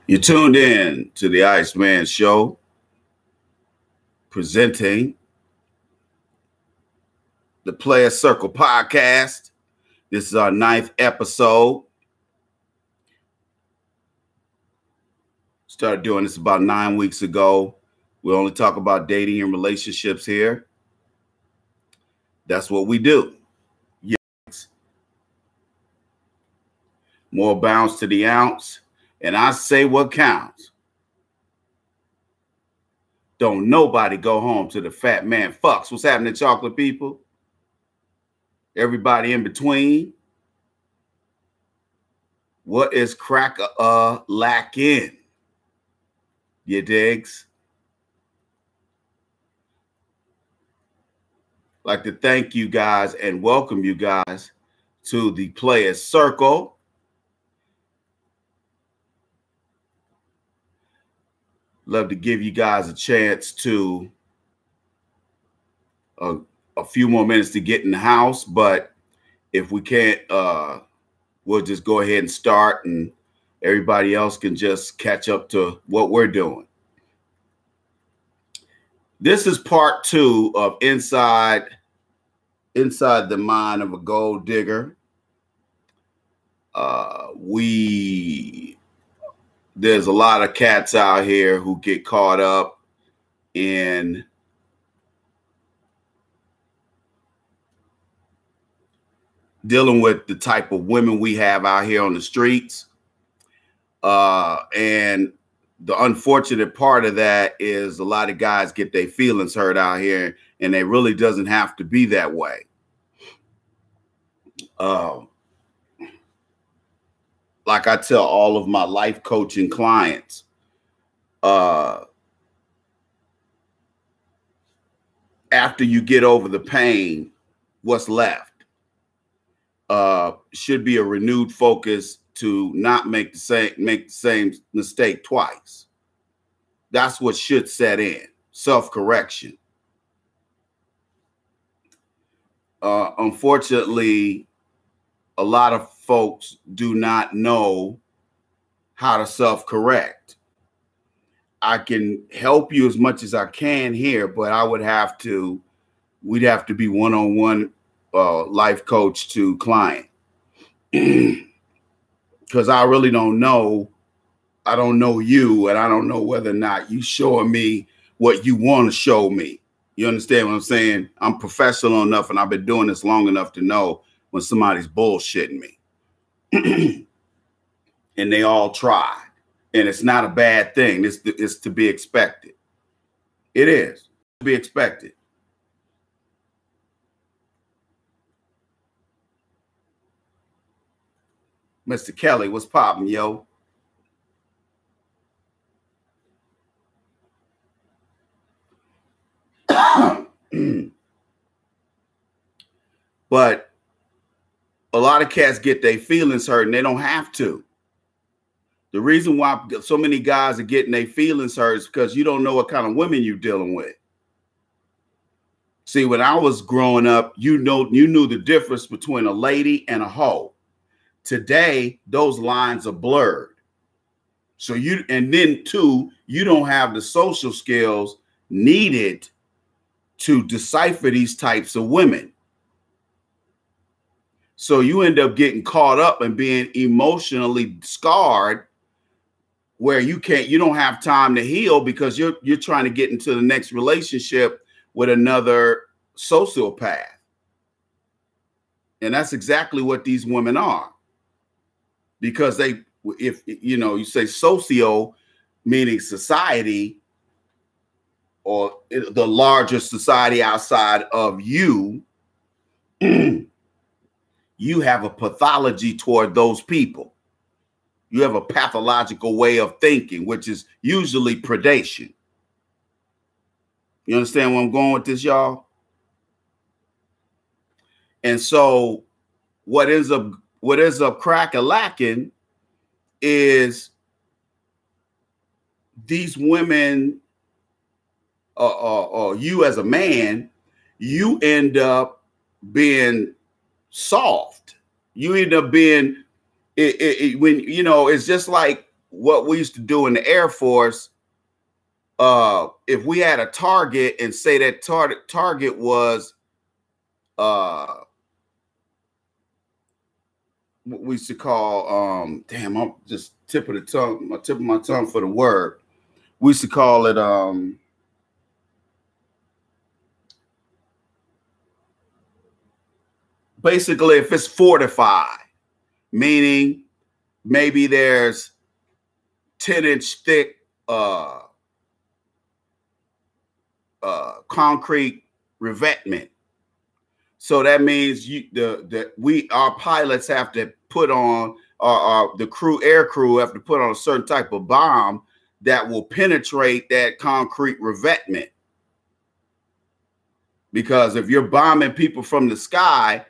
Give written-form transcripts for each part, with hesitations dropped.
You tuned in to the Iceman Show, presenting the Player Circle podcast. This is our 9th episode. Started doing this about 9 weeks ago. We only talk about dating and relationships here. That's what we do. Yes. More bounce to the ounce. And I say what counts. Don't nobody go home to the fat man fucks. What's happening, chocolate people? Everybody in between. What is crack lacking? You digs? Like to thank you guys and welcome you guys to the Players Circle. Love to give you guys a chance to a few more minutes to get in the house, but if we can't, we'll just go ahead and start and everybody else can just catch up to what we're doing. This is part 2 of Inside the Mind of a Gold Digger. There's a lot of cats out here who get caught up in dealing with the type of women we have out here on the streets. And the unfortunate part of that is a lot of guys get their feelings hurt out here, and it really doesn't have to be that way. Like I tell all of my life coaching clients, after you get over the pain, what's left should be a renewed focus to not make the same mistake twice. That's what should set in, self-correction. Unfortunately, a lot of folks do not know how to self-correct. I can help you as much as I can here, but we'd have to be one-on-one life coach to client. Because I really don't know. I don't know you, and I don't know whether or not you showing me what you want to show me. You understand what I'm saying? I'm professional enough, and I've been doing this long enough to know when somebody's bullshitting me. And they all try. And it's not a bad thing. It's to be expected. It is to be expected. Mr. Kelly, what's poppin', yo? But a lot of cats get their feelings hurt and they don't have to. The reason why so many guys are getting their feelings hurt is because you don't know what kind of women you're dealing with. See, when I was growing up, you knew the difference between a lady and a hoe. Today, those lines are blurred. So and then too, you don't have the social skills needed to decipher these types of women. So you end up getting caught up and being emotionally scarred where you don't have time to heal because you're trying to get into the next relationship with another sociopath. And that's exactly what these women are. Because if you say socio, meaning society or the larger society outside of you, you have a pathology toward those people. You have a pathological way of thinking, which is usually predation. You understand where I'm going with this, y'all? And so what ends up crack-a-lacking is these women, or you as a man, you end up being soft. You end up being when it's just like what we used to do in the Air Force. If we had a target and say that target was what we used to call damn, I'm just tip of my tongue for the word. We used to call it basically if it's fortified, meaning maybe there's 10-inch thick concrete revetment. So that means our pilots have to put on, the air crew have to put on a certain type of bomb that will penetrate that concrete revetment. Because if you're bombing people from the sky,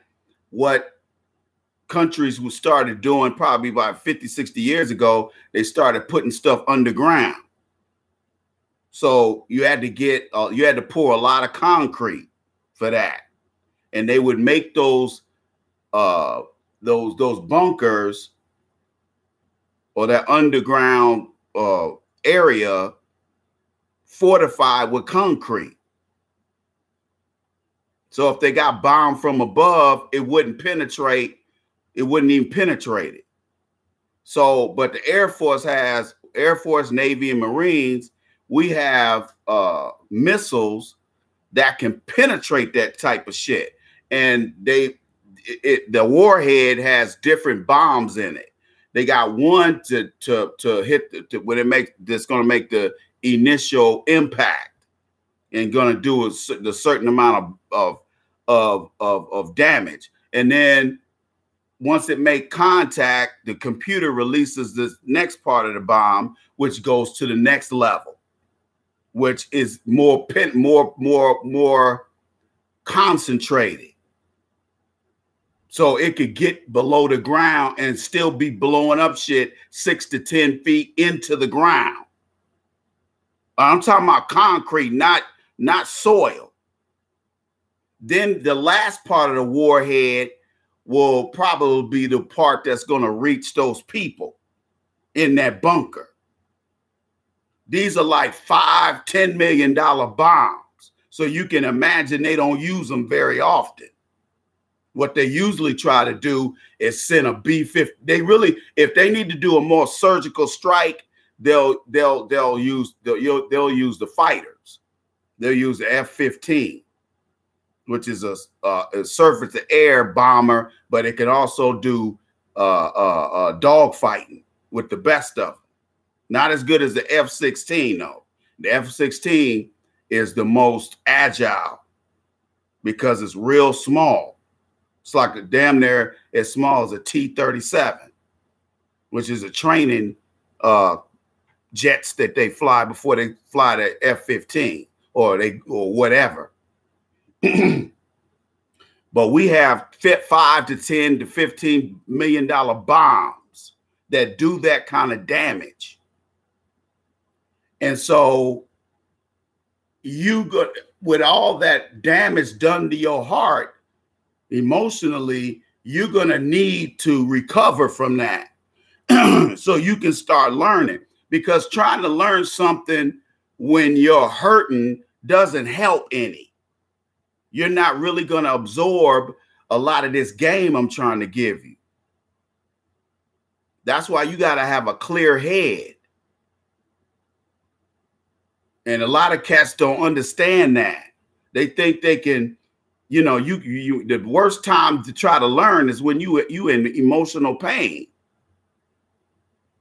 what countries who started doing probably about 50, 60 years ago, they started putting stuff underground. So you had to pour a lot of concrete for that. And they would make those bunkers or that underground area fortified with concrete. So if they got bombed from above, it wouldn't penetrate. It wouldn't even penetrate it. So, but the Air Force, Navy, and Marines, we have missiles that can penetrate that type of shit. And the warhead has different bombs in it. They got one to hit that's going to make the initial impact and going to do the certain amount of damage. And then once it make contact, the computer releases this next part of the bomb, which goes to the next level, which is more concentrated. So it could get below the ground and still be blowing up shit 6 to 10 feet into the ground. I'm talking about concrete, not soil. Then the last part of the warhead will probably be the part that's going to reach those people in that bunker. These are like $5–10 million bombs. So you can imagine they don't use them very often. What they usually try to do is send a B-50. They really, if they need to do a more surgical strike, they'll use the fighters. They'll use the F-15, which is a surface-to-air bomber, but it can also do dog fighting with the best of them. Not as good as the F-16, though. The F-16 is the most agile because it's real small. It's like a damn near as small as a T-37, which is a training jets that they fly before they fly the F-15 or whatever. But we have $5 to $10 to $15 million bombs that do that kind of damage. And so you got, with all that damage done to your heart, emotionally, you're going to need to recover from that so you can start learning, because trying to learn something when you're hurting doesn't help any. You're not really going to absorb a lot of this game I'm trying to give you. That's why you got to have a clear head. And a lot of cats don't understand that. They think they can, you know, the worst time to try to learn is when you in emotional pain.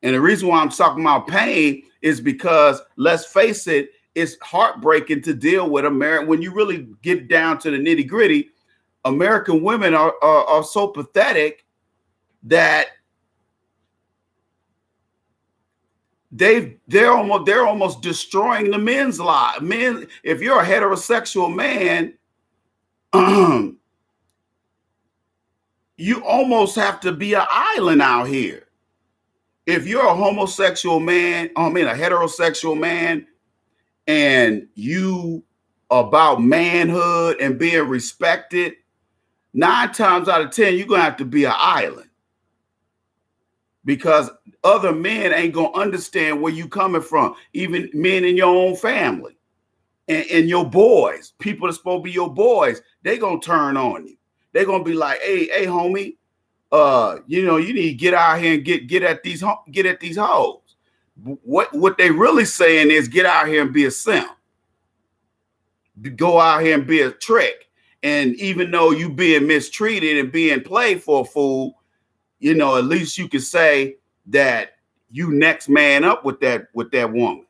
And the reason why I'm talking about pain is because, let's face it, it's heartbreaking to deal with America. When you really get down to the nitty gritty, American women are so pathetic that they're almost destroying the men's lives. Men, if you're a heterosexual man, you almost have to be an island out here. If you're a homosexual man, a heterosexual man, and you about manhood and being respected, 9 times out of 10, you're gonna have to be an island, because other men ain't gonna understand where you coming from. Even men in your own family and your boys, people that's supposed to be your boys, they gonna turn on you. They're gonna be like, hey, homie, you know, you need to get out here and get at these hoes. What they really saying is, get out here and be a simp. Go out here and be a trick. And even though you being mistreated and being played for a fool, you know, at least you can say that you next man up with that woman.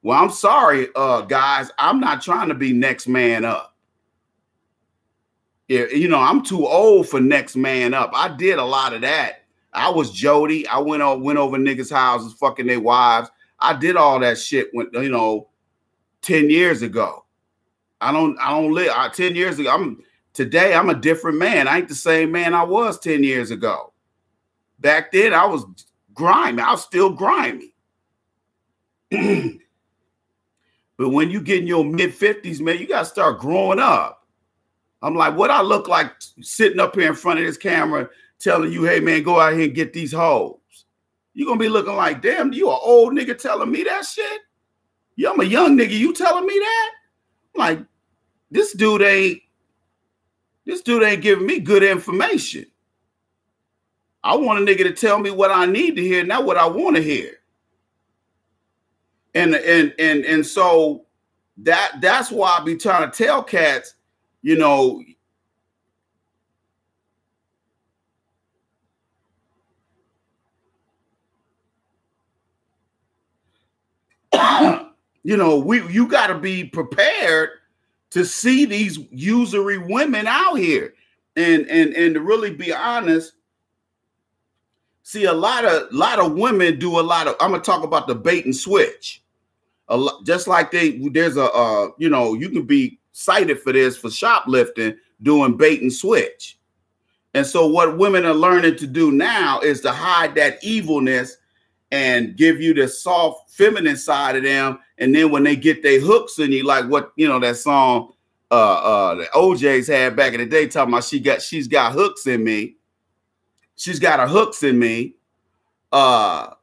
Well, I'm sorry, guys, I'm not trying to be next man up. You know, I'm too old for next man up. I did a lot of that. I was Jody. I went over niggas' houses, fucking their wives. I did all that shit when, you know, 10 years ago. I don't live 10 years ago. Today I'm a different man. I ain't the same man I was 10 years ago. Back then I was grimy. I was still grimy. But when you get in your mid-50s, man, you got to start growing up. I'm like, what I look like sitting up here in front of this camera telling you, hey, man, go out here and get these hoes. You're going to be looking like, damn, you an old nigga telling me that shit? Yeah, I'm a young nigga. You telling me that? I'm like, this dude ain't giving me good information. I want a nigga to tell me what I need to hear, not what I want to hear. And so that's why I be trying to tell cats, you know, you got to be prepared to see these usury women out here, and to really be honest. See, a lot of women do a lot of. I'm gonna talk about the bait and switch. Just like there's a you can be cited for this, for shoplifting, doing bait and switch. And so what women are learning to do now is to hide that evilness and give you the soft feminine side of them. And then when they get their hooks in you, like what, you know, that song the OJ's had back in the day talking about she's got hooks in me. She's got her hooks in me. That's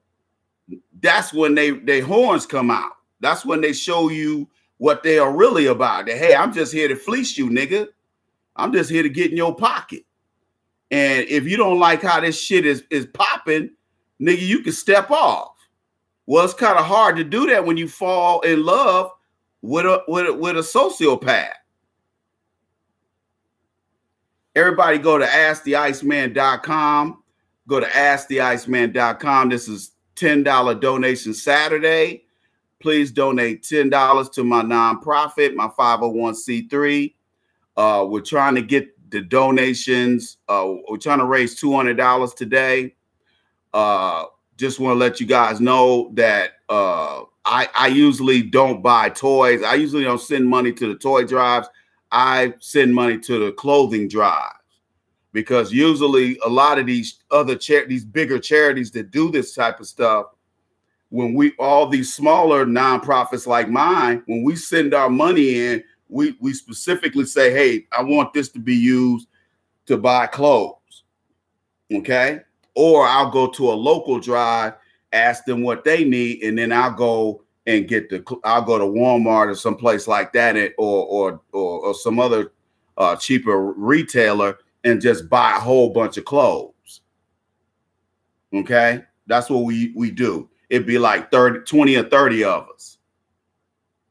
when they horns come out. That's when they show you what they are really about. That, hey, I'm just here to fleece you, nigga. I'm just here to get in your pocket. And if you don't like how this shit is popping, nigga, you can step off. Well, it's kind of hard to do that when you fall in love with a sociopath. Everybody go to asktheiceman.com. Go to asktheiceman.com. This is $10 donation Saturday. Please donate $10 to my nonprofit, my 501c3. We're trying to get the donations. We're trying to raise $200 today. Just want to let you guys know that I usually don't buy toys. I usually don't send money to the toy drives. I send money to the clothing drives, because usually a lot of these other these bigger charities that do this type of stuff, when all these smaller nonprofits like mine, when we send our money in, we specifically say, hey, I want this to be used to buy clothes. Okay. Or I'll go to a local drive, ask them what they need, and then I'll go and I'll go to Walmart or someplace like that, or some other cheaper retailer, and just buy a whole bunch of clothes. Okay, that's what we do. It'd be like 20 or 30 of us.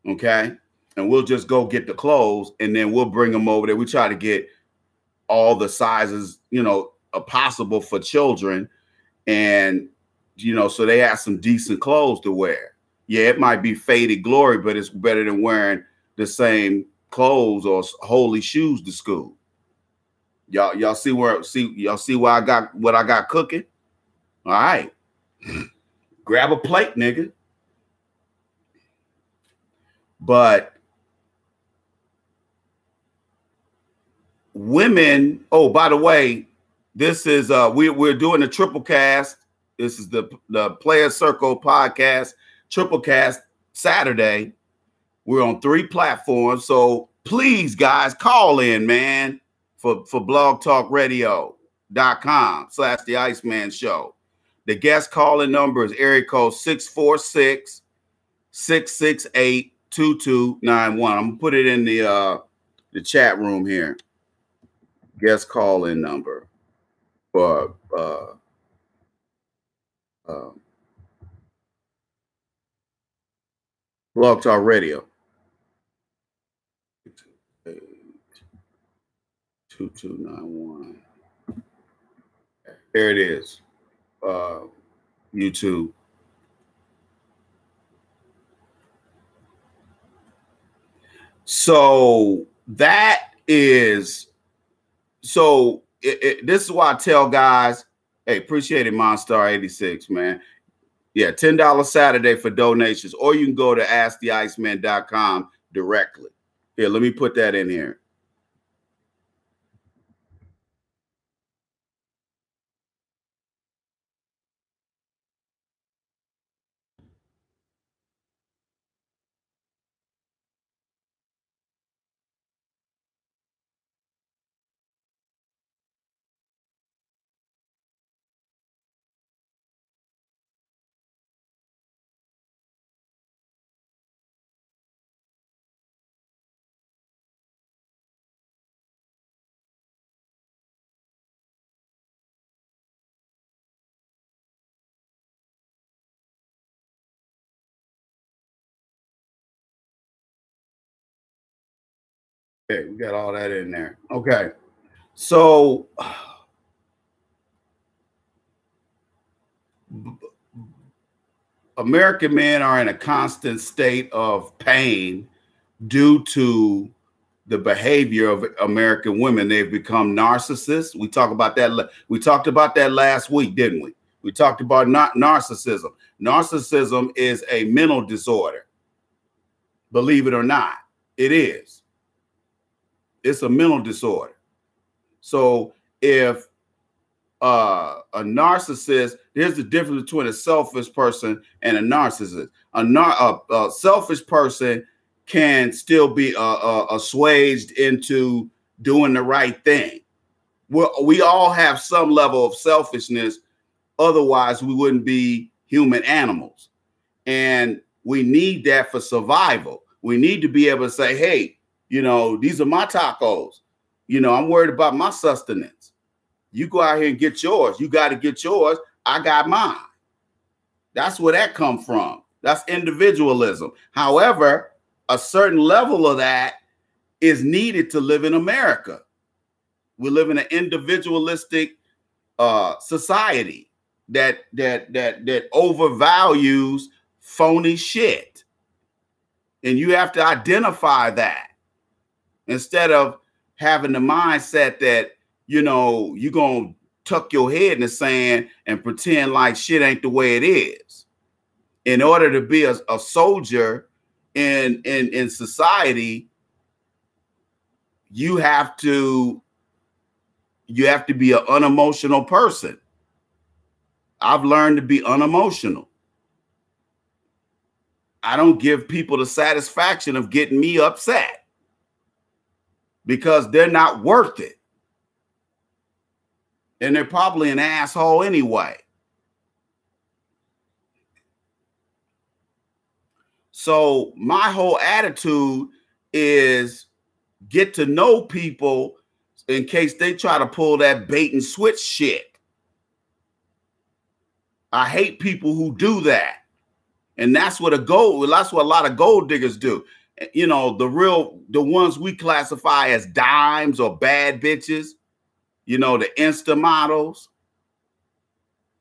Okay, and we'll just go get the clothes, and then we'll bring them over there. We try to get all the sizes, you know, possible for children, and you know, so they have some decent clothes to wear. Yeah, it might be faded glory, but it's better than wearing the same clothes or holy shoes to school. Y'all see where I got what I got cooking? All right. Grab a plate, nigga. But women, oh, by the way, this is we're doing a triple cast. This is the Player Circle podcast, triple cast Saturday. We're on 3 platforms. So please, guys, call in, man, for blogtalkradio.com/The Iceman Show. The guest calling number is area code 646-668-2291. I'm gonna put it in the chat room here. Guest calling number for Blog Talk Radio. 2291. There it is. YouTube. So that is, so this is why I tell guys, hey, appreciate it, Monstar 86, man. Yeah, $10 Saturday for donations, or you can go to asktheiceman.com directly. Here, let me put that in here. Okay, we got all that in there. Okay, so American men are in a constant state of pain due to the behavior of American women. They've become narcissists. We talked about that. We talked about that last week, didn't we? We talked about narcissism. Narcissism is a mental disorder. Believe it or not, it is. It's a mental disorder. So if a narcissist, here's the difference between a selfish person and a narcissist. A selfish person can still be assuaged into doing the right thing. We all have some level of selfishness. Otherwise, we wouldn't be human animals. And we need that for survival. We need to be able to say, hey, you know, these are my tacos. You know, I'm worried about my sustenance. You go out here and get yours. You got to get yours. I got mine. That's where that comes from. That's individualism. However, a certain level of that is needed to live in America. We live in an individualistic society that overvalues phony shit. And you have to identify that instead of having the mindset that, you know, you're going to tuck your head in the sand and pretend like shit ain't the way it is. In order to be a soldier in society, you have to be an unemotional person. I've learned to be unemotional. I don't give people the satisfaction of getting me upset because they're not worth it. And they're probably an asshole anyway. So my whole attitude is get to know people in case they try to pull that bait and switch shit. I hate people who do that. And that's what a lot of gold diggers do. You know, the ones we classify as dimes or bad bitches, you know, the Insta models.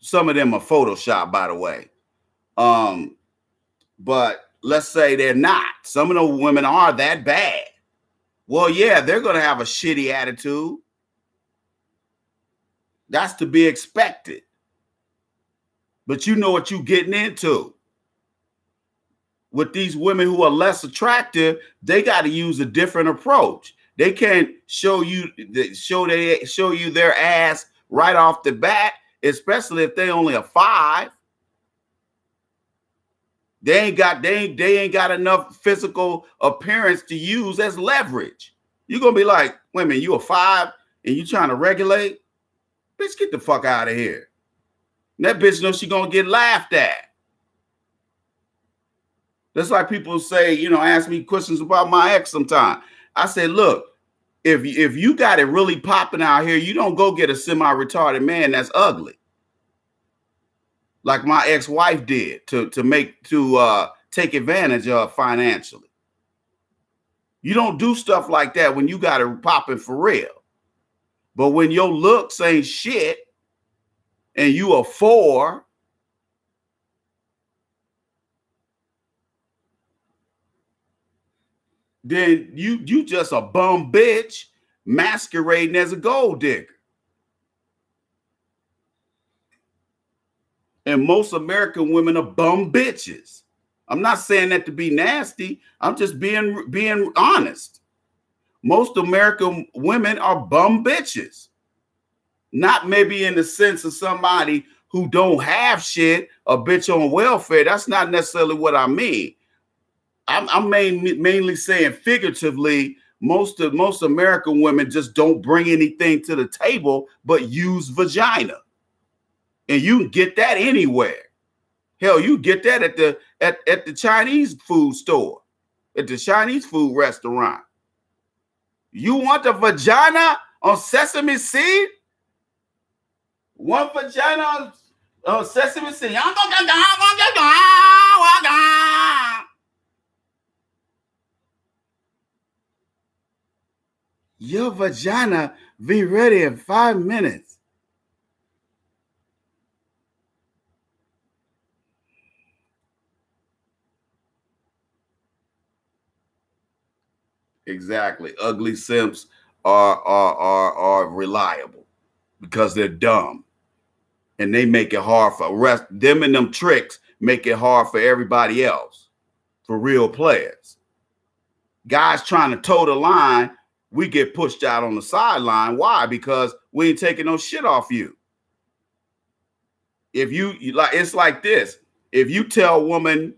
Some of them are Photoshop, by the way. But let's say they're not. Some of the women are that bad. Well, yeah, they're going to have a shitty attitude. That's to be expected. But you know what you're getting into. With these women who are less attractive, they got to use a different approach. They can't show you their ass right off the bat, especially if they only a 5. They ain't got enough physical appearance to use as leverage. You're gonna be like, wait a minute, you a 5 and you trying to regulate? Bitch, get the fuck out of here. And that bitch knows she gonna get laughed at. That's like people say, you know, ask me questions about my ex sometimes. I say, look, if you got it really popping out here, you don't go get a semi-retarded man that's ugly. Like my ex-wife did to take advantage of financially. You don't do stuff like that when you got it popping for real. But when your looks ain't shit and you a 4, then you just a bum bitch masquerading as a gold digger. And most American women are bum bitches. I'm not saying that to be nasty. I'm just being honest. Most American women are bum bitches. Not maybe in the sense of somebody who don't have shit, a bitch on welfare. That's not necessarily what I mean. I'm mainly saying figuratively, most American women just don't bring anything to the table but use vagina. And you can get that anywhere. Hell, you get that at the Chinese food store, at the Chinese food restaurant. You want a vagina on sesame seed? One vagina on sesame seed. Your vagina be ready in 5 minutes. Exactly. Ugly simps are reliable because they're dumb. And they make it hard for them, and them tricks make it hard for everybody else, for real players. Guys trying to toe the line, we get pushed out on the sideline. Why? Because we ain't taking no shit off you. if you like, it's like this. If you tell a woman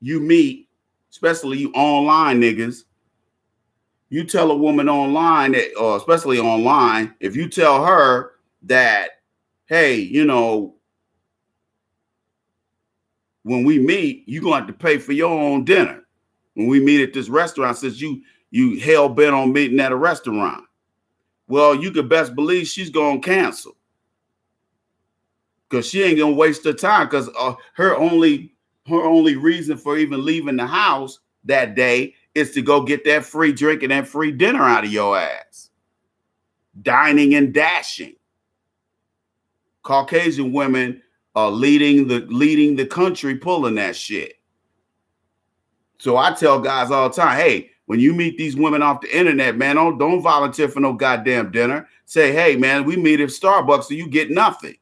you meet, especially you online niggas, you tell a woman online that, or especially online, if you tell her that, hey, you know, when we meet, you're gonna have to pay for your own dinner. When we meet at this restaurant, since you hell bent on meeting at a restaurant, well, you could best believe she's gonna cancel. Because she ain't gonna waste her time, because her only reason for even leaving the house that day is to go get that free drink and that free dinner out of your ass. Dining and dashing. Caucasian women are leading the country pulling that shit. So I tell guys all the time, hey, when you meet these women off the internet, man, don't volunteer for no goddamn dinner. Say, hey, man, we meet at Starbucks, so you get nothing.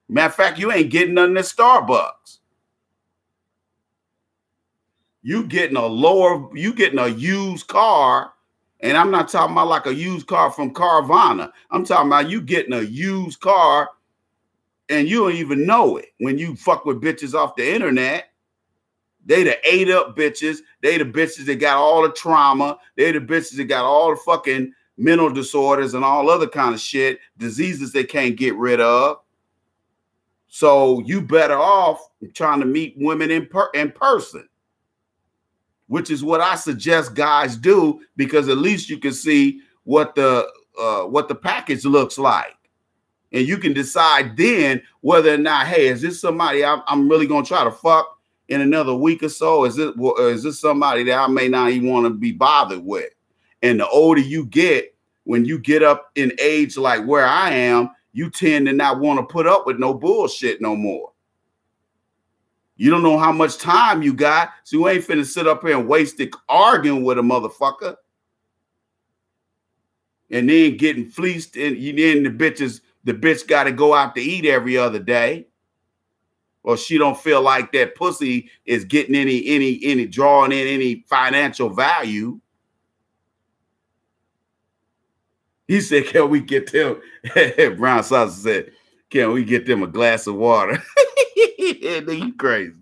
Matter of fact, you ain't getting nothing at Starbucks. You getting a used car, and I'm not talking about like a used car from Carvana. I'm talking about you getting a used car, and you don't even know it. When you fuck with bitches off the internet, they the ate up bitches. They the bitches that got all the trauma. They the bitches that got all the fucking mental disorders and all other kind of shit, diseases they can't get rid of. So you better off trying to meet women in person, which is what I suggest guys do, because at least you can see what the package looks like, and you can decide then whether or not, hey, is this somebody I'm really gonna try to fuck in another week or so? Is this somebody that I may not even want to be bothered with? And the older you get, when you get up in age like where I am, you tend to not want to put up with no bullshit no more. You don't know how much time you got, so you ain't finna sit up here and waste it arguing with a motherfucker. And then getting fleeced, and then the bitch got to go out to eat every other day. Or she don't feel like that pussy is getting any drawing in any financial value. He said, can we get them? Brown Sauce said, can we get them a glass of water? You crazy.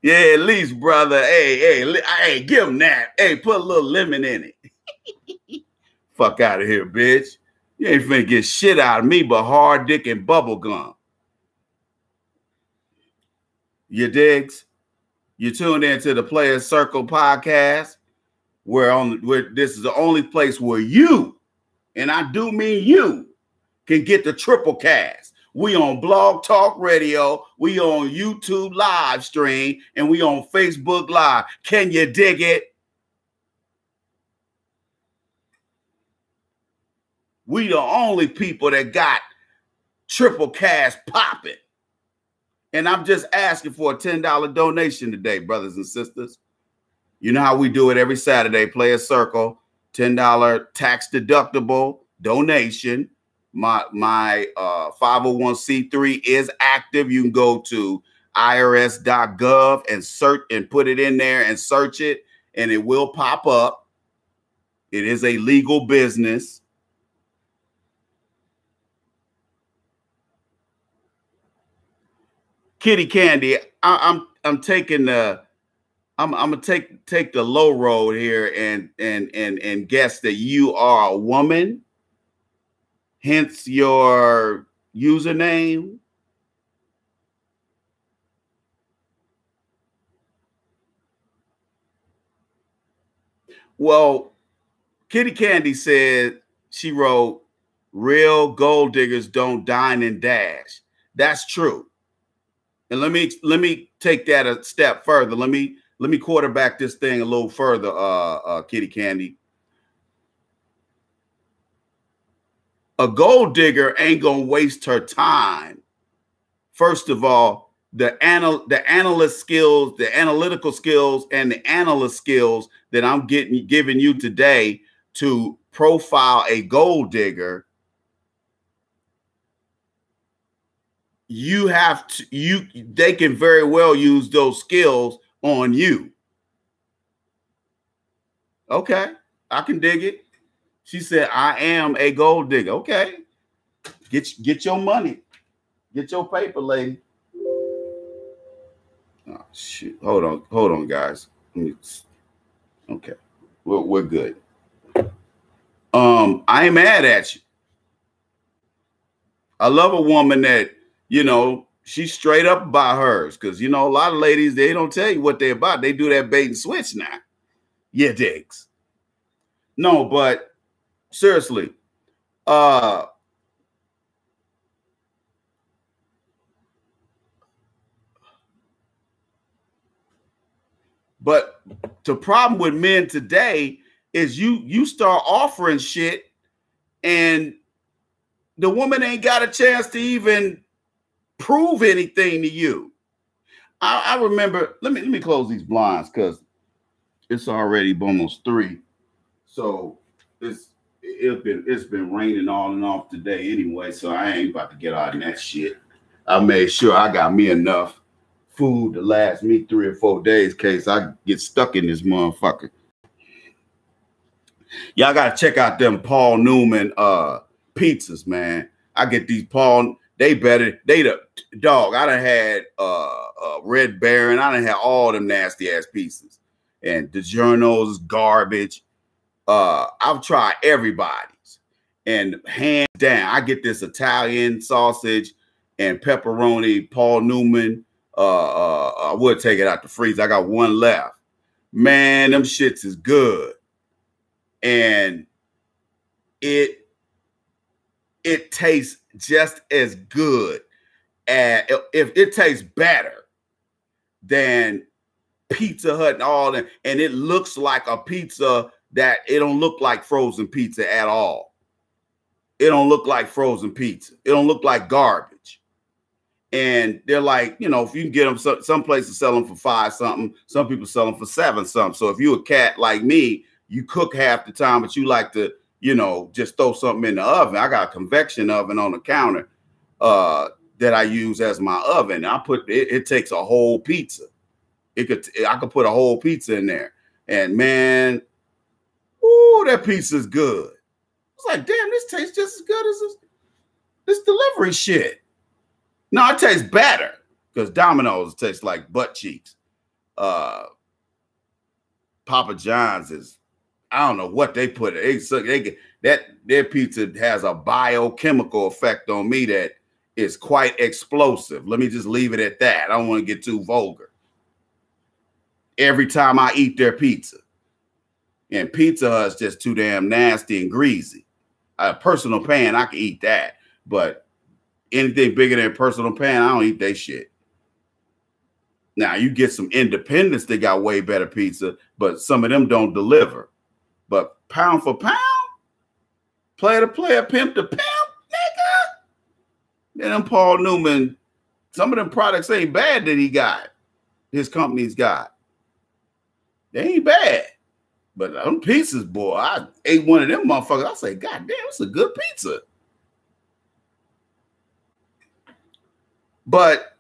Yeah, at least, brother. Hey, give him that. Hey, put a little lemon in it. Fuck out of here, bitch. You ain't finna get shit out of me but hard dick and bubble gum. You digs? You tuned into the Players Circle podcast, where this is the only place where you, and I do mean you, can get the triple cast. We on Blog Talk Radio, we on YouTube live stream, and we on Facebook Live. Can you dig it? We the only people that got triple cast popping. And I'm just asking for a $10 donation today, brothers and sisters. You know how we do it every Saturday, Players Circle, $10 tax deductible donation. My 501c3 is active. You can go to irs.gov and search and put it in there and search it, and it will pop up. It is a legal business. Kitty Candy, I'm taking the I'm gonna take the low road here and guess that you are a woman, hence your username. Well, Kitty Candy said, she wrote, real gold diggers don't dine and dash. That's true. And let me take that a step further. Let me quarterback this thing a little further, Kitty Candy. A gold digger ain't gonna waste her time. First of all, the analyst skills, the analytical skills, and the analyst skills that I'm giving you today to profile a gold digger, they can very well use those skills on you. Okay, I can dig it. She said, I am a gold digger. Okay, get your money. Get your paper, lady. Oh shit. Hold on, guys. Okay. We're good. I ain't mad at you. I love a woman that, you know, she's straight up about hers. Because, you know, a lot of ladies, they don't tell you what they're about. They do that bait and switch now. Yeah, dicks. No, but seriously, but the problem with men today is you start offering shit and the woman ain't got a chance to even prove anything to you. I remember, let me close these blinds because it's already almost 3. So it's been raining on and off today anyway, so I ain't about to get out of that shit. I made sure I got me enough food to last me 3 or 4 days in case I get stuck in this motherfucker. Y'all gotta check out them Paul Newman pizzas, man. I get these they the dog. I done had Red Baron. I done had all them nasty ass pizzas. And DiGiorno's garbage. I've tried everybody's. And hands down, I get this Italian sausage and pepperoni Paul Newman. I would take it out the freezer. I got 1 left. Man, them shits is good. And it tastes just as good as if it tastes better than Pizza Hut and all that. And it looks like a pizza that it don't look like frozen pizza at all. It don't look like frozen pizza. It don't look like garbage. And they're like, you know, if you can get them, some places sell them for 5 something. Some people sell them for 7 something. So if you're a cat like me, you cook half the time, but you like to, you know, just throw something in the oven. I got a convection oven on the counter that I use as my oven. I put it takes a whole pizza. I could put a whole pizza in there. And man, ooh, that pizza is good. It's like, damn, this tastes just as good as this delivery shit. No, it tastes better because Domino's tastes like butt cheeks. Papa John's is, I don't know what they put. Their pizza has a biochemical effect on me that is quite explosive. Let me just leave it at that. I don't want to get too vulgar. Every time I eat their pizza. And Pizza Hut's just too damn nasty and greasy. A personal pan, I can eat that. But anything bigger than a personal pan, I don't eat that shit. Now, you get some independents that got way better pizza, but some of them don't deliver. But pound for pound, player to player, pimp to pimp, nigga. And them Paul Newman, some of them products ain't bad that he got. His company's got. They ain't bad. But them pizzas, boy, I ate one of them motherfuckers. I say, God damn, it's a good pizza. But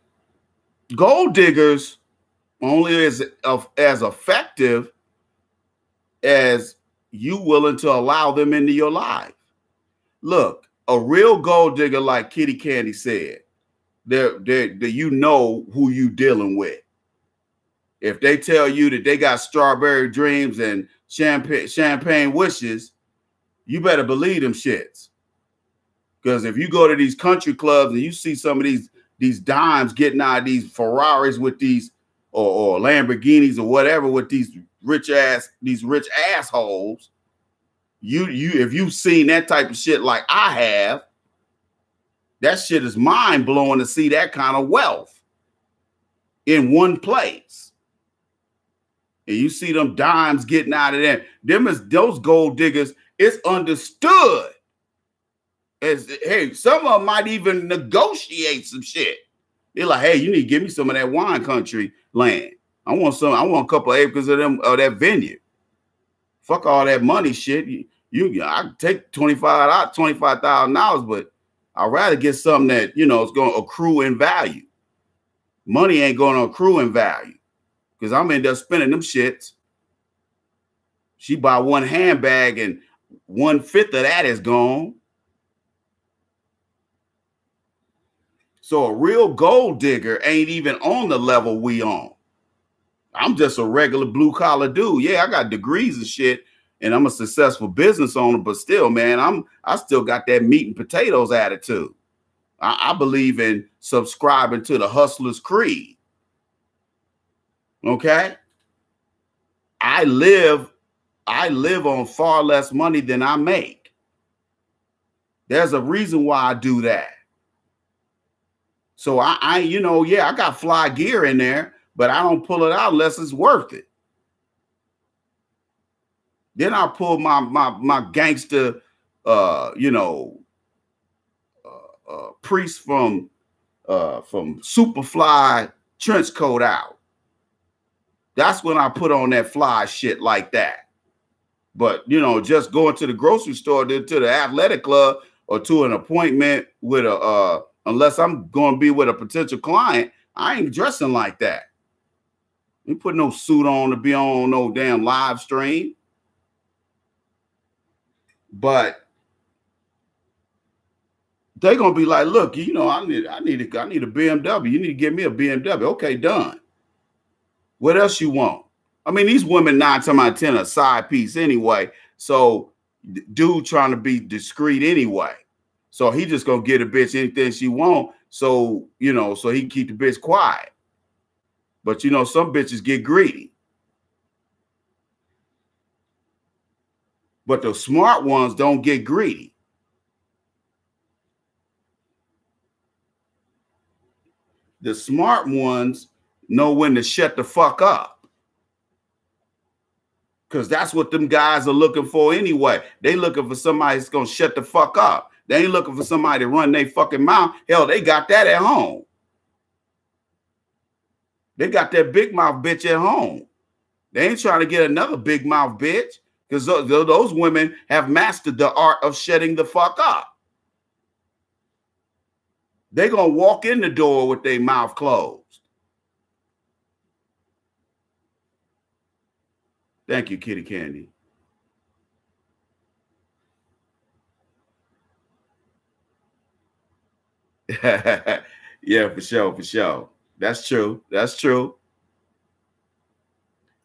gold diggers only as effective as you willing to allow them into your life. Look, a real gold digger, like Kitty Candy said, you know who you dealing with. If they tell you that they got strawberry dreams and champagne wishes, you better believe them shits. Because if you go to these country clubs and you see some of these dimes getting out of these Ferraris with these or Lamborghinis or whatever with these rich assholes, if you've seen that type of shit like I have, that shit is mind blowing to see that kind of wealth in one place. And you see them dimes getting out of there. Those gold diggers, it's understood. Hey, some of them might even negotiate some shit. They're like, hey, you need to give me some of that wine country land. I want a couple of acres of that vineyard. Fuck all that money shit. I take $25,000, but I'd rather get something that, you know, is going to accrue in value. Money ain't going to accrue in value. Because I'm end up spending them shits. She buy one handbag and 1/5 of that is gone. So a real gold digger ain't even on the level we on. I'm just a regular blue collar dude. Yeah, I got degrees and shit, and I'm a successful business owner, but still, man, I still got that meat and potatoes attitude. I believe in subscribing to the hustler's creed. Okay? I live on far less money than I make. There's a reason why I do that. So I got fly gear in there, but I don't pull it out unless it's worth it. Then I pull my gangster, priest from Superfly trench coat out. That's when I put on that fly shit like that. But just going to the grocery store, to the athletic club, or to an appointment with unless I'm going to be with a potential client, I ain't dressing like that. You put no suit on to be on no damn live stream. But they're gonna be like, look, I need a BMW. You need to give me a BMW. Okay, done. What else you want? I mean, these women 9 times out of 10 are a side piece anyway. So dude trying to be discreet anyway. So he just gonna get a bitch anything she want. So so he can keep the bitch quiet. But some bitches get greedy. But the smart ones don't get greedy. The smart ones know when to shut the fuck up. Because that's what them guys are looking for anyway. They looking for somebody that's going to shut the fuck up. They ain't looking for somebody to run their fucking mouth. Hell, they got that at home. They got that big mouth bitch at home. They ain't trying to get another big mouth bitch. Because those women have mastered the art of shutting the fuck up. They're going to walk in the door with their mouth closed. Thank you, Kitty Candy. Yeah, for sure, for sure. That's true. That's true.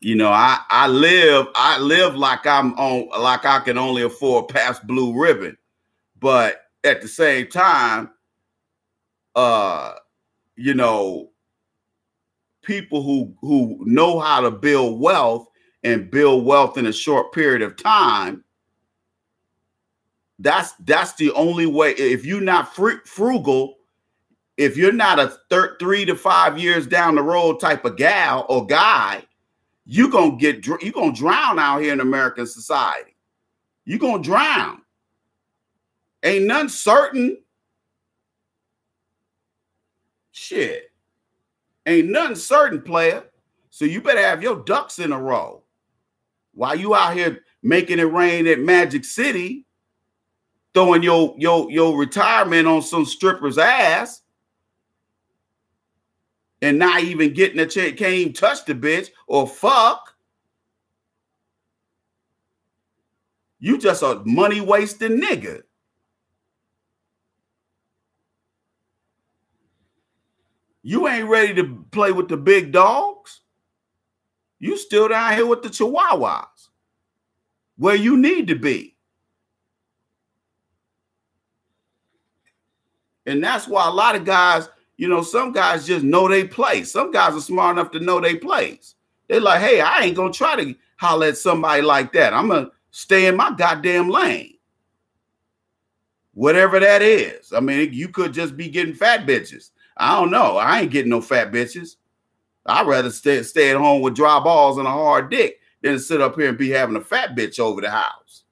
I live like I can only afford past blue ribbon. But at the same time, people who know how to build wealth and build wealth in a short period of time, that's the only way. If you're not frugal, if you're not a 3 to 5 years down the road type of gal or guy, you're gonna drown out here in American society. You're gonna drown. Ain't nothing certain. Shit. Ain't nothing certain, player. So you better have your ducks in a row. While you out here making it rain at Magic City, throwing your retirement on some stripper's ass, and not even getting a chick, can't even touch the bitch or fuck. You just a money wasting nigga. You ain't ready to play with the big dogs. You still down here with the chihuahuas, where you need to be. And that's why a lot of guys, some guys just know they place. Some guys are smart enough to know they place. They're like, hey, I ain't going to try to holler at somebody like that. I'm going to stay in my goddamn lane. Whatever that is. I mean, you could just be getting fat bitches. I don't know. I ain't getting no fat bitches. I'd rather stay at home with dry balls and a hard dick than to sit up here and be having a fat bitch over the house,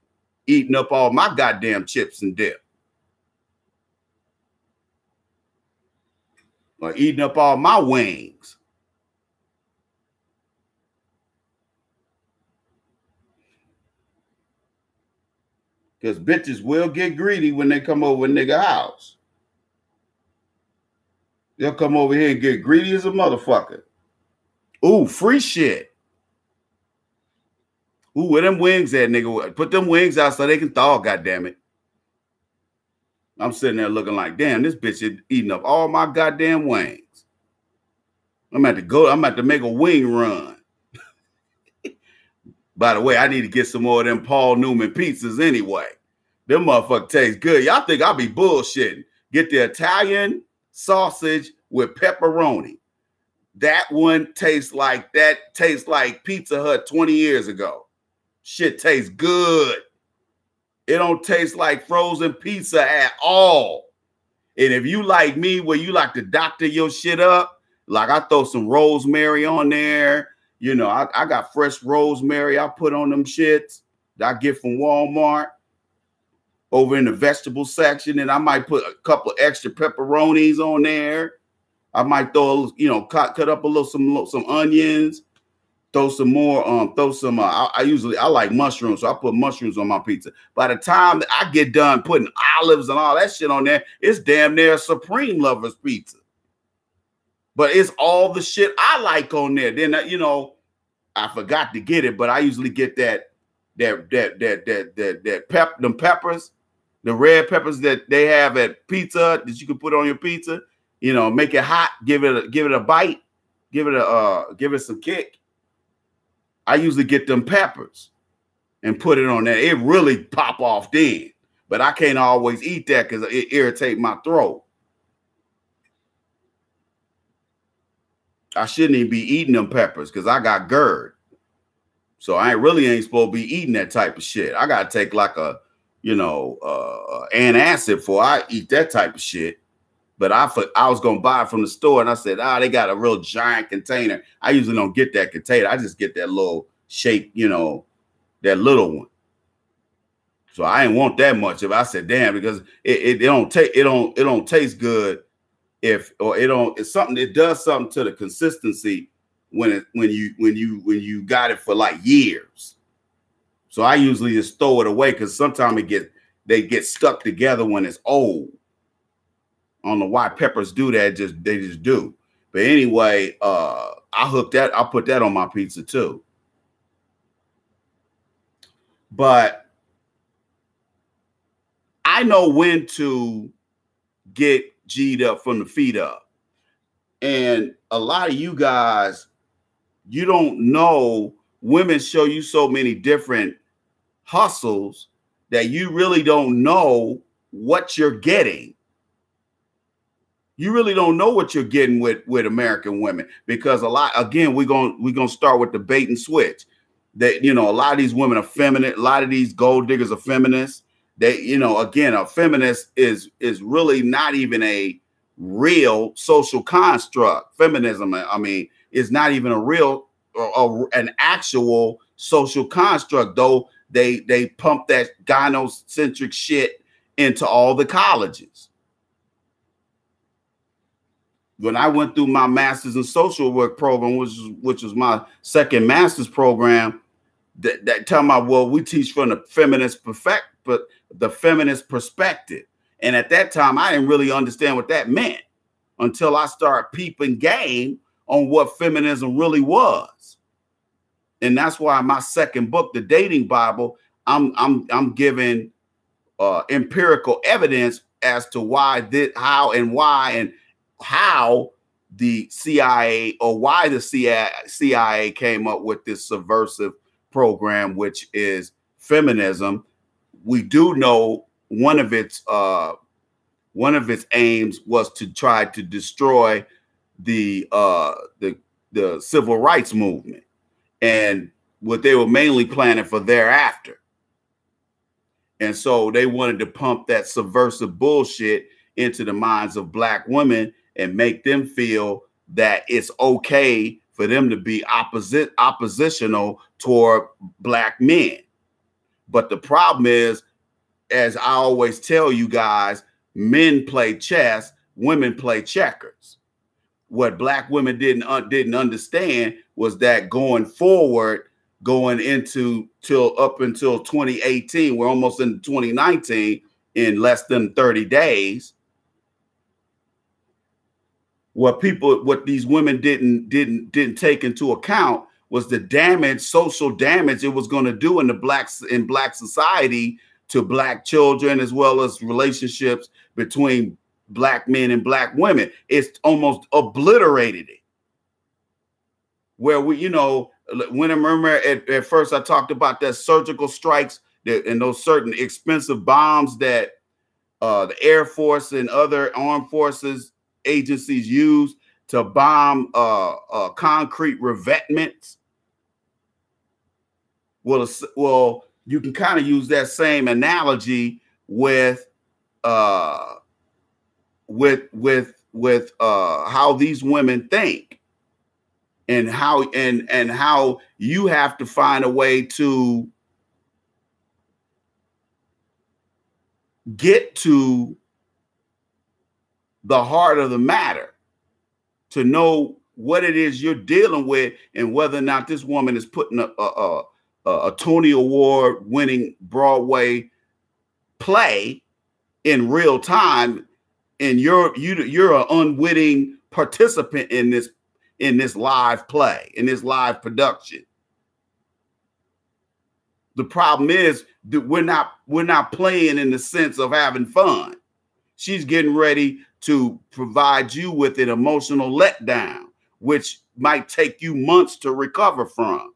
eating up all my goddamn chips and dip. Or eating up all my wings. Because bitches will get greedy when they come over a nigga house. They'll come over here and get greedy as a motherfucker. Ooh, free shit. Ooh, where them wings at, nigga? Put them wings out so they can thaw, goddammit. I'm sitting there looking like, damn, this bitch is eating up all my goddamn wings. I'm at to make a wing run. By the way, I need to get some more of them Paul Newman pizzas anyway. Them motherfuckers taste good. Y'all think I'll be bullshitting. Get the Italian sausage with pepperoni. That one tastes like Pizza Hut 20 years ago. Shit tastes good. It don't taste like frozen pizza at all. And if you like me, where you like to doctor your shit up, like I throw some rosemary on there. You know, I got fresh rosemary I put on them shits that I get from Walmart over in the vegetable section. And I might put a couple of extra pepperonis on there. I might throw, you know, cut up a little, some onions, throw some more, I like mushrooms. So I put mushrooms on my pizza. By the time that I get done putting olives and all that shit on there, it's damn near a Supreme Lovers pizza. But it's all the shit I like on there. Then, you know, I forgot to get it, but I usually get them peppers, the red peppers that they have at pizza that you can put on your pizza. You know, make it hot, give it a bite, give it some kick. I usually get them peppers and put it on there. It really pop off then, but I can't always eat that because it irritates my throat. I shouldn't even be eating them peppers because I got GERD. So I ain't supposed to be eating that type of shit. I got to take like a, you know, antacid before I eat that type of shit. But I was going to buy it from the store, and I said, they got a real giant container. I usually don't get that container. I just get that little shake, you know, that little one. So I ain't want that much of it. I said, damn, because it don't taste good it does something to the consistency when you got it for like years. So I usually just throw it away because sometimes they get stuck together when it's old. I don't know why peppers do that. They just do. But anyway, I put that on my pizza too. But I know when to get G'd up from the feet up. And a lot of you guys, you don't know, women show you so many different hustles that you really don't know what you're getting. You really don't know what you're getting with American women, because we're gonna start with the bait and switch. That, you know, a lot of these women are feminine, a lot of these gold diggers are feminists. They, you know, again, a feminist is really not even a real social construct. Feminism, I mean, is not even a real or an actual social construct, though they pump that gynocentric shit into all the colleges. When I went through my master's in social work program, which was my second master's program, that tell me, well, we teach from the feminist perspective. And at that time, I didn't really understand what that meant until I started peeping game on what feminism really was. And that's why my second book, The Dating Bible, I'm giving empirical evidence as to how the CIA, or why the CIA came up with this subversive program, which is feminism. We do know one of its aims was to try to destroy the civil rights movement, and what they were mainly planning for thereafter. And so they wanted to pump that subversive bullshit into the minds of Black women and make them feel that it's okay for them to be oppositional toward Black men. But the problem is, as I always tell you guys, men play chess, women play checkers. What Black women didn't understand was that going forward, going up until 2018, we're almost in 2019, in less than 30 days. What these women didn't take into account was the damage, social damage it was going to do in Black society to black children, as well as relationships between black men and black women. It's almost obliterated it. Where we, you know, when I remember at first I talked about that surgical strikes and those certain expensive bombs that the Air Force and other armed forces agencies use to bomb concrete revetments. Well, you can kind of use that same analogy with how these women think, and how you have to find a way to get to the heart of the matter, to know what it is you're dealing with and whether or not this woman is putting a Tony Award winning Broadway play in real time, and you're an unwitting participant in this live play, in this live production. The problem is that we're not playing in the sense of having fun. She's getting ready to provide you with an emotional letdown, which might take you months to recover from.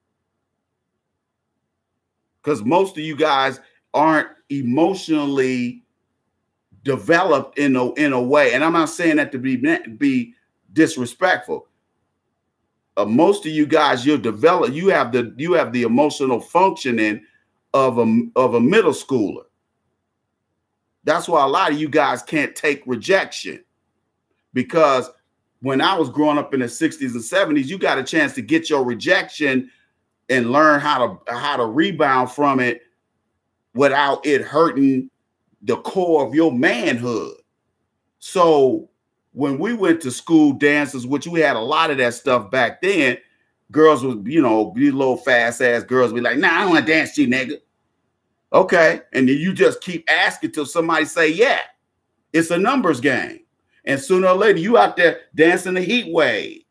Because most of you guys aren't emotionally developed in a way, and I'm not saying that to be disrespectful. Most of you guys, you're developed. You have the emotional functioning of a middle schooler. That's why a lot of you guys can't take rejection, because when I was growing up in the 60s and 70s, you got a chance to get your rejection and learn how to rebound from it without it hurting the core of your manhood. So when we went to school dances, which we had a lot of that stuff back then, girls would, you know, these little fast ass girls would be like, nah, I don't want to dance to you, nigga. Okay. And then you just keep asking till somebody say, yeah. It's a numbers game. And sooner or later, you out there dancing the heat wave.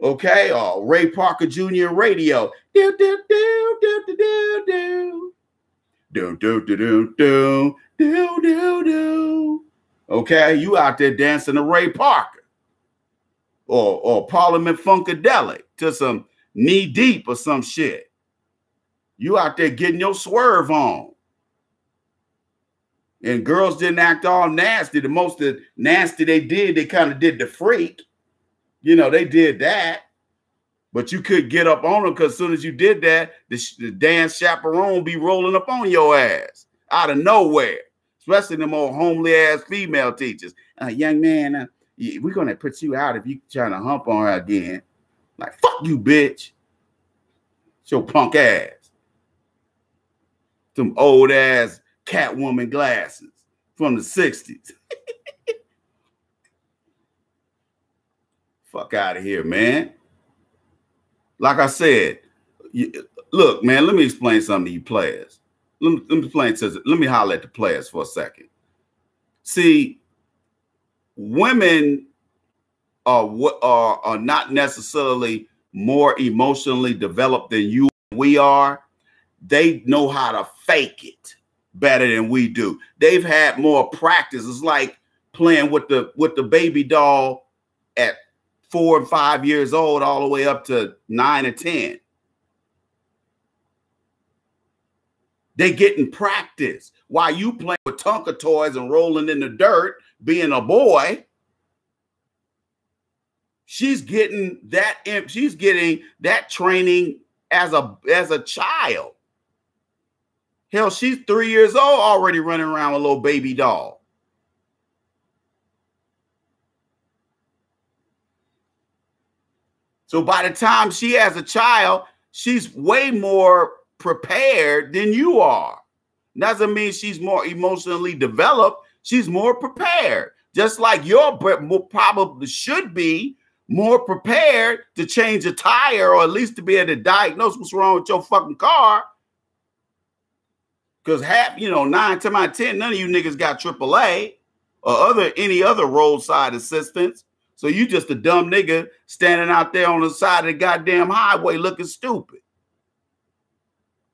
Okay. Or Ray Parker Jr. radio. Do, do, do, do, do, do, do. Do, do, do, do, do, do, do, do. Okay. You out there dancing to Ray Parker or Parliament Funkadelic to some Knee Deep or some shit. You out there getting your swerve on. And girls didn't act all nasty. The most nasty they did, they kind of did the freak. You know, they did that. But you could get up on them, because as soon as you did that, the dance chaperone be rolling up on your ass out of nowhere. Especially them old homely ass female teachers. Young man, we're going to put you out if you trying to hump on her again. Like, fuck you, bitch. It's your punk ass. Some old ass Catwoman glasses from the 60s. Fuck out of here, man. Like I said, look, man, let me explain something to you players. Let me holler at the players for a second. See, women are not necessarily more emotionally developed than you and we are. They know how to fake it better than we do. They've had more practice. It's like playing with the baby doll at 4 and 5 years old, all the way up to 9 or 10. They getting practice while you playing with Tonka toys and rolling in the dirt, being a boy. She's getting that. She's getting that training as a child. Hell, she's 3 years old already running around with a little baby doll. So by the time she has a child, she's way more prepared than you are. Doesn't mean she's more emotionally developed. She's more prepared. Just like you're probably should be more prepared to change a tire, or at least to be able to diagnose what's wrong with your fucking car. Because 9 times out of 10, none of you niggas got AAA or any other roadside assistance. So you just a dumb nigga standing out there on the side of the goddamn highway looking stupid.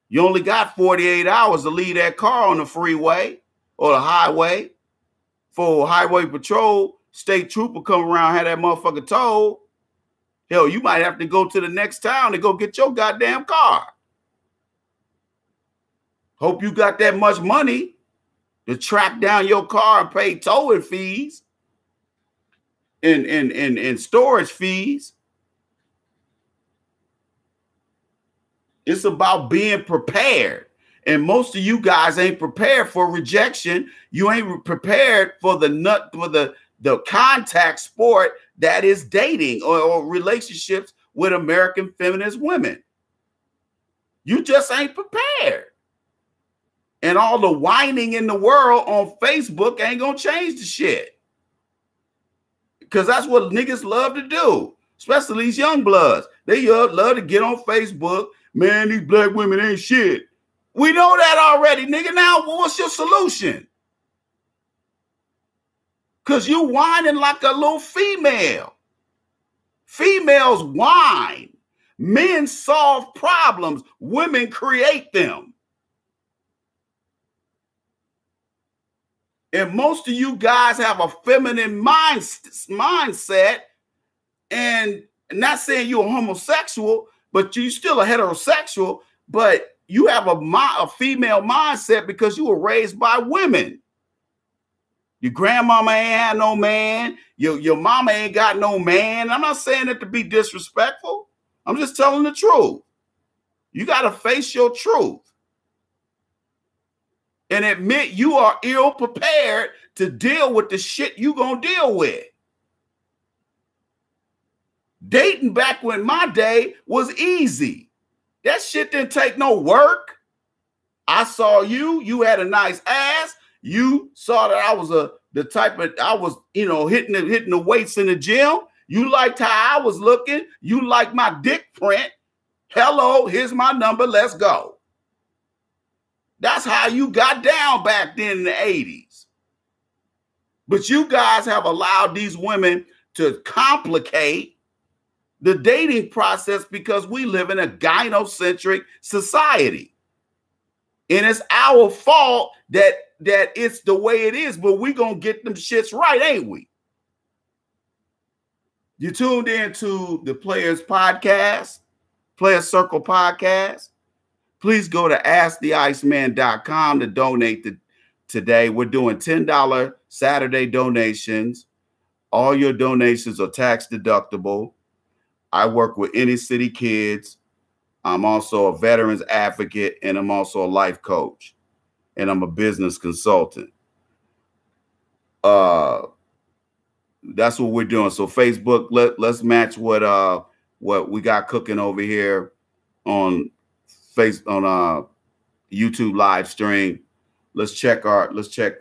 You only got 48 hours to leave that car on the freeway or the highway for highway patrol. State trooper come around, have that motherfucker towed. Hell, you might have to go to the next town to go get your goddamn car. Hope you got that much money to track down your car and pay towing fees and storage fees. It's about being prepared. And most of you guys ain't prepared for rejection. You ain't prepared for the contact sport that is dating or relationships with American feminist women. You just ain't prepared. And all the whining in the world on Facebook ain't gonna change the shit. Because that's what niggas love to do, especially these young bloods. They love to get on Facebook. Man, these black women ain't shit. We know that already, nigga. Now, what's your solution? Because you whining like a little female. Females whine. Men solve problems. Women create them. And most of you guys have a feminine mindset. And not saying you're a homosexual, but you still a heterosexual. But you have a female mindset because you were raised by women. Your grandmama ain't had no man. Your mama ain't got no man. I'm not saying it to be disrespectful. I'm just telling the truth. You got to face your truth and admit you are ill prepared to deal with the shit you gonna deal with. Dating back when my day was easy. That shit didn't take no work. I saw you. You had a nice ass. You saw that I was hitting the weights in the gym. You liked how I was looking. You liked my dick print. Hello, here's my number. Let's go. That's how you got down back then in the 80s. But you guys have allowed these women to complicate the dating process because we live in a gynocentric society. And it's our fault that it's the way it is, but we gonna get them shits right, ain't we? You tuned in to the Players Podcast, Players Circle Podcast. Please go to asktheiceman.com to donate today. We're doing $10 Saturday donations. All your donations are tax deductible. I work with inner city kids. I'm also a veterans advocate, and I'm also a life coach, and I'm a business consultant. That's what we're doing. So Facebook, let's match what we got cooking over here on YouTube live stream. Let's check,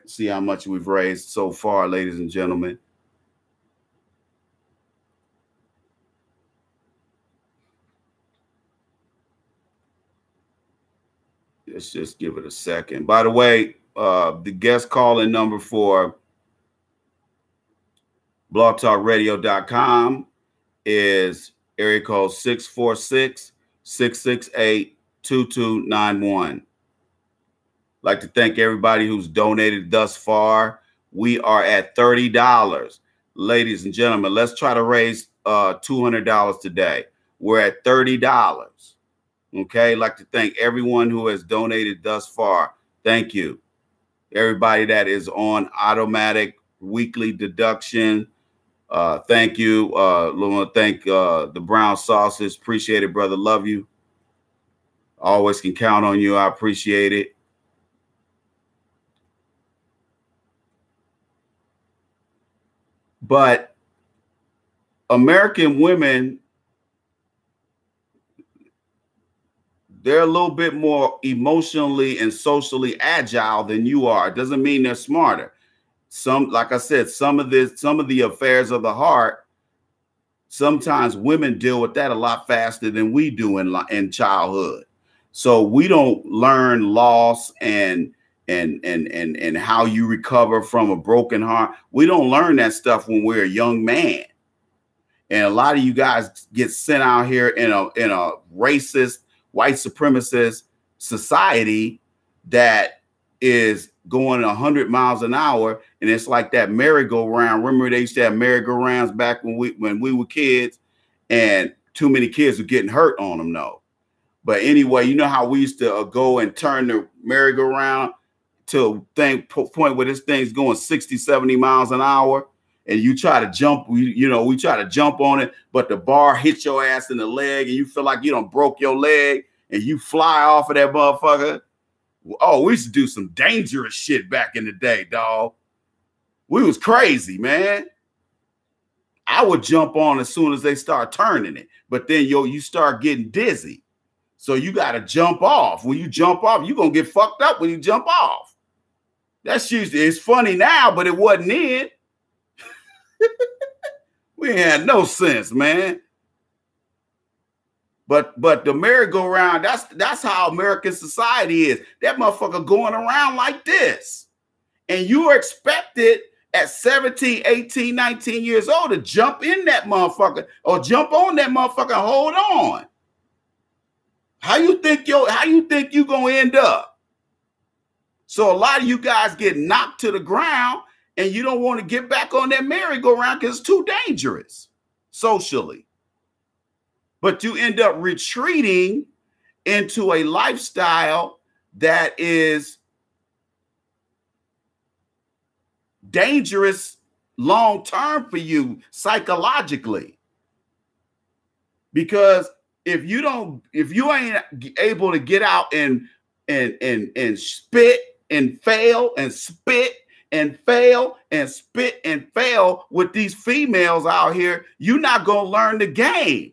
see how much we've raised so far, ladies and gentlemen. Let's just give it a second. By the way, the guest calling number for blogtalkradio.com is area code 646-668-2291. I'd like to thank everybody who's donated thus far. We are at $30. Ladies and gentlemen, let's try to raise $200 today. We're at $30. Okay, I'd like to thank everyone who has donated thus far. Thank you. Everybody that is on automatic weekly deduction. Thank you. I want to thank the Brown Sausage. Appreciate it, brother. Love you. Always can count on you. I appreciate it. But American women, they're a little bit more emotionally and socially agile than you are. It doesn't mean they're smarter. Like I said, some of the affairs of the heart, sometimes women deal with that a lot faster than we do in childhood. So we don't learn loss and how you recover from a broken heart. We don't learn that stuff when we're a young man. And a lot of you guys get sent out here in a racist, white supremacist society that is going 100 miles an hour, and it's like that merry-go-round. Remember, they used to have merry-go-rounds back when we were kids, and too many kids were getting hurt on them, though. But anyway, you know how we used to go and turn the merry-go-round to point where this thing's going 60, 70 miles an hour, and you try to jump, we try to jump on it, but the bar hits your ass in the leg, and you feel like you done broke your leg, and you fly off of that motherfucker. Oh, we used to do some dangerous shit back in the day, dog. We was crazy, man. I would jump on as soon as they start turning it, but then you start getting dizzy. So you got to jump off. When you jump off, you're going to get fucked up when you jump off. That's usually, it's funny now, but it wasn't then. We had no sense, man. But the merry-go-round, that's how American society is. That motherfucker going around like this. And you are expected at 17, 18, 19 years old to jump in that motherfucker or jump on that motherfucker and hold on. How you think you gonna end up? So a lot of you guys get knocked to the ground and you don't want to get back on that merry-go-round because it's too dangerous socially. But you end up retreating into a lifestyle that is dangerous long-term for you psychologically. Because if you ain't able to get out and spit and fail and spit and fail and spit and fail with these females out here, you're not gonna learn the game.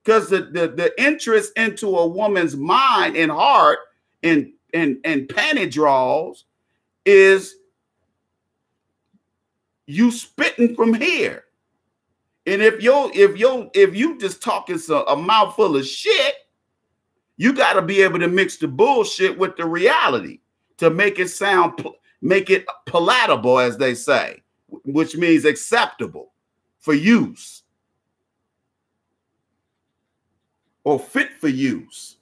Because the interest into a woman's mind and heart and panty draws is you spitting from here. And if you just talking a mouthful of shit, you got to be able to mix the bullshit with the reality to make it palatable, as they say, which means acceptable for use. Or fit for use.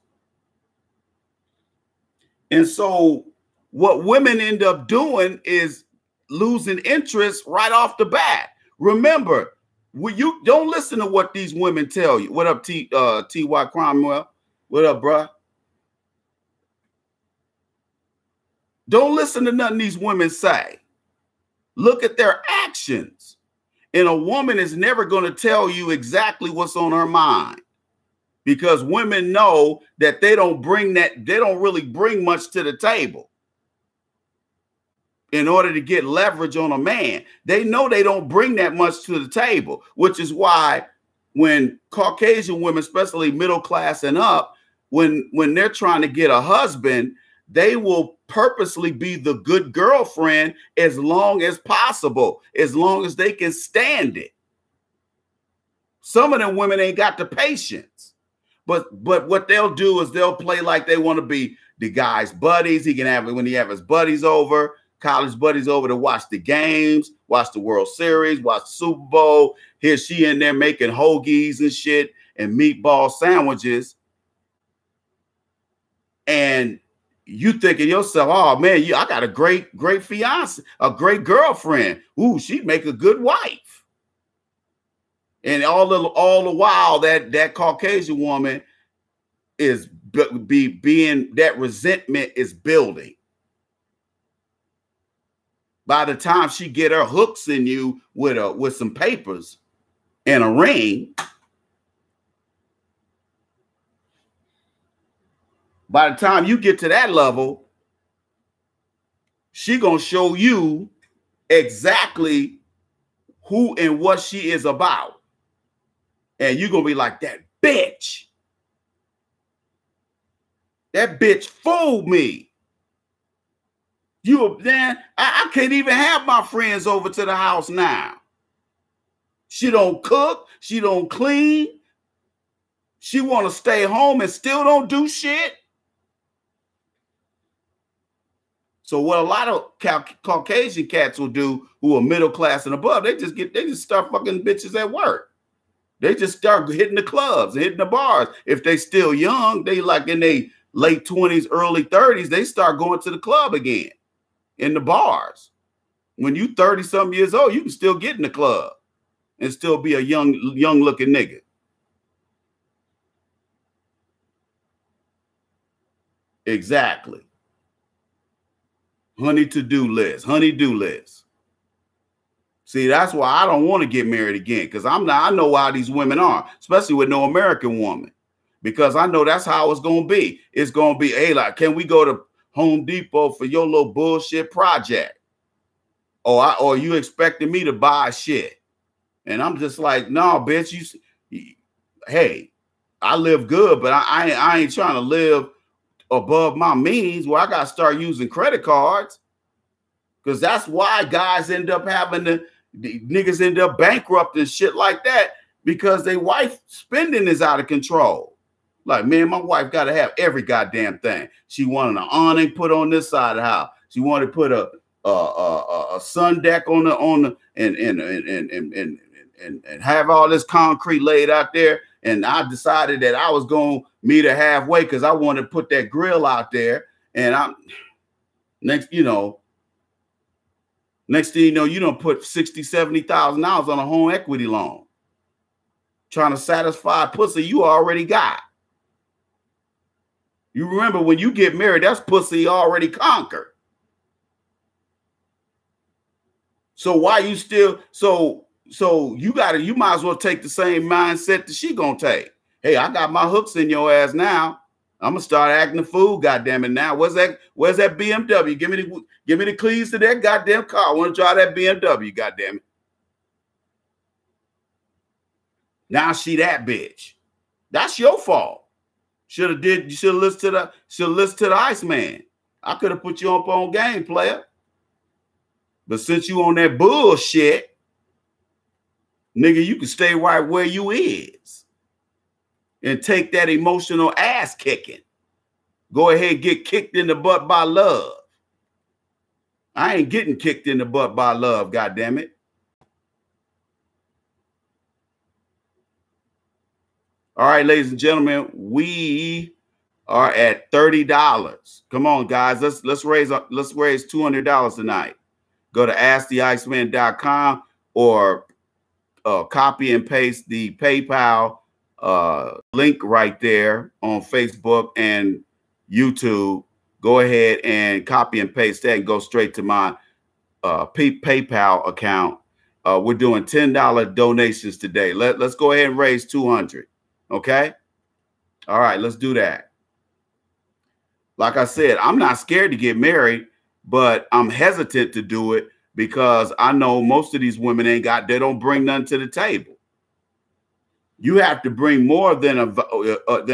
And so what women end up doing is losing interest right off the bat. Remember, you don't listen to what these women tell you. What up, T.Y. Cromwell? What up, bruh? Don't listen to nothing these women say. Look at their actions. And a woman is never going to tell you exactly what's on her mind. Because women know that they don't really bring much to the table in order to get leverage on a man. They know they don't bring that much to the table, which is why when Caucasian women, especially middle class and up, when they're trying to get a husband, they will purposely be the good girlfriend as long as possible, as long as they can stand it. Some of them women ain't got the patience. But what they'll do is they'll play like they want to be the guy's buddies. He can have it when he have his buddies over, college buddies over to watch the games, watch the World Series, watch the Super Bowl. Here she in there making hoagies and shit and meatball sandwiches. And you thinking yourself, oh man, I got a great fiance, a great girlfriend. Ooh, she'd make a good wife. And all the while that Caucasian woman is being that resentment is building. By the time she get her hooks in you with some papers and a ring, by the time you get to that level, she gonna show you exactly who and what she is about. And you're going to be like, that bitch. That bitch fooled me. I can't even have my friends over to the house now. She don't cook. She don't clean. She want to stay home and still don't do shit. So what a lot of Caucasian cats will do who are middle class and above, they just start fucking bitches at work. They just start hitting the clubs and hitting the bars. If they still young, they like in their late 20s, early 30s, they start going to the club again, in the bars. When you 30-something years old, you can still get in the club and still be a young looking nigga. Exactly. Honey-to-do list. Honey-do list. See, that's why I don't want to get married again, because I know how these women are, especially with no American woman, because I know that's how it's going to be. It's going to be, hey, like, can we go to Home Depot for your little bullshit project? Or you expecting me to buy shit? And I'm just like, no, bitch, hey, I live good, but I ain't trying to live above my means where I got to start using credit cards, because that's why guys end up having the niggas end up bankrupt and shit like that, because their wife spending is out of control. Like, man, my wife got to have every goddamn thing. She wanted an awning put on this side of the house. She wanted to put a sun deck on the and have all this concrete laid out there. And I decided that I was going to meet her halfway because I wanted to put that grill out there. And next thing you know, you don't put $60,000, $70,000 on a home equity loan, trying to satisfy pussy you already got. You remember, when you get married, that's pussy already conquered. So why you still, so you might as well take the same mindset that she gonna take. Hey, I got my hooks in your ass now. I'm gonna start acting a fool, goddamn it. Now, where's that BMW? Give me the keys to that goddamn car. I want to drive that BMW, goddamn it. Now she that bitch. That's your fault. You should have listened to the Iceman. I could have put you up on game, player. But since you on that bullshit, nigga, you can stay right where you is and take that emotional ass kicking. Go ahead and get kicked in the butt by love. I ain't getting kicked in the butt by love, goddammit. All right, ladies and gentlemen, we are at $30. Come on, guys. Let's raise $200 tonight. Go to asktheiceman.com or copy and paste the PayPal link right there on Facebook and YouTube. Go ahead and copy and paste that and go straight to my PayPal account. We're doing $10 donations today. Let's go ahead and raise 200. Okay. All right, let's do that. Like I said, I'm not scared to get married, but I'm hesitant to do it because I know most of these women they don't bring nothing to the table. You have to bring more than an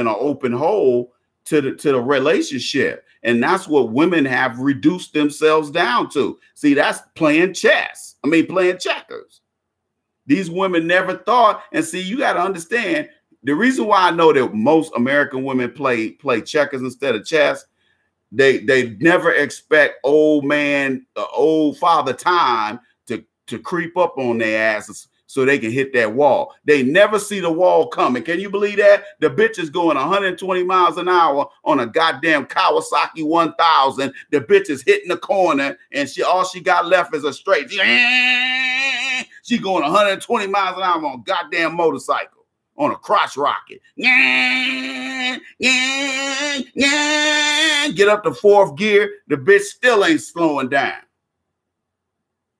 open hole to the relationship. And that's what women have reduced themselves down to. See, that's playing chess. I mean, playing checkers. These women never thought, and see, you got to understand, the reason why I know that most American women play checkers instead of chess, they never expect old father time to creep up on their asses so they can hit that wall. They never see the wall coming. Can you believe that? The bitch is going 120 miles an hour on a goddamn Kawasaki 1000. The bitch is hitting the corner and all she got left is a straight. She going 120 miles an hour on a goddamn motorcycle. On a crotch rocket. Get up to fourth gear. The bitch still ain't slowing down.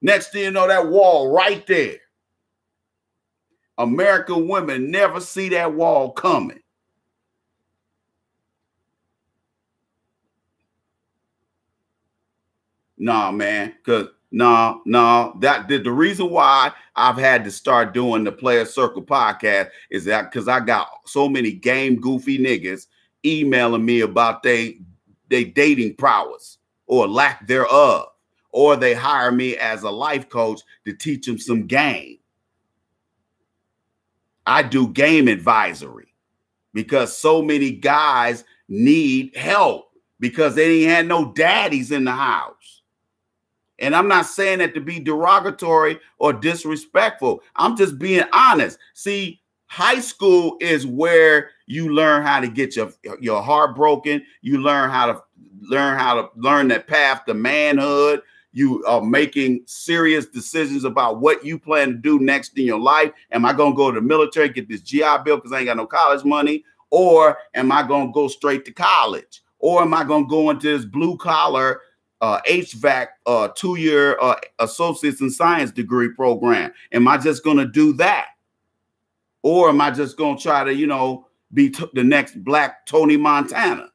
Next thing you know, that wall right there. American women never see that wall coming. Nah, man, because the reason why I've had to start doing the Player Circle podcast is that because I got so many game goofy niggas emailing me about they dating prowess or lack thereof, or they hire me as a life coach to teach them some game. I do game advisory because so many guys need help because they ain't had no daddies in the house. And I'm not saying that to be derogatory or disrespectful. I'm just being honest. See, high school is where You learn how to get your heart broken. You learn how to learn that path to manhood. You are making serious decisions about what you plan to do next in your life. Am I going to go to the military, get this GI Bill because I ain't got no college money? Or am I going to go straight to college? Or am I going to go into this blue collar HVAC 2-year associates in science degree program? Am I just going to do that? Or am I just going to try to, you know, be the next black Tony Montana?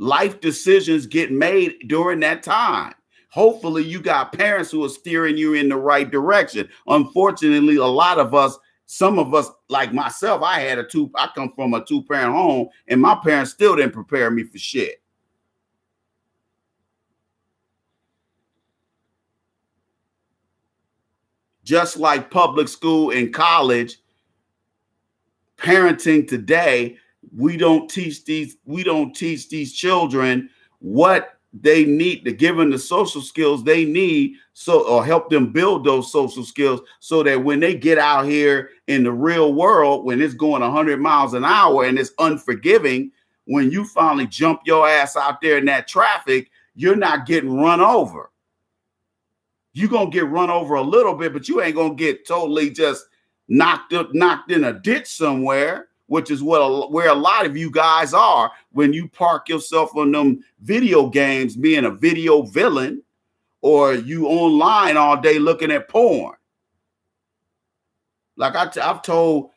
Life decisions get made during that time. Hopefully you got parents who are steering you in the right direction. Unfortunately, a lot of us, some of us, like myself, I come from a 2-parent home, and my parents still didn't prepare me for shit. Just like public school and college, parenting today, we don't teach these children what they need to give them the social skills they need, or help them build those social skills so that when they get out here in the real world, when it's going 100 miles an hour and it's unforgiving, when you finally jump your ass out there in that traffic, you're not getting run over. You're going to get run over a little bit, but you ain't going to get totally just knocked in a ditch somewhere, which is where a lot of you guys are when you park yourself on them video games being a video villain, or you online all day looking at porn. Like I've told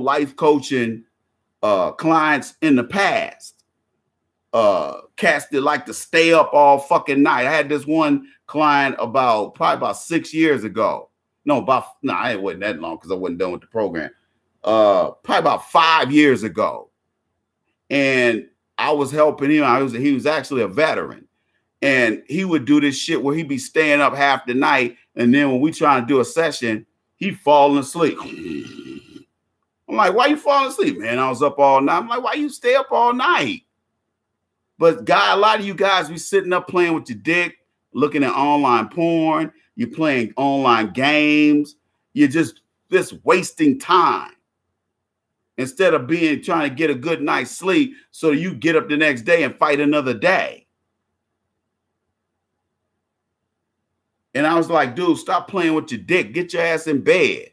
life coaching clients in the past, cats that like to stay up all fucking night. I had this one client probably about 6 years ago. No, it wasn't that long because I wasn't done with the program. Probably about 5 years ago. And I was helping him. He was actually a veteran. And he would do this shit where he'd be staying up half the night. And then when we trying to do a session, he'd falling asleep. I'm like, why you falling asleep, man? I was up all night. I'm like, why you stay up all night? But a lot of you guys be sitting up playing with your dick, looking at online porn. You're playing online games. You're just wasting time instead of trying to get a good night's sleep so you get up the next day and fight another day. And I was like, dude, stop playing with your dick. Get your ass in bed.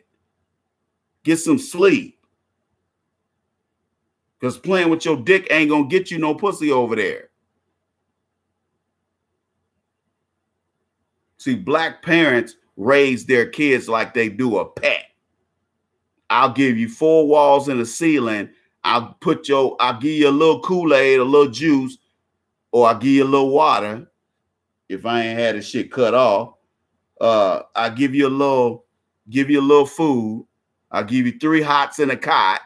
Get some sleep. Because playing with your dick ain't going to get you no pussy over there. See, black parents raise their kids like they do a pet. I'll give you 4 walls and a ceiling. I'll give you a little Kool-Aid, a little juice, or I'll give you a little water. If I ain't had the shit cut off, I'll give you a little food. I'll give you 3 hots and a cot.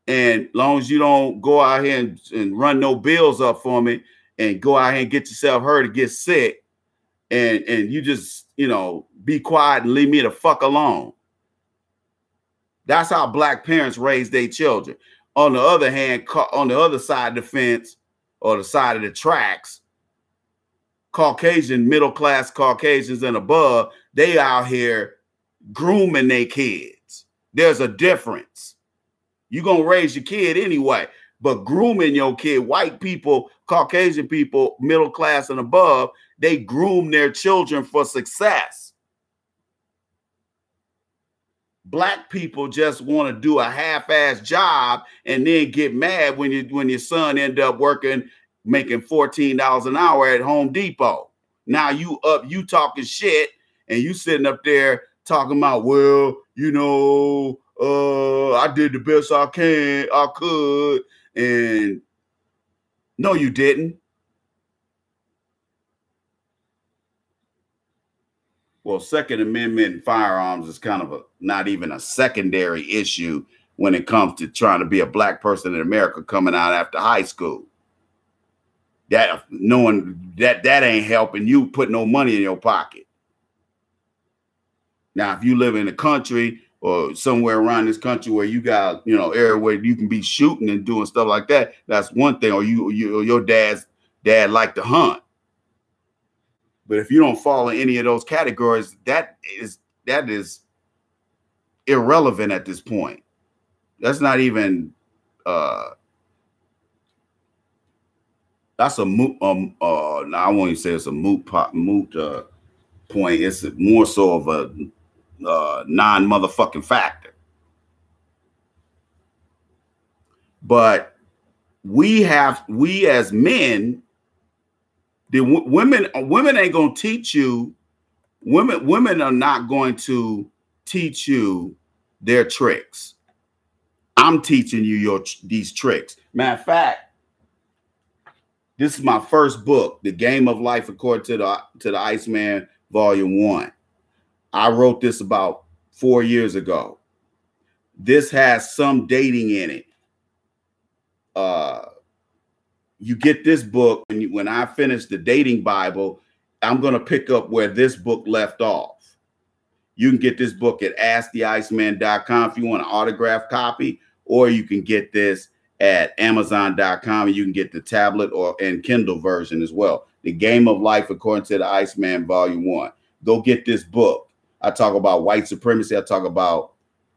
And as long as you don't go out here and run no bills up for me and go out here and get yourself hurt or get sick, and you just, be quiet and leave me the fuck alone. That's how black parents raise their children. On the other hand, on the other side of the fence or the side of the tracks, middle-class Caucasians and above, they out here grooming their kids. There's a difference. You're going to raise your kid anyway, but grooming your kid, white people, Caucasian people, middle class and above, they groom their children for success. Black people just want to do a half-ass job and then get mad when your son end up making $14 an hour at Home Depot. Now you talking shit and you sitting up there talking about, well, I did the best I could. And no, you didn't. Well, Second Amendment and firearms is kind of not even a secondary issue when it comes to trying to be a black person in America coming out after high school. That knowing that ain't helping you put no money in your pocket. Now, if you live in the country or somewhere around this country where you got, area where you can be shooting and doing stuff like that, that's one thing. Or your dad liked to hunt. But if you don't fall in any of those categories, that is irrelevant at this point. That's not even that's a moot no, I won't even say it's a moot point. It's more so of a non-motherfucking factor. But we as men, the women ain't gonna teach you. Women are not going to teach you their tricks. I'm teaching you these tricks. Matter of fact, this is my first book, The Game of Life According to the Iceman, Volume 1. I wrote this about 4 years ago. This has some dating in it. You get this book, and when I finish the dating Bible, I'm going to pick up where this book left off. You can get this book at asktheiceman.com if you want an autographed copy, or you can get this at amazon.com, and you can get the tablet and Kindle version as well. The Game of Life According to the Iceman, Volume 1. Go get this book. I talk about white supremacy. I talk about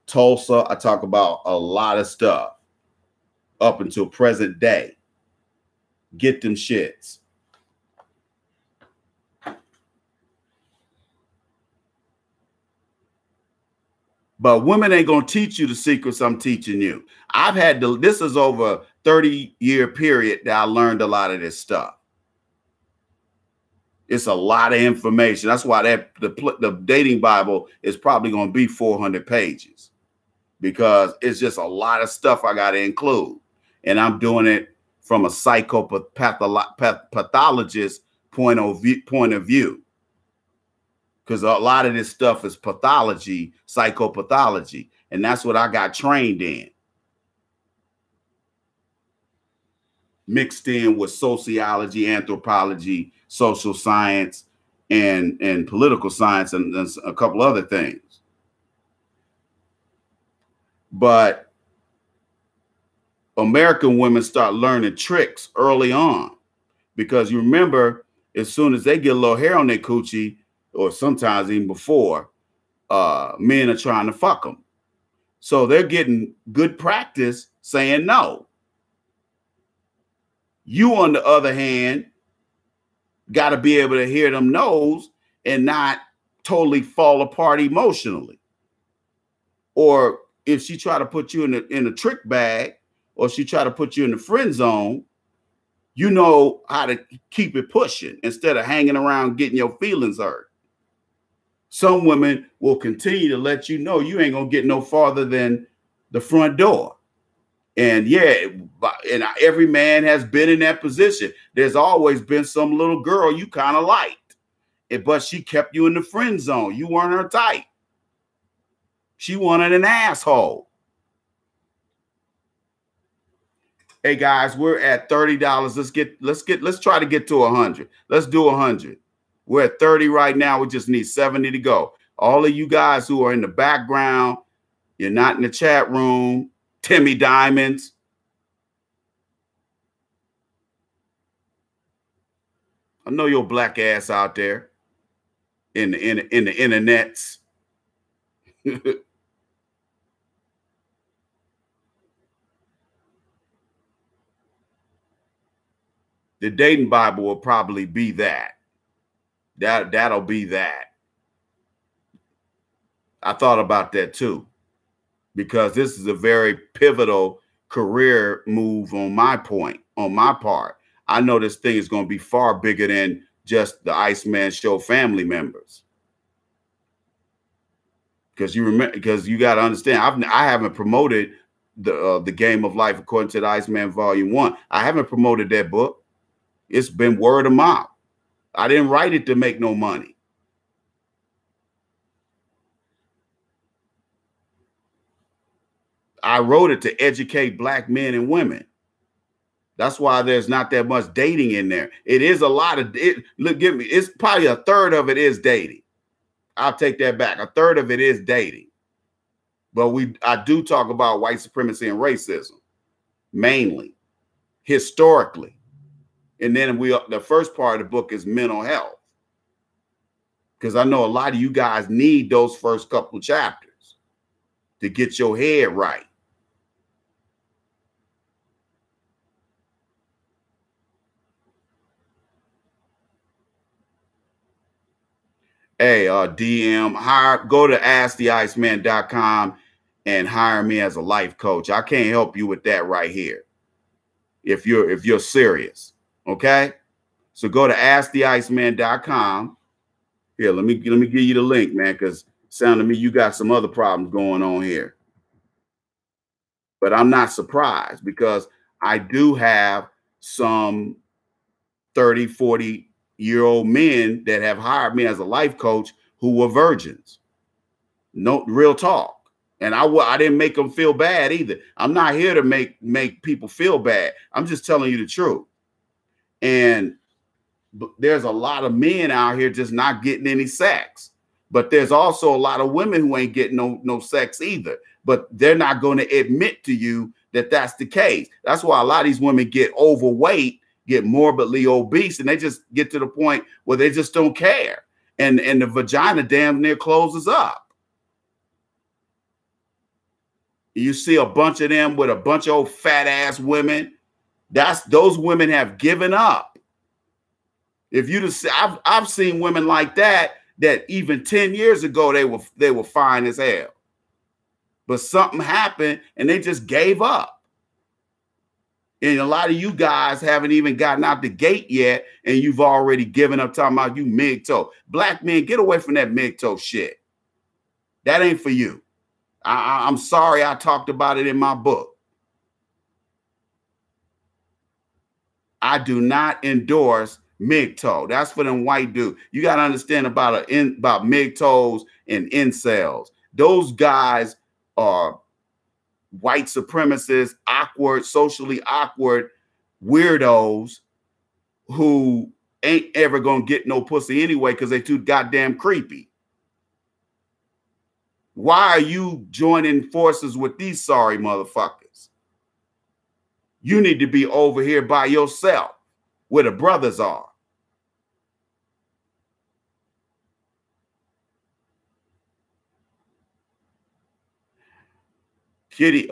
Tulsa. I talk about a lot of stuff up until present day. Get them shits. But women ain't gonna teach you the secrets I'm teaching you. This is over a 30-year period that I learned a lot of this stuff. It's a lot of information. That's why the dating Bible is probably gonna be 400 pages, because it's just a lot of stuff I gotta include. And I'm doing it from a psychopathologist point of view. Because a lot of this stuff is pathology, psychopathology. And that's what I got trained in. Mixed in with sociology, anthropology, social science, and political science, and a couple other things. But American women start learning tricks early on. Because you remember, as soon as they get a little hair on their coochie, or sometimes even before, men are trying to fuck them. So they're getting good practice saying no. You, on the other hand, got to be able to hear them no's and not totally fall apart emotionally. Or if she try to put you in a trick bag, or she try to put you in the friend zone, you know how to keep it pushing instead of hanging around getting your feelings hurt. Some women will continue to let you know you ain't gonna get no farther than the front door. And yeah, and every man has been in that position. There's always been some little girl you kind of liked, but she kept you in the friend zone. You weren't her type. She wanted an asshole. Hey guys, we're at $30. Let's try to get to 100. Let's do 100. We're at 30 right now. We just need 70 to go. All of you guys who are in the background, you're not in the chat room, Timmy Diamonds. I know your black ass out there in the internets. The dating Bible will probably be that. That'll be that. I thought about that too, because this is a very pivotal career move on my part. I know this thing is going to be far bigger than just the Iceman Show family members. Because you got to understand, I haven't promoted the Game of Life According to the Iceman Volume 1. I haven't promoted that book. It's been word of mouth. I didn't write it to make no money. I wrote it to educate black men and women. That's why there's not that much dating in there. It is a lot of it. Look, give me. It's probably a third of it is dating. I'll take that back. A third of it is dating. But I do talk about white supremacy and racism, mainly, historically. And then the first part of the book is mental health. Because I know a lot of you guys need those first couple chapters. to get your head right. Hey, DM, go to asktheiceman.com and hire me as a life coach. I can't help you with that right here. If you're serious, okay? So go to asktheiceman.com. Here, let me give you the link, man, because sound to me you got some other problems going on here. But I'm not surprised because I do have some 30, 40-year-old men that have hired me as a life coach who were virgins. No, real talk. And I didn't make them feel bad either. I'm not here to make people feel bad. I'm just telling you the truth. And there's a lot of men out here just not getting any sex. But there's also a lot of women who ain't getting no sex either. But they're not going to admit to you that that's the case. That's why a lot of these women get overweight, get morbidly obese, and they just get to the point where they just don't care. And the vagina damn near closes up. You see a bunch of them with a bunch of old fat ass women. Those women have given up. If you just, I've seen women like that even 10 years ago they were fine as hell, but something happened and they just gave up. And a lot of you guys haven't even gotten out the gate yet, and you've already given up talking about you MGTOW. Black men, get away from that MGTOW shit. That ain't for you. I'm sorry I talked about it in my book. I do not endorse MGTOW. That's for them white dudes. You got to understand about MGTOWs and incels. Those guys are white supremacists, awkward, socially awkward weirdos who ain't ever going to get no pussy anyway because they too goddamn creepy. Why are you joining forces with these sorry motherfuckers? You need to be over here by yourself where the brothers are. Kitty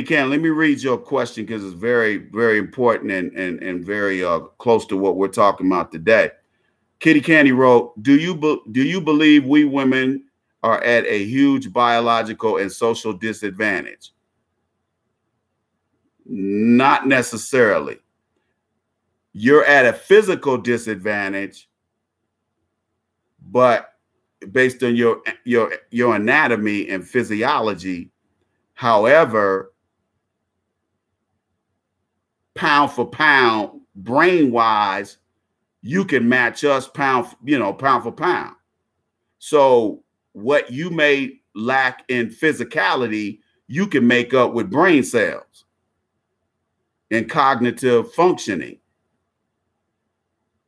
Can, let me read your question because it's very, very important and very close to what we're talking about today. Kitty Candy wrote, do you believe we women are at a huge biological and social disadvantage? Not necessarily. You're at a physical disadvantage, but based on your anatomy and physiology. However, pound for pound, brain-wise, you can match us pound for pound. So what you may lack in physicality, you can make up with brain cells and cognitive functioning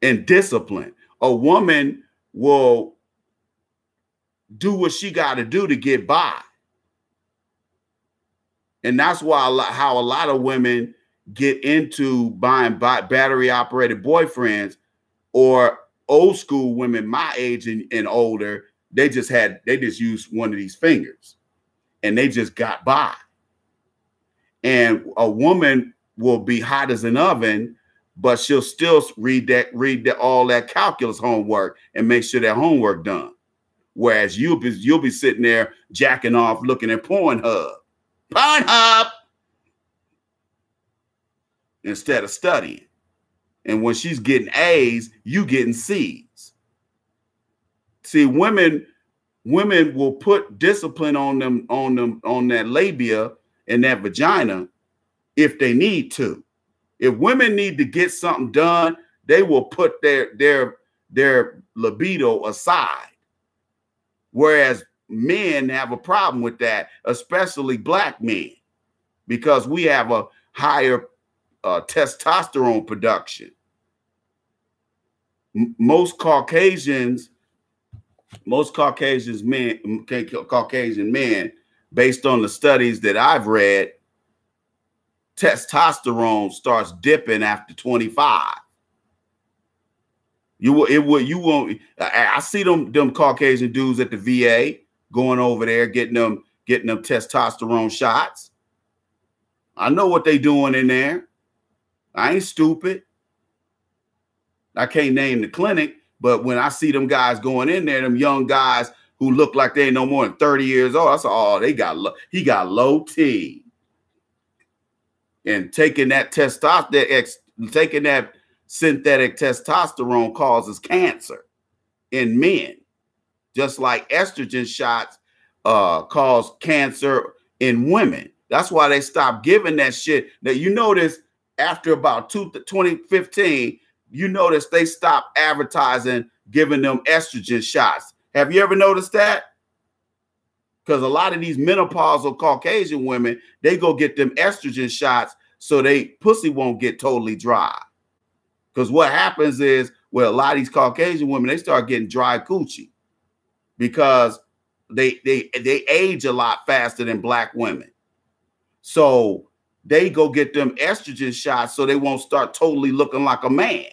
and discipline. A woman will do what she got to do to get by. And that's why how a lot of women get into buying battery operated boyfriends, or old school women my age and older. They just used one of these fingers and they just got by. And a woman will be hot as an oven, but she'll still read all that calculus homework and make sure that homework done. Whereas you'll be sitting there jacking off, looking at Pornhub instead of studying. And when she's getting A's, you getting C's. See, women will put discipline on that labia and that vagina if they need to. If women need to get something done, they will put their libido aside. Whereas men have a problem with that, especially black men, because we have a higher testosterone production. Most Caucasian men, based on the studies that I've read, testosterone starts dipping after 25. You won't. I see them Caucasian dudes at the VA going over there, getting them getting them testosterone shots. I know what they doing in there. I ain't stupid. I can't name the clinic, but when I see them guys going in there, them young guys who look like they ain't no more than 30 years old, I said, oh, he got low T. And taking that taking that synthetic testosterone causes cancer in men, just like estrogen shots cause cancer in women. That's why they stopped giving that shit. Now, you notice after about 2015, you notice they stopped advertising giving them estrogen shots. Have you ever noticed that? Because a lot of these menopausal Caucasian women, they go get them estrogen shots so they pussy won't get totally dry. Because what happens is, well, a lot of these Caucasian women, they start getting dry coochie because they age a lot faster than black women. So they go get them estrogen shots so they won't start totally looking like a man.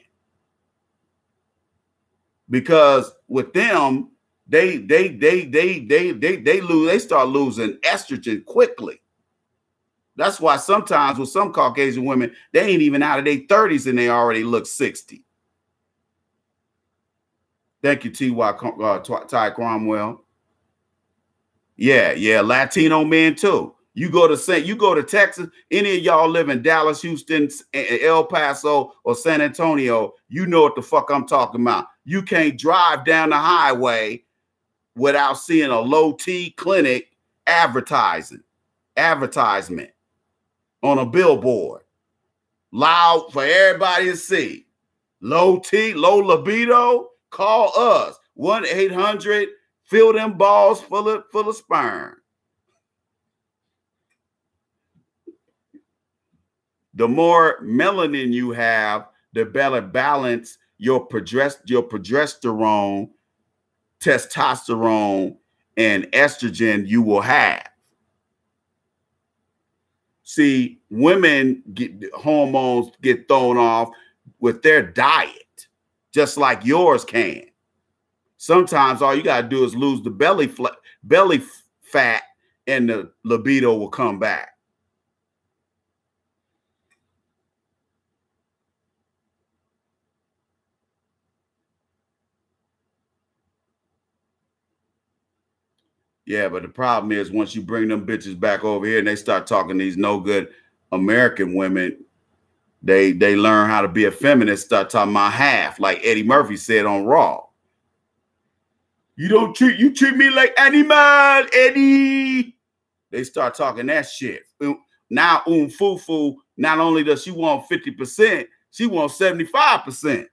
Because with them, they start losing estrogen quickly. That's why sometimes with some Caucasian women, they ain't even out of their 30s and they already look 60. Thank you, Ty Cromwell. Yeah, Latino men too. You go to Texas, any of y'all live in Dallas, Houston, El Paso, or San Antonio, you know what the fuck I'm talking about. You can't drive down the highway without seeing a low T clinic advertisement on a billboard, loud for everybody to see. Low T, low libido, call us. 1-800, fill them balls full of sperm. The more melanin you have, the better balance your progesterone, testosterone, and estrogen you will have. See, women hormones get thrown off with their diet, just like yours can. Sometimes all you got to do is lose the belly fat and the libido will come back. Yeah, but the problem is once you bring them bitches back over here and they start talking to these no good American women, they learn how to be a feminist, start talking about half, like Eddie Murphy said on Raw. You treat me like animal, Eddie. They start talking that shit. Now Fufu, not only does she want 50%, she wants 75%.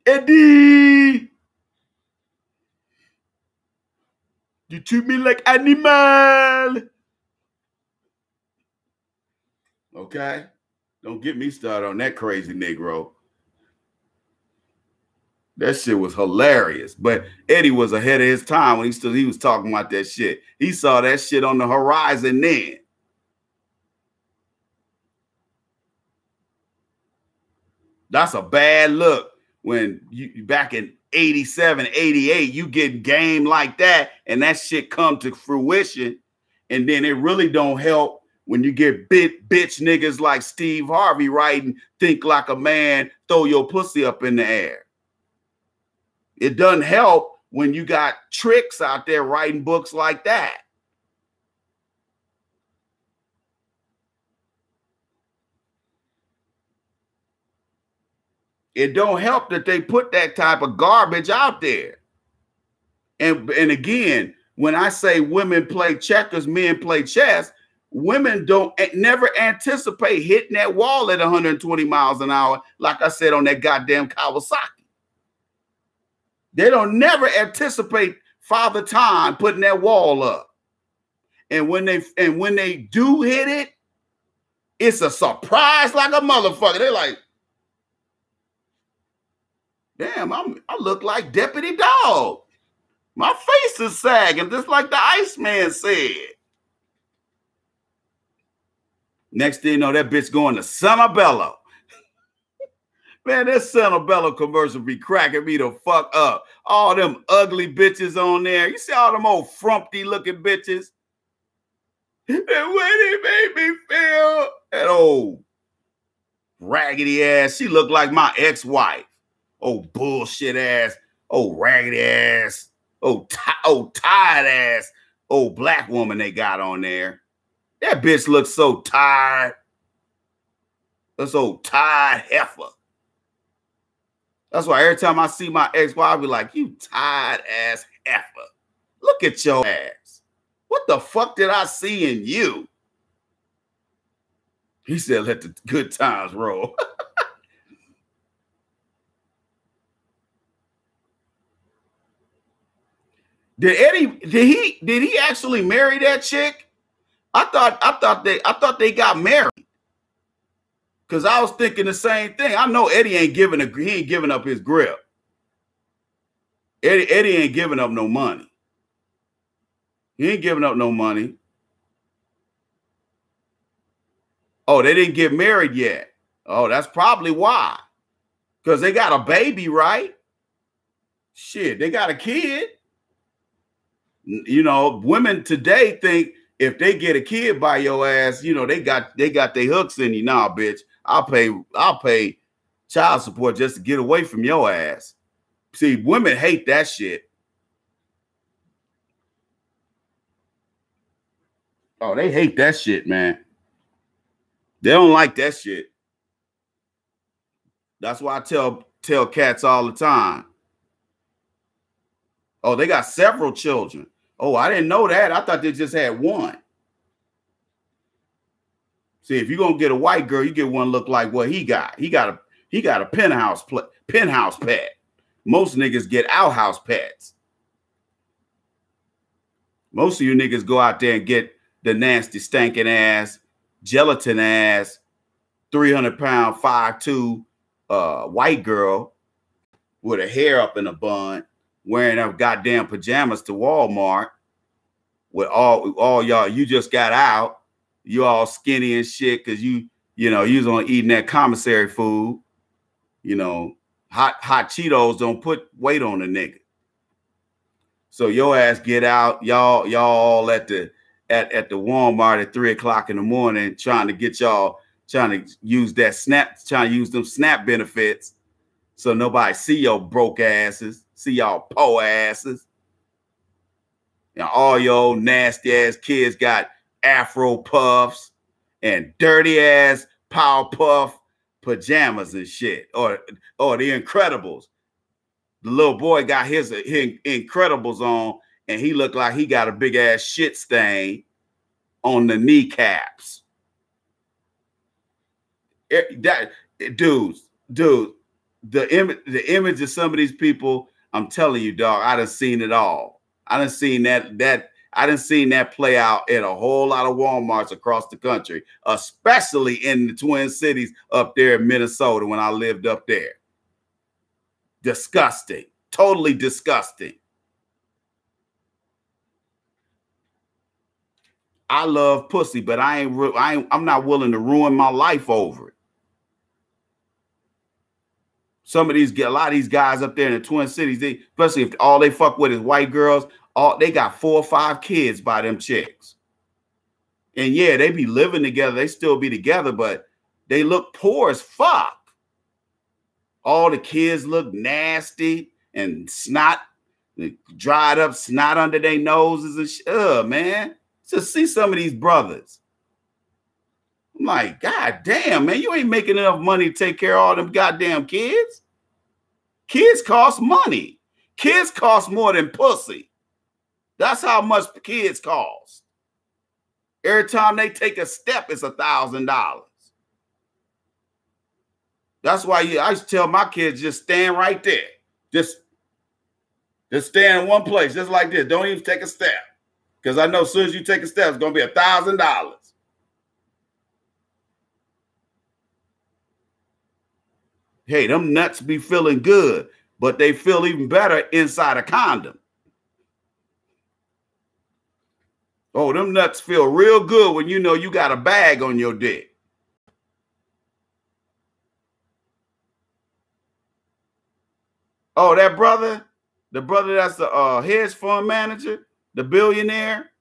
Eddie, you treat me like animal. Okay? Don't get me started on that crazy Negro. That shit was hilarious. But Eddie was ahead of his time when he was talking about that shit. He saw that shit on the horizon then. That's a bad look when you back in 87, 88, you get game like that and that shit come to fruition. And then it really don't help when you get bitch niggas like Steve Harvey writing, think like a man, throw your pussy up in the air. It doesn't help when you got tricks out there writing books like that. It don't help that they put that type of garbage out there. And again, when I say women play checkers, men play chess, women never anticipate hitting that wall at 120 miles an hour, like I said on that goddamn Kawasaki. They don't never anticipate Father Time putting that wall up. And when they do hit it, it's a surprise like a motherfucker. They're like, damn, I look like Deputy Dog. My face is sagging, just like the Iceman said. Next thing you know, that bitch going to Sanabella. Man, this Santabella commercial be cracking me the fuck up. All them ugly bitches on there. You see all them old frumpy looking bitches? And when it made me feel, that old raggedy ass, she looked like my ex-wife. Oh, bullshit ass. Oh, raggedy ass. Oh, tired ass. Oh, black woman they got on there. That bitch looks so tired. That's old tired heifer. That's why every time I see my ex-wife, I be like, you tired ass heifer. Look at your ass. What the fuck did I see in you? He said, let the good times roll. Did he actually marry that chick? I thought they got married. Cause I was thinking the same thing. I know Eddie ain't giving up his grip. Eddie ain't giving up no money. He ain't giving up no money. Oh, they didn't get married yet. Oh, that's probably why. Because they got a baby, right? Shit, they got a kid. You know, women today think if they get a kid by your ass, you know, they got their hooks in you. Nah, bitch. I'll pay child support just to get away from your ass. See, women hate that shit. Oh, they hate that shit, man. They don't like that shit. That's why I tell cats all the time. Oh, they got several children. Oh, I didn't know that. I thought they just had one. See, if you're gonna get a white girl, you get one look like what he got. He got a penthouse pet. Most niggas get outhouse pets. Most of you niggas go out there and get the nasty, stinking ass, gelatin ass, 300-pound, 5'2" white girl with her hair up in a bun, wearing her goddamn pajamas to Walmart with all y'all, you just got out. You all skinny and shit because you was on eating that commissary food. You know, hot Cheetos don't put weight on a nigga. So your ass get out, y'all at the Walmart at 3 o'clock in the morning trying to use them SNAP benefits so nobody see your broke asses, see y'all po asses. And all your nasty ass kids got Afro puffs and dirty ass Powerpuff pajamas and shit, or the Incredibles. The little boy got his Incredibles on, and he looked like he got a big ass shit stain on the kneecaps. Dude, the image of some of these people, I'm telling you, dog, I done seen it all. I done seen that play out at a whole lot of Walmarts across the country, especially in the Twin Cities up there in Minnesota when I lived up there. Disgusting. Totally disgusting. I love pussy, but I'm not willing to ruin my life over it. A lot of these guys up there in the Twin Cities, especially if all they fuck with is white girls, they got 4 or 5 kids by them chicks. And yeah, they be living together. They still be together, but they look poor as fuck. All the kids look nasty and snot, dried up snot under their noses and shit. Man. Just see some of these brothers. I'm like, God damn, man, you ain't making enough money to take care of all them goddamn kids. Kids cost money. Kids cost more than pussy. That's how much kids cost. Every time they take a step, it's $1,000. That's why I used to tell my kids, just stand right there. Just stand in one place, just like this. Don't even take a step. Because I know as soon as you take a step, it's going to be $1,000. Hey, them nuts be feeling good, but they feel even better inside a condom. Oh, them nuts feel real good when you know you got a bag on your dick. Oh, that brother, the brother that's the hedge fund manager, the billionaire.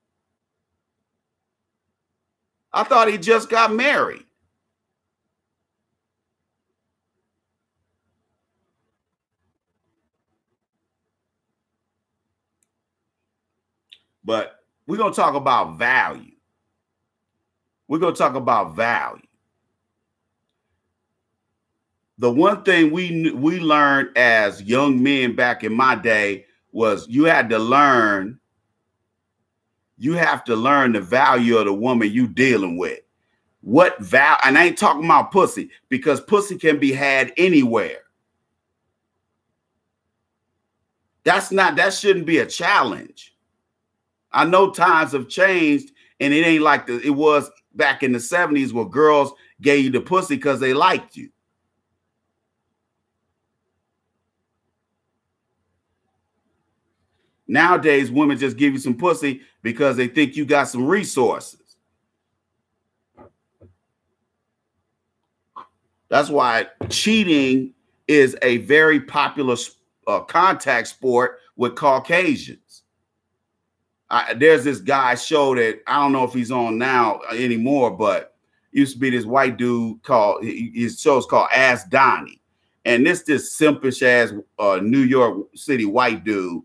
I thought he just got married. But we're going to talk about value. We're going to talk about value. The one thing we learned as young men back in my day was you have to learn the value of the woman you dealing with. What value, and I ain't talking about pussy, because pussy can be had anywhere. That shouldn't be a challenge. I know times have changed, and it ain't like it was back in the 70s where girls gave you the pussy because they liked you. Nowadays, women just give you some pussy because they think you got some resources. That's why cheating is a very popular contact sport with Caucasians. There's this guy show that I don't know if he's on now anymore, but used to be this white dude called, his show's called Ask Donnie. And this simpish ass New York City white dude,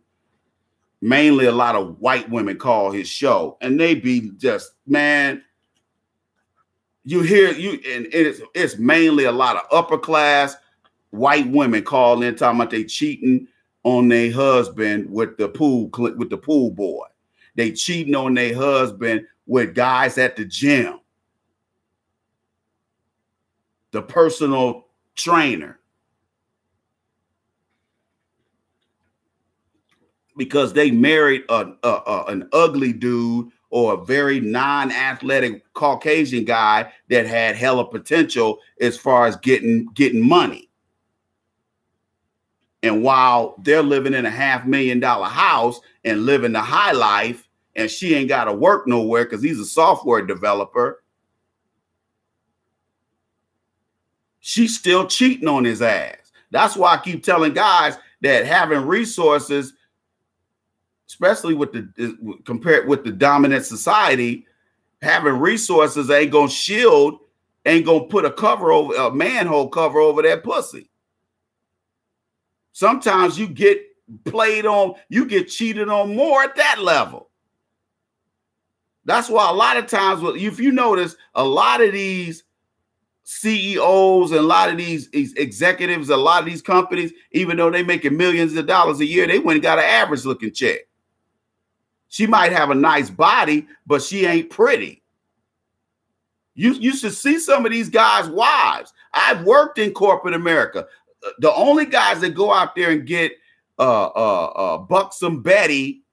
mainly a lot of white women call his show, and they be just, man, you hear and it's mainly a lot of upper class white women calling in talking about they cheating on their husband with the pool boy. They cheating on their husband with guys at the gym, the personal trainer. Because they married an ugly dude or a very non-athletic Caucasian guy that had hella potential as far as getting money. And while they're living in a $500,000 house and living the high life, and she ain't got to work nowhere because he's a software developer, she's still cheating on his ass. That's why I keep telling guys that having resources, especially with compared with the dominant society, having resources ain't gonna shield, ain't gonna put a manhole cover over that pussy. Sometimes you get played on, you get cheated on more at that level. That's why a lot of times, if you notice, a lot of these CEOs and a lot of these executives, a lot of these companies, even though they making millions of dollars a year, they went and got an average looking chick. She might have a nice body, but she ain't pretty. You should see some of these guys' wives. I've worked in corporate America. The only guys that go out there and get buxom Betty,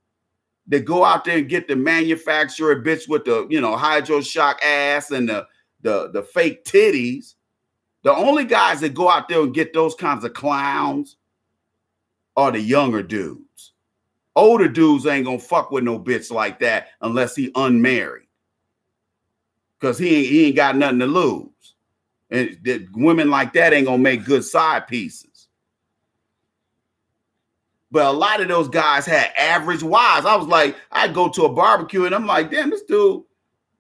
that go out there and get the manufacturer bitch with the hydro shock ass and the fake titties. The only guys that go out there and get those kinds of clowns are the younger dudes. Older dudes ain't gonna fuck with no bitch like that unless he unmarried, because he ain't got nothing to lose. And women like that ain't gonna make good side pieces. But a lot of those guys had average wives. I was like, I'd go to a barbecue and I'm like, damn, this dude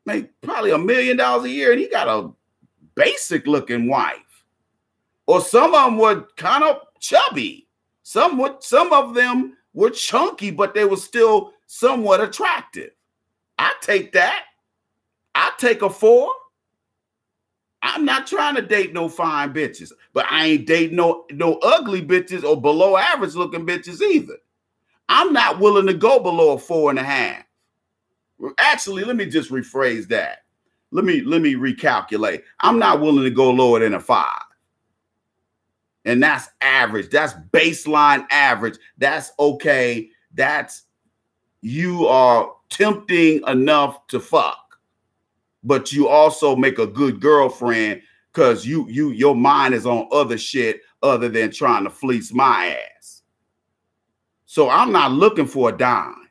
make probably $1 million a year and he got a basic looking wife. Or some of them were kind of chubby. Some of them were chunky, but they were still somewhat attractive. I take that. I take a 4. I'm not trying to date no fine bitches, but I ain't dating no ugly bitches or below average looking bitches either. I'm not willing to go below a 4.5. Actually, let me just rephrase that. Let me recalculate. I'm not willing to go lower than a 5. And that's average. That's baseline average. That's okay. That's, you are tempting enough to fuck, but you also make a good girlfriend because your mind is on other shit other than trying to fleece my ass. So I'm not looking for a dime.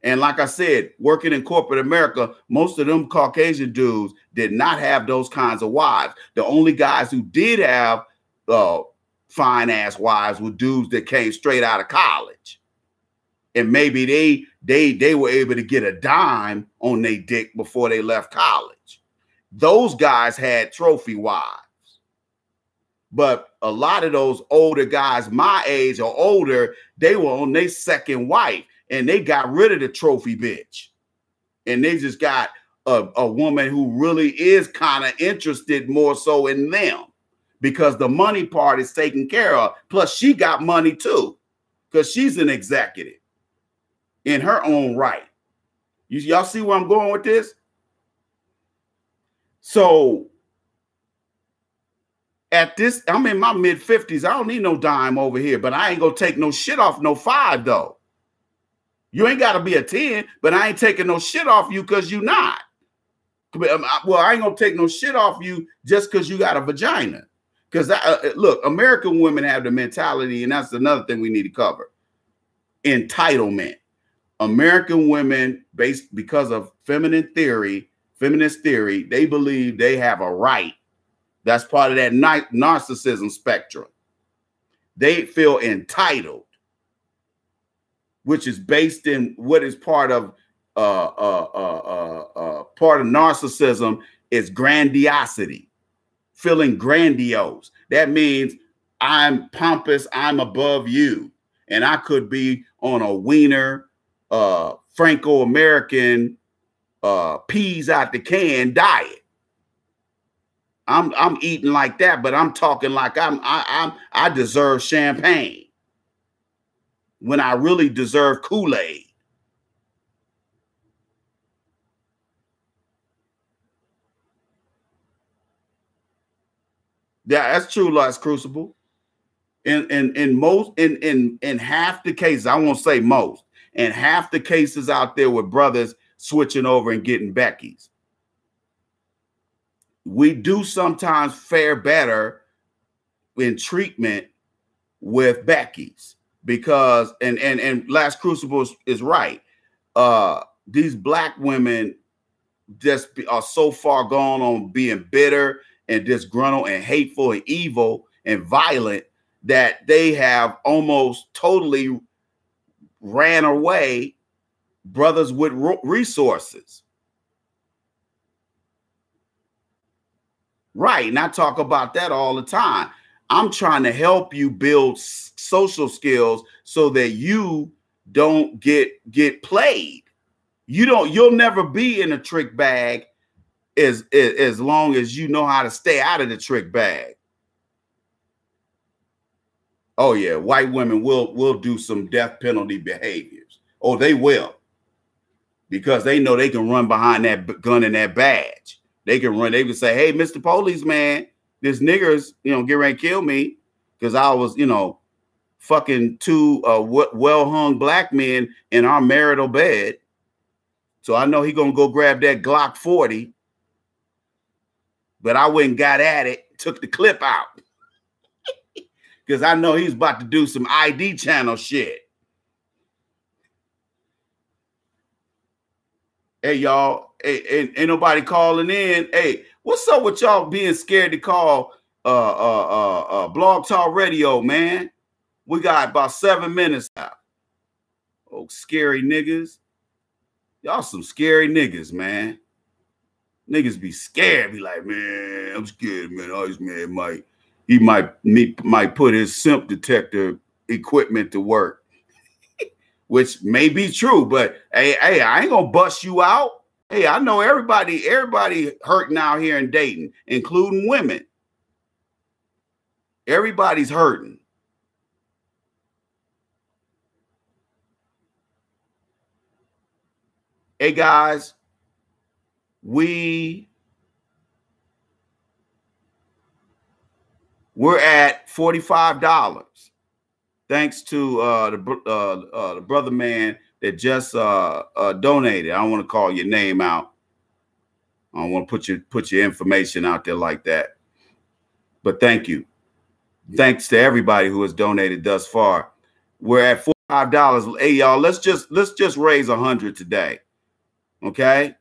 And like I said, working in corporate America, most of them Caucasian dudes did not have those kinds of wives. The only guys who did have fine ass wives with dudes that came straight out of college. And maybe they were able to get a dime on their dick before they left college. Those guys had trophy wives. But a lot of those older guys my age or older, they were on their second wife and they got rid of the trophy bitch. And they just got a woman who really is kind of interested more so in them because the money part is taken care of. Plus she got money too because she's an executive in her own right. Y'all see where I'm going with this? So at this, I'm in my mid-50s. I don't need no dime over here, but I ain't gonna take no shit off no 5 though. You ain't gotta be a 10, but I ain't taking no shit off you because you not. Well, I ain't gonna take no shit off you just because you got a vagina. Because look, American women have the mentality, and that's another thing we need to cover. Entitlement. American women, because of feminist theory, they believe they have a right. That's part of that narcissism spectrum. They feel entitled, which is based in what is part of narcissism is grandiosity, feeling grandiose. That means I'm pompous, I'm above you, and I could be on a wiener, Franco-American peas out the can diet. I'm eating like that, but I'm talking like I deserve champagne when I really deserve Kool-Aid. Yeah, that's true, Lux Crucible. In half the cases, I won't say most, in half the cases out there with brothers switching over and getting Becky's, we do sometimes fare better in treatment with Becky's because, and Last Crucible is right. These black women just are so far gone on being bitter and disgruntled and hateful and evil and violent that they have almost totally ran away brothers with resources. Right. And I talk about that all the time. I'm trying to help you build social skills so that you don't get played. You'll never be in a trick bag as long as you know how to stay out of the trick bag. Oh yeah, white women will do some death penalty behaviors. Oh, they will. Because they know they can run behind that gun and that badge. They can run, they can say, hey, Mr. Policeman, this nigger's, get ready to kill me because I was, fucking 2 well-hung black men in our marital bed. So I know he gonna go grab that Glock 40. But I went and got at it, took the clip out. Because I know he's about to do some ID channel shit. Hey, y'all, ain't nobody calling in. Hey, what's up with y'all being scared to call Blog Talk Radio, man? We got about 7 minutes out. Oh, scary niggas. Y'all some scary niggas, man. Niggas be scared, be like, man, I'm scared, man. Oh, this man might put his simp detector equipment to work. Which may be true, but hey, I ain't gonna bust you out. Hey, I know everybody hurting out here in Dayton, including women. Everybody's hurting. Hey guys, we're at $45. Thanks to the brother man that just donated. I don't want to call your name out. I don't want to put your information out there like that. But thank you. Thanks to everybody who has donated thus far. We're at $45. Hey y'all, let's just raise 100 today. Okay?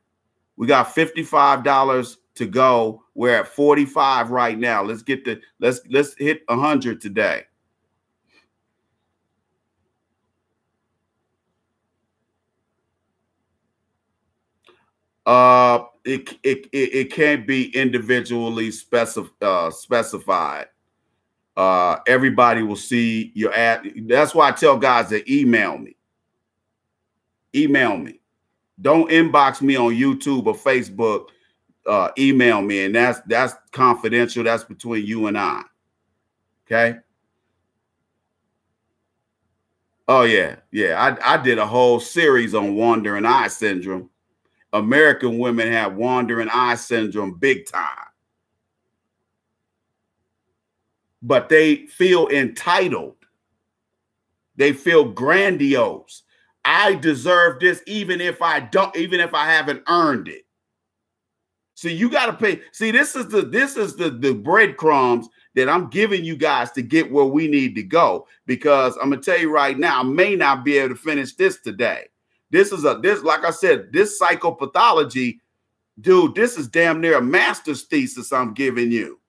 We got $55 to go. We're at 45 right now. Let's get the let's hit 100 today. It can't be individually specified. Everybody will see your ad. That's why I tell guys to email me. Email me. Don't inbox me on YouTube or Facebook. Email me, and that's confidential. That's between you and I. Okay. Oh yeah, yeah. I did a whole series on wandering eye syndrome. American women have wandering eye syndrome big time, but they feel entitled. They feel grandiose. I deserve this, even if I don't, even if I haven't earned it. See, you got to pay. See, this is the breadcrumbs that I'm giving you guys to get where we need to go. Because I'm gonna tell you right now, I may not be able to finish this today. This like I said, this psychopathology, dude. This is damn near a master's thesis I'm giving you.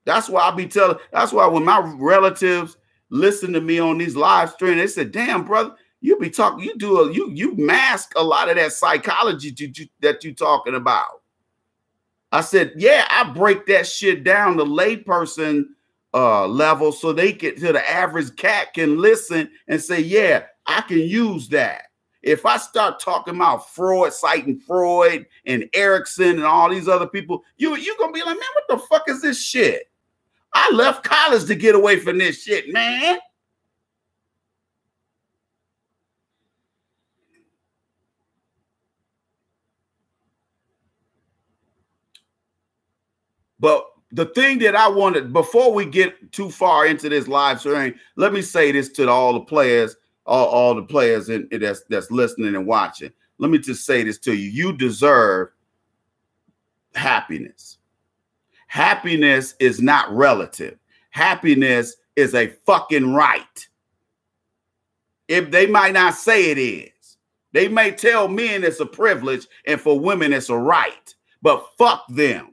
That's why I be telling. That's why when my relatives listen to me on these live streams, they said, "Damn, brother, you be talking. You mask a lot of that psychology that you talking about." I said, "Yeah, I break that shit down to layperson level so they get to the average cat can listen and say, yeah, I can use that." If I start talking about Freud, citing Freud and Erickson and all these other people, you're gonna be like, man, what the fuck is this shit? I left college to get away from this shit, man. But the thing that I wanted, before we get too far into this live stream, let me say this to all the players, all the players that's listening and watching. Let me just say this to you. You deserve happiness. Happiness is not relative. Happiness is a fucking right. If they might not say it is. They may tell men it's a privilege, and for women it's a right. But fuck them.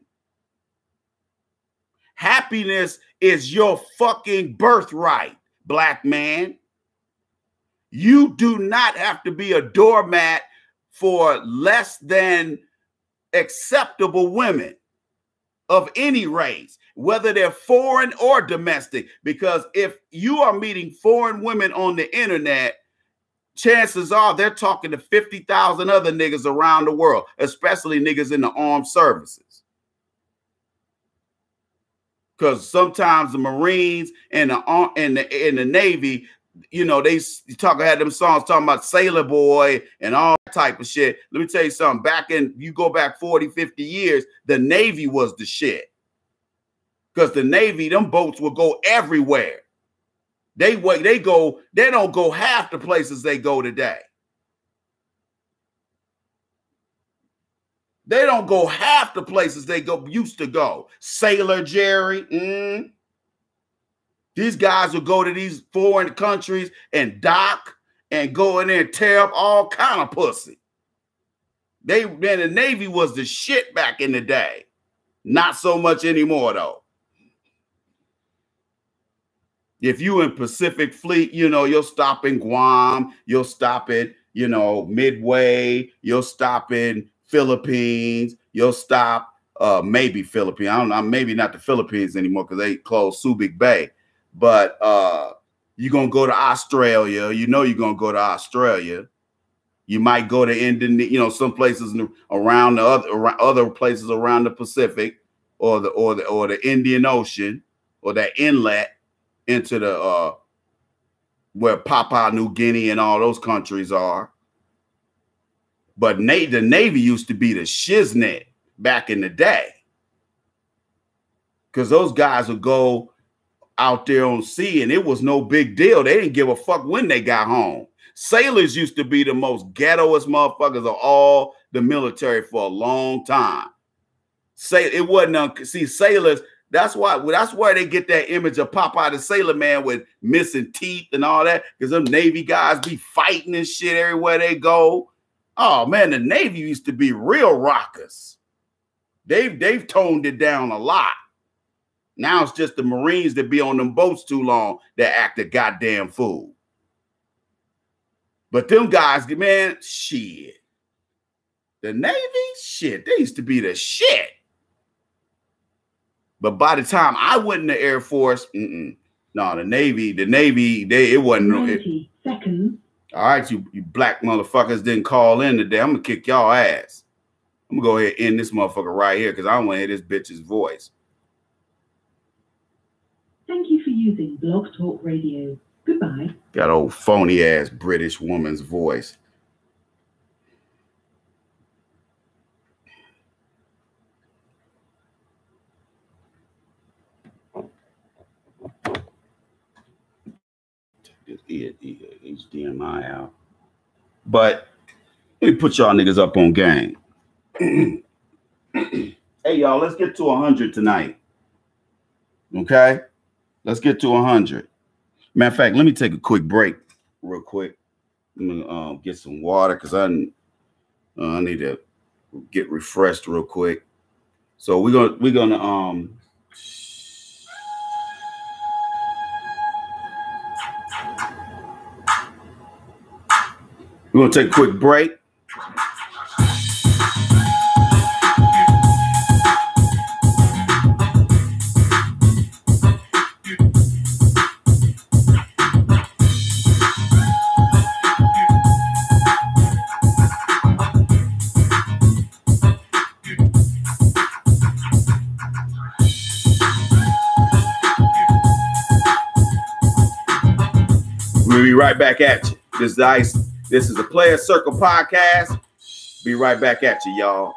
Happiness is your fucking birthright, black man. You do not have to be a doormat for less than acceptable women of any race, whether they're foreign or domestic. Because if you are meeting foreign women on the internet, chances are they're talking to 50,000 other niggas around the world, especially niggas in the armed services. Because sometimes the Marines and the Navy, you know, they had them songs talking about Sailor Boy and all that type of shit. Let me tell you something. You go back 40, 50 years, the Navy was the shit. Because the Navy, them boats will go everywhere. They don't go half the places they go today. They don't go half the places they used to go. Sailor Jerry. These guys will go to these foreign countries and dock and go in there and tear up all kind of pussy. The Navy was the shit back in the day. Not so much anymore, though. If you in Pacific Fleet, you know, you'll stop in Guam. You'll stop at, you know, Midway. You'll stop in Philippines. You'll stop maybe Philippines. I don't know, maybe not the Philippines anymore because they closed Subic Bay. But you're gonna go to Australia. You know you're gonna go to Australia. You might go to Indonesia. You know, some places around the other places around the Pacific or the Indian Ocean or that inlet into the where Papua New Guinea and all those countries are. But the Navy used to be the shiznit back in the day. Because those guys would go out there on sea and it was no big deal. They didn't give a fuck when they got home. Sailors used to be the most ghettoest motherfuckers of all the military for a long time. It wasn't, see, sailors, that's where they get that image of Popeye the Sailor Man with missing teeth and all that. Because them Navy guys be fighting and shit everywhere they go. Oh man, the Navy used to be real rockers. They've toned it down a lot. Now it's just the Marines that be on them boats too long that act a goddamn fool. But them guys, man, shit. The Navy, shit, they used to be the shit. But by the time I went in the Air Force, no, the Navy, it wasn't. 90 seconds. All right, you black motherfuckers didn't call in today. I'm gonna kick y'all ass. I'm gonna go ahead and end this motherfucker right here because I don't want to hear this bitch's voice. Thank you for using Blog Talk Radio. Goodbye. Got old phony ass British woman's voice. Take this HDMI out. But let me put y'all niggas up on game. Hey y'all, let's get to 100 tonight. Okay? Let's get to 100. Matter of fact, let me take a quick break real quick. I'm gonna get some water because I need to get refreshed real quick. So we're gonna take a quick break. We'll be right back at you. This is the Player Circle Podcast. Be right back at you, y'all.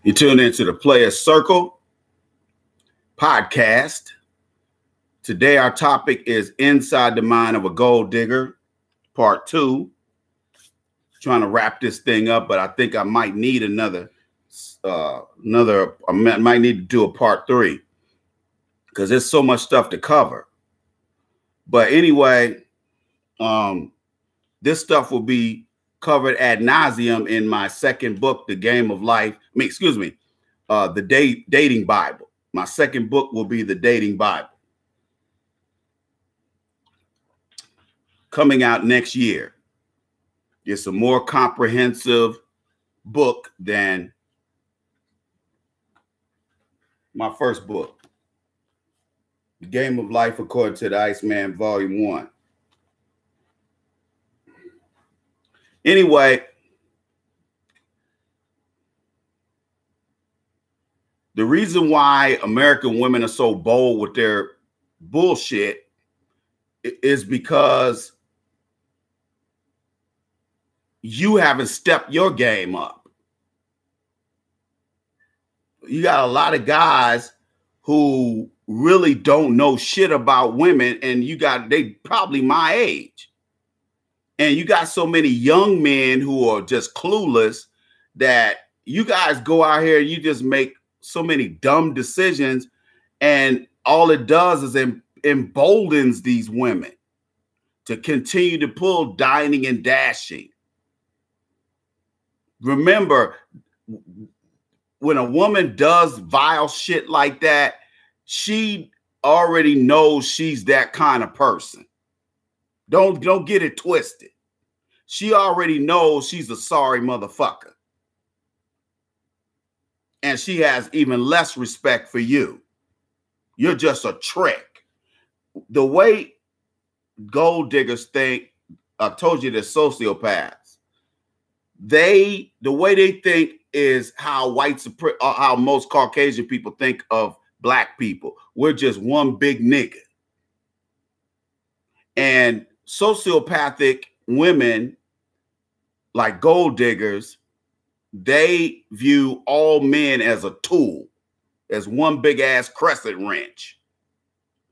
You tune into the Player Circle podcast. Today, our topic is Inside the Mind of a Gold Digger, part 2. Trying to wrap this thing up, but I think I might need I might need to do a part 3 because there's so much stuff to cover. But anyway, this stuff will be covered ad nauseum in my second book, The Game of Life. The Dating Bible. My second book will be The Dating Bible, coming out next year. It's a more comprehensive book than my first book, The Game of Life According to the Iceman, Volume 1. Anyway, the reason why American women are so bold with their bullshit is because you haven't stepped your game up. You got a lot of guys who really don't know shit about women, and they probably my age. And you got so many young men who are just clueless that you guys go out here and you just make so many dumb decisions, and all it does is emboldens these women to continue to pull dining and dashing. Remember, when a woman does vile shit like that, she already knows she's that kind of person. Don't get it twisted. she already knows she's a sorry motherfucker. And she has even less respect for you. You're just a trick. The way gold diggers think, I told you they're sociopaths. The way they think is how how most Caucasian people think of black people. We're just one big nigga. And sociopathic women, like gold diggers, they view all men as a tool, as one big ass crescent wrench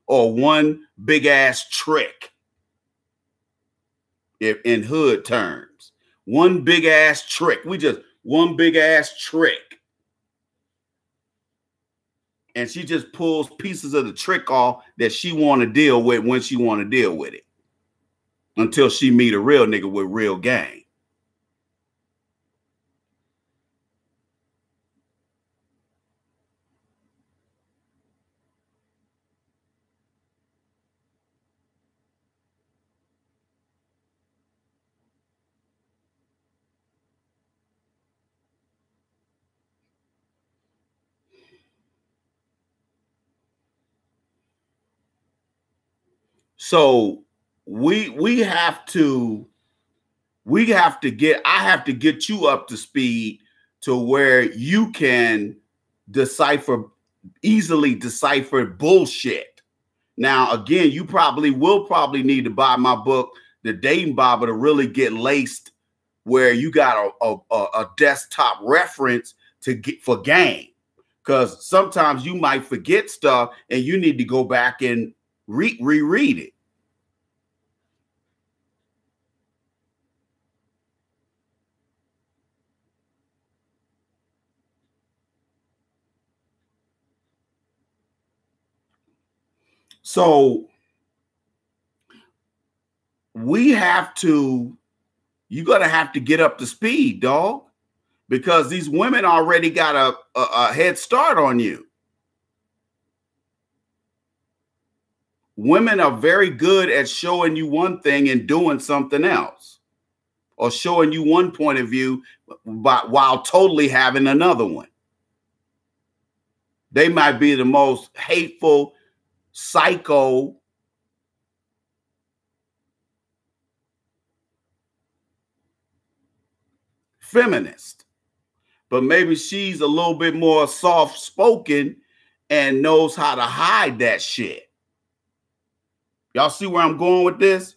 or one big ass trick. If in hood terms, one big ass trick. We just one big ass trick. And she just pulls pieces of the trick off that she want to deal with when she want to deal with it, until she meet a real nigga with real game. So I have to get you up to speed to where you can easily decipher bullshit. Now, again, you will need to buy my book, The Dating Bible, to really get laced where you got a desktop reference to get for game. Because sometimes you might forget stuff and you need to go back and reread it. So you're going to have to get up to speed, dog, because these women already got a head start on you. Women are very good at showing you one thing and doing something else, or showing you one point of view while totally having another one. They might be the most hateful, psycho, feminist, but maybe she's a little bit more soft-spoken and knows how to hide that shit. Y'all see where I'm going with this?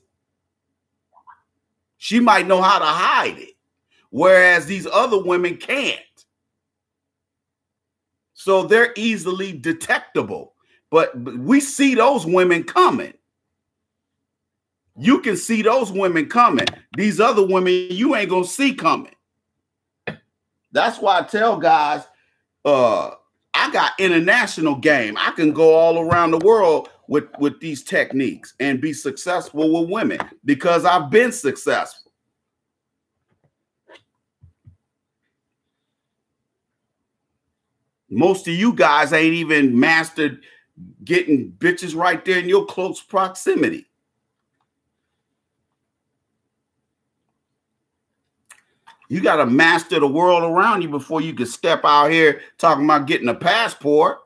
She might know how to hide it, whereas these other women can't. So they're easily detectable, but we see those women coming. You can see those women coming. These other women you ain't gonna see coming. That's why I tell guys, I got international game. I can go all around the world with these techniques and be successful with women because I've been successful. Most of you guys ain't even mastered getting bitches right there in your close proximity. You got to master the world around you before you can step out here talking about getting a passport.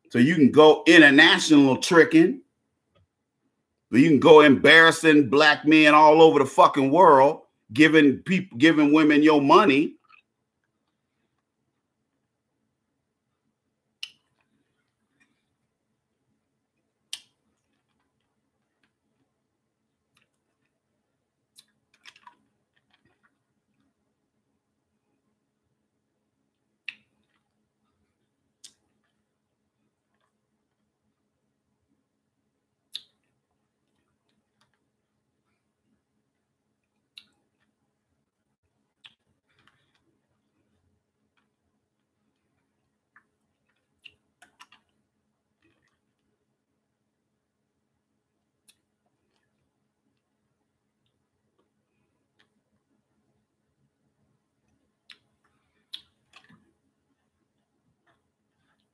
So you can go international tricking. You can go embarrassing black men all over the fucking world, giving women your money.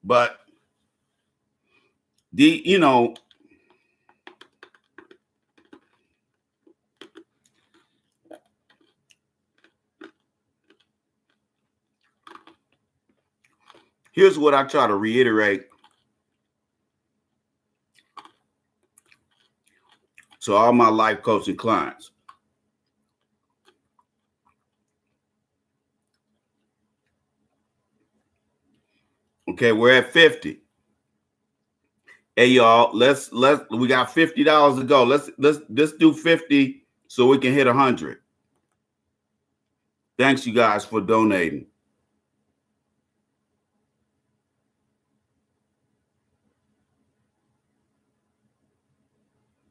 But Here's what I try to reiterate. So all my life coaching clients. Okay, we're at 50. Hey y'all, we got $50 to go. Let's do 50 so we can hit 100. Thanks you guys for donating.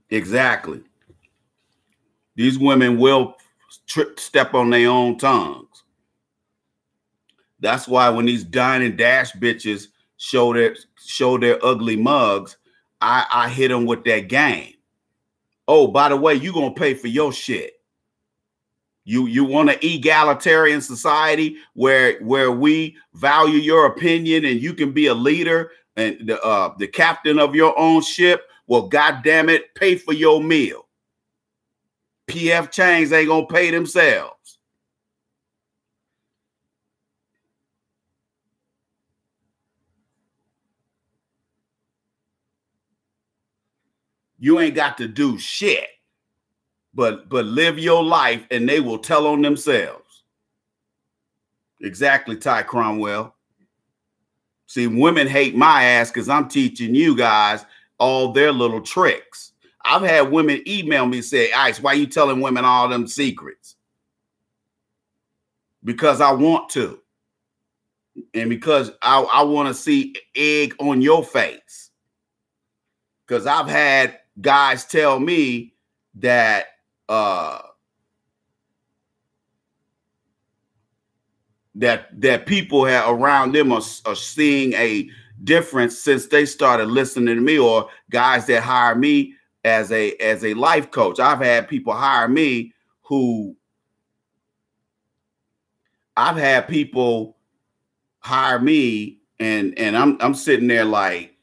Exactly. These women will step on their own tongues. That's why when these dine and dash bitches show their ugly mugs, I hit them with that game. Oh, by the way, you're gonna pay for your shit. You want an egalitarian society where we value your opinion and you can be a leader and the captain of your own ship? Well, goddamn it, pay for your meal. PF Chang's ain't gonna pay themselves. You ain't got to do shit, but live your life and they will tell on themselves. Exactly, Ty Cromwell. See, women hate my ass because I'm teaching you guys all their little tricks. I've had women email me and say, Ice, why you telling women all them secrets? Because I want to. And because I want to see egg on your face. Because I've had guys tell me that that people around them are seeing a difference since they started listening to me, or guys that hire me as a life coach. I've had people hire me who I've had people hire me and I'm sitting there like,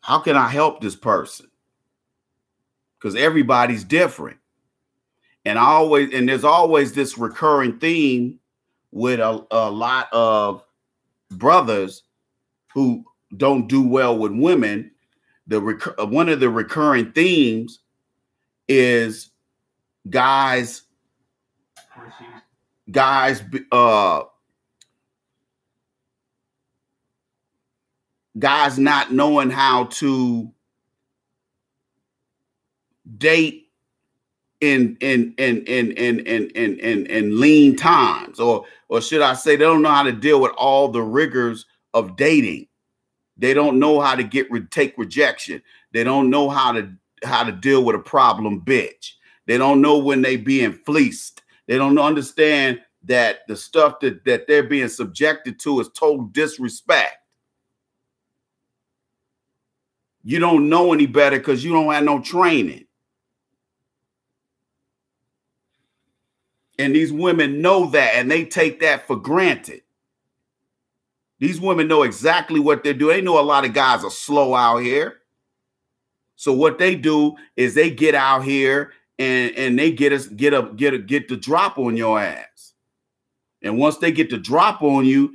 how can I help this person? Because everybody's different. And there's always this recurring theme with a lot of brothers who don't do well with women. One of the recurring themes is guys not knowing how to date in lean times, or should I say, they don't know how to deal with all the rigors of dating. They don't know how to take rejection. They don't know how to deal with a problem bitch. They don't know when they being fleeced. They don't understand that the stuff that they're being subjected to is total disrespect. You don't know any better because you don't have no training. And these women know that, and they take that for granted. These women know exactly what they're doing. They know a lot of guys are slow out here. So what they do is they get out here and they get the drop on your ass. And once they get the drop on you,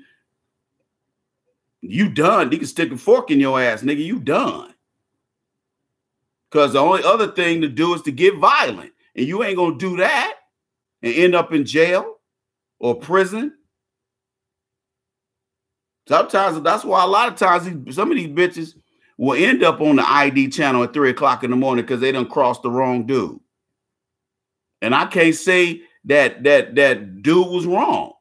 you done. They can stick a fork in your ass, nigga. You done. Because the only other thing to do is to get violent. And you ain't going to do that and end up in jail or prison. Sometimes, that's why a lot of times some of these bitches will end up on the ID channel at 3 o'clock in the morning because they done crossed the wrong dude. And I can't say that dude was wrong.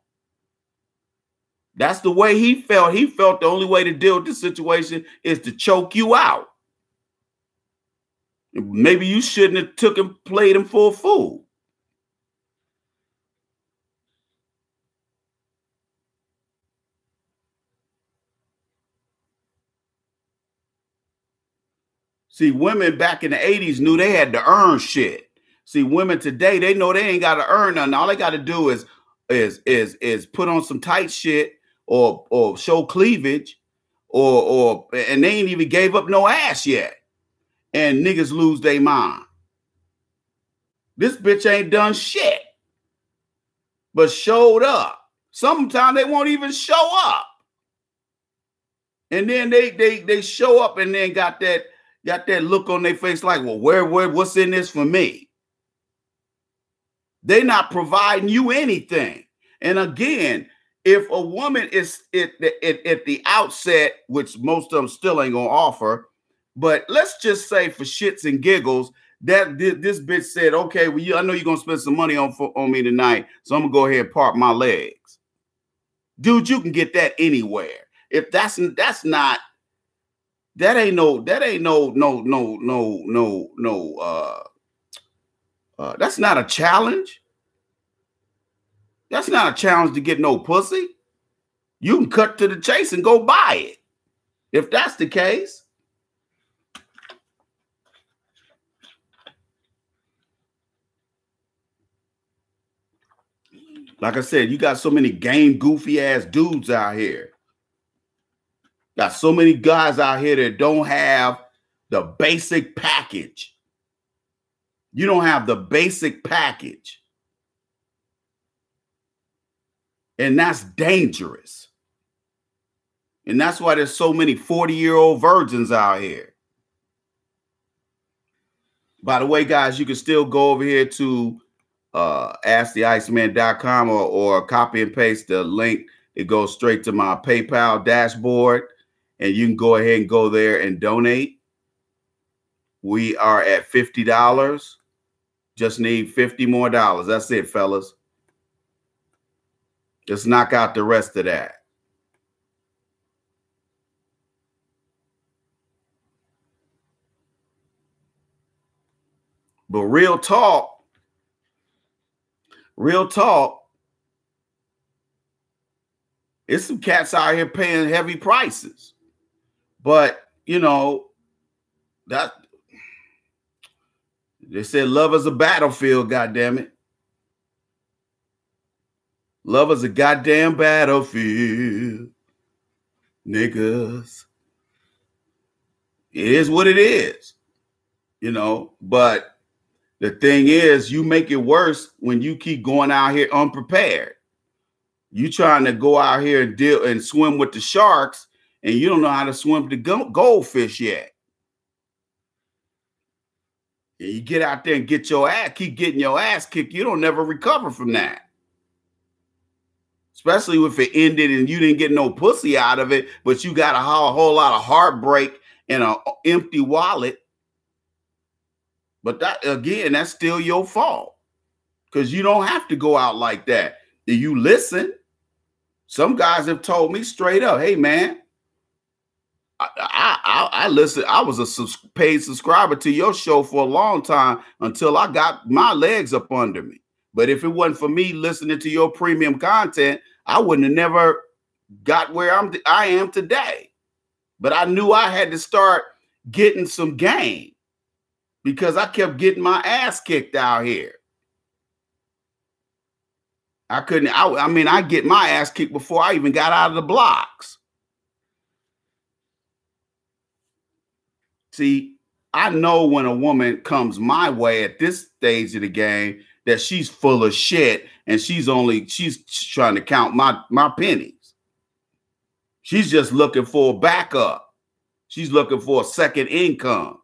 That's the way he felt. He felt the only way to deal with this situation is to choke you out. Maybe you shouldn't have took him, played him for a fool. See, women back in the 80s knew they had to earn shit. See, women today, they know they ain't got to earn nothing. All they got to do is put on some tight shit or show cleavage and they ain't even gave up no ass yet. And niggas lose their mind. This bitch ain't done shit, but showed up. Sometimes they won't even show up. And then they show up and then got that look on their face like, well, what's in this for me? They're not providing you anything. And again, if a woman is at the outset, which most of them still ain't gonna offer, but let's just say for shits and giggles, that this bitch said, okay, well, I know you're gonna spend some money on me tonight, so I'm gonna go ahead and park my legs. Dude, you can get that anywhere. If that's not, that ain't no, that's not a challenge. That's not a challenge to get no pussy. You can cut to the chase and go buy it. If that's the case. Like I said, you got so many game goofy ass dudes out here. Got so many guys out here that don't have the basic package. You don't have the basic package. And that's dangerous. And that's why there's so many 40-year-old virgins out here. By the way, guys, you can still go over here to asktheiceman.com or copy and paste the link. It goes straight to my PayPal dashboard. And you can go ahead and go there and donate. We are at $50. Just need $50 more. That's it, fellas. Just knock out the rest of that. But real talk, it's some cats out here paying heavy prices. But, you know, that they said love is a battlefield, goddammit. Love is a goddamn battlefield, niggas. It is what it is, you know, but the thing is, you make it worse when you keep going out here unprepared. You trying to go out here and deal and swim with the sharks, and you don't know how to swim with the goldfish yet. And you get out there and get your ass, keep getting your ass kicked. You don't never recover from that. Especially if it ended and you didn't get no pussy out of it, but you got a whole lot of heartbreak and an empty wallet. But that, again, that's still your fault because you don't have to go out like that. You listen. Some guys have told me straight up, hey, man, I listen. I was a paid subscriber to your show for a long time until I got my legs up under me. But if it wasn't for me listening to your premium content, I wouldn't have never got where I am today. But I knew I had to start getting some game because I kept getting my ass kicked out here. I couldn't. I mean, I get my ass kicked before I even got out of the blocks. See, I know when a woman comes my way at this stage of the game that she's full of shit and she's trying to count my pennies. She's just looking for a backup. She's looking for a second income.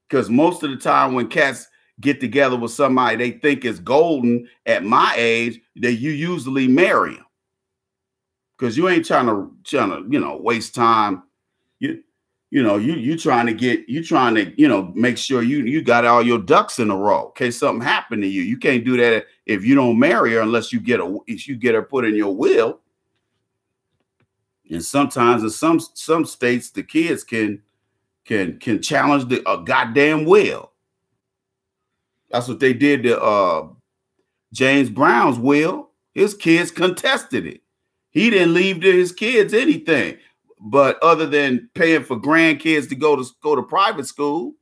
Because most of the time when cats get together with somebody they think is golden at my age, that you usually marry them. Because you ain't trying to, you know, waste time. You trying to, you know, make sure you got all your ducks in a row in case something happened to you. You can't do that if you don't marry her unless you get her put in your will. And sometimes in some states the kids can challenge a goddamn will. That's what they did to James Brown's will. His kids contested it. He didn't leave to his kids anything. But other than paying for grandkids to go to private school,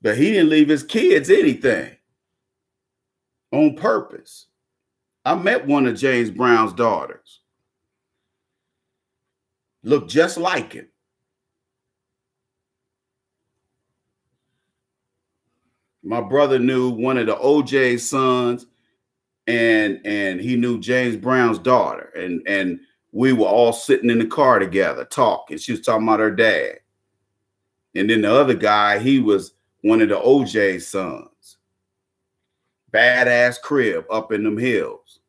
but he didn't leave his kids anything on purpose. I met one of James Brown's daughters. Looked just like him. My brother knew one of the OJ's sons and he knew James Brown's daughter, and we were all sitting in the car together talking. She was talking about her dad. And then the other guy, he was one of the OJ's sons. Badass crib up in them hills,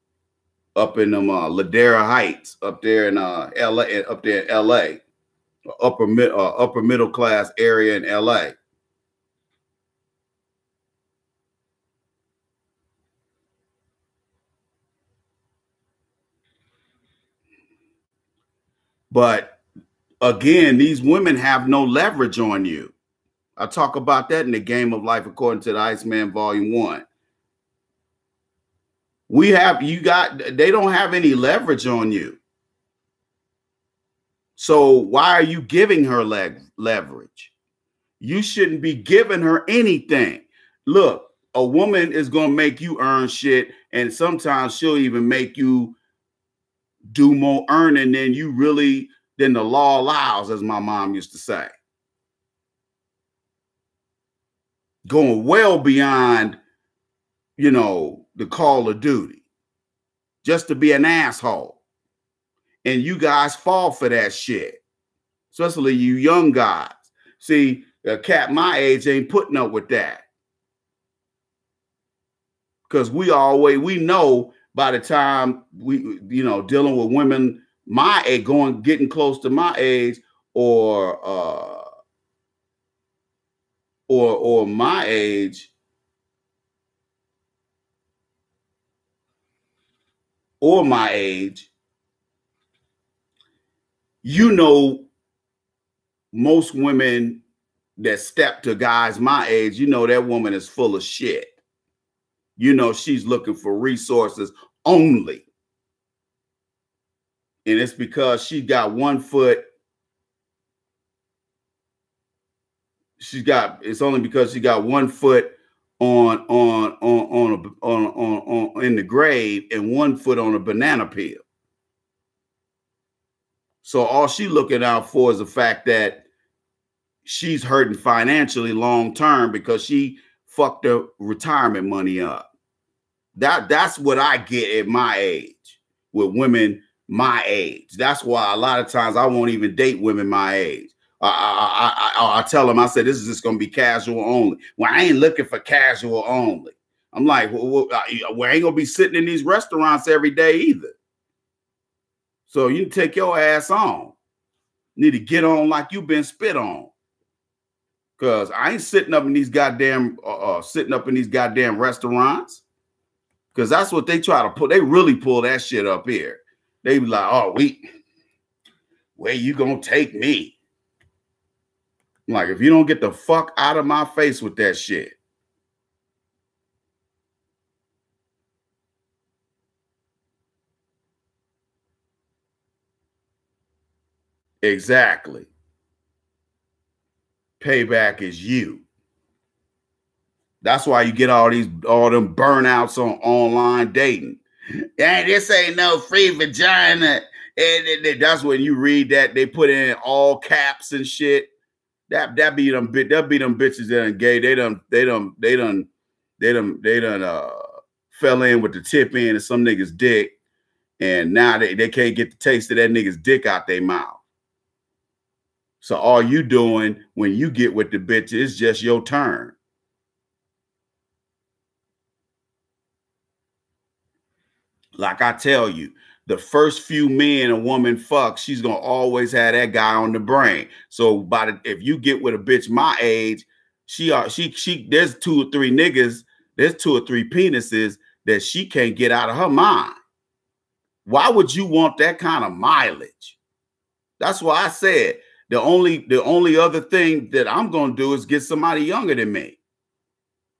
up in them Ladera Heights, up there in LA, up there in LA, upper middle class area in LA. But again, these women have no leverage on you. I talk about that in the Game of Life according to the Iceman Volume 1. They don't have any leverage on you. So why are you giving her leverage? You shouldn't be giving her anything. Look, a woman is going to make you earn shit, and sometimes she'll even make you do more earning than the law allows, as my mom used to say. Going well beyond, the call of duty, just to be an asshole. And you guys fall for that shit, especially you young guys. See, a cat my age ain't putting up with that. Because we know by the time we, dealing with women my age, getting close to my age, or my age, most women that step to guys my age, that woman is full of shit. She's looking for resources only. And it's because she got one foot. It's only because she got one foot on in the grave and one foot on a banana peel. So all she looking out for is the fact that she's hurting financially long term because she fucked her retirement money up. That's what I get at my age with women my age. That's why a lot of times I won't even date women my age. I tell them, I said, this is just going to be casual only. Well, I ain't looking for casual only. I'm like, well, I ain't going to be sitting in these restaurants every day either. So you can take your ass on. You need to get on like you've been spit on. Because I ain't sitting up in these goddamn restaurants. Because that's what they try to pull. They really pull that shit up here. They be like, oh, where you going to take me? I'm like, if you don't get the fuck out of my face with that shit. Exactly. Payback is you. That's why you get all them burnouts on online dating. And this ain't no free vagina. And that's when you read that they put in all caps and shit. That be them bitches that are gay. They done fell in with the tip end of some nigga's dick, and now they can't get the taste of that nigga's dick out their mouth. So all you doing when you get with the bitch is just your turn. Like I tell you, the first few men a woman fucks, she's gonna always have that guy on the brain. So if you get with a bitch my age, there's 2 or 3 niggas, there's 2 or 3 penises that she can't get out of her mind. Why would you want that kind of mileage? That's why I said the only other thing that I'm gonna do is get somebody younger than me.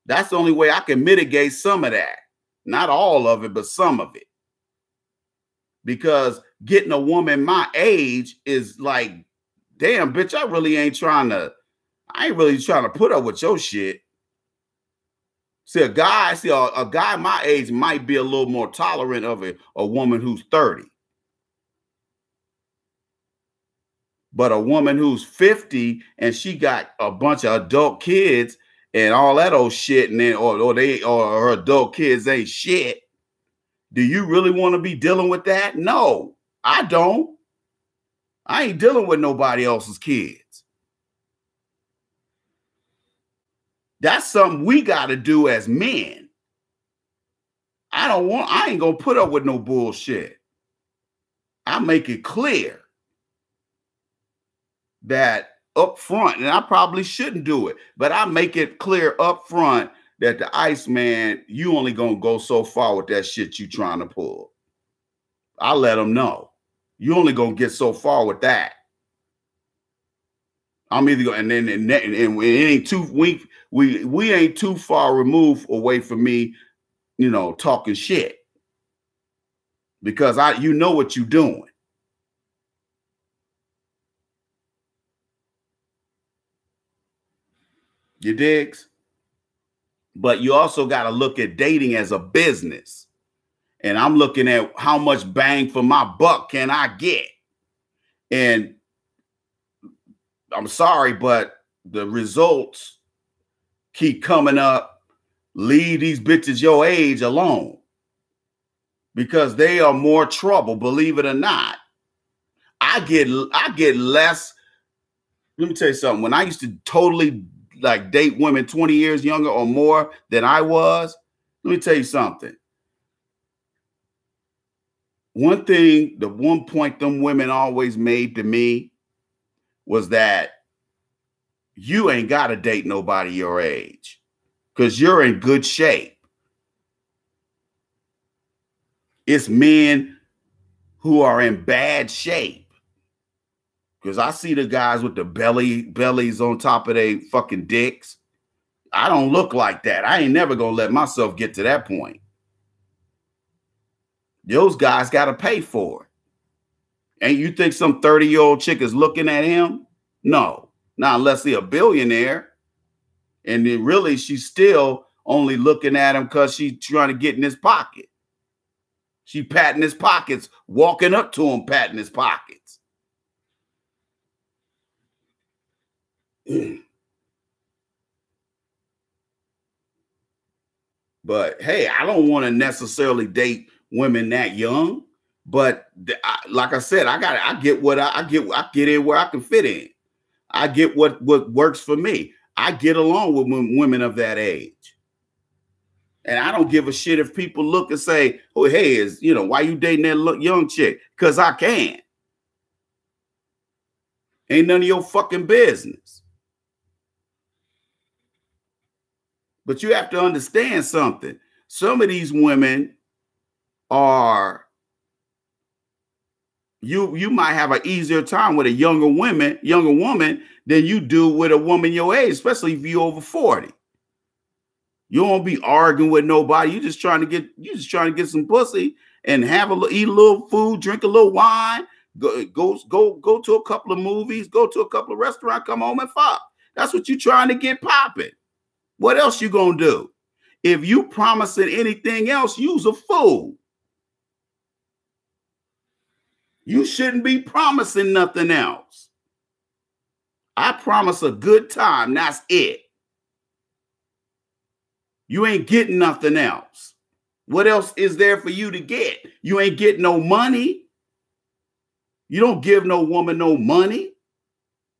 That's the only way I can mitigate some of that. Not all of it, but some of it. Because getting a woman my age is like, damn, bitch, I ain't really trying to put up with your shit. See, a guy my age might be a little more tolerant of a woman who's 30. But a woman who's 50 and she got a bunch of adult kids and all that old shit, and then or her adult kids ain't shit. Do you really want to be dealing with that? No, I don't. I ain't dealing with nobody else's kids. That's something we got to do as men. I ain't going to put up with no bullshit. I make it clear that up front, and I probably shouldn't do it, but I make it clear up front that the Iceman, you only going to go so far with that shit you trying to pull. I let them know. You only going to get so far with that. I'm either going, and it ain't too, we ain't too far removed away from me, you know, talking shit. Because you know what you're doing. You digs? But you also got to look at dating as a business. And I'm looking at how much bang for my buck can I get? And I'm sorry, but the results keep coming up. Leave these bitches your age alone. Because they are more trouble, believe it or not. I get less. Let me tell you something. When I used to totally like date women 20 years younger or more than I was, let me tell you something. One thing, the one point them women always made to me was that you ain't got to date nobody your age because you're in good shape. It's men who are in bad shape. Because I see the guys with the bellies on top of their fucking dicks. I don't look like that. I ain't never going to let myself get to that point. Those guys got to pay for it. And you think some 30-year-old chick is looking at him? No. Not unless he's a billionaire. And then really, she's still only looking at him because she's trying to get in his pocket. She patting his pockets, walking up to him, patting his pockets. But hey, I don't want to necessarily date women that young. But like I said, I get in where I can fit in. I get what works for me. I get along with women of that age. And I don't give a shit if people look and say, oh, hey, why you dating that young chick? Because I can. Ain't none of your fucking business. But you have to understand something. Some of these women are, you might have an easier time with a younger woman than you do with a woman your age, especially if you're over 40. You won't be arguing with nobody. You just trying to get some pussy and eat a little food, drink a little wine, go to a couple of movies, go to a couple of restaurants, come home and fuck. That's what you trying to get popping. What else you gonna do? If you promising anything else, you's a fool. You shouldn't be promising nothing else. I promise a good time. That's it. You ain't getting nothing else. What else is there for you to get? You ain't getting no money. You don't give no woman no money.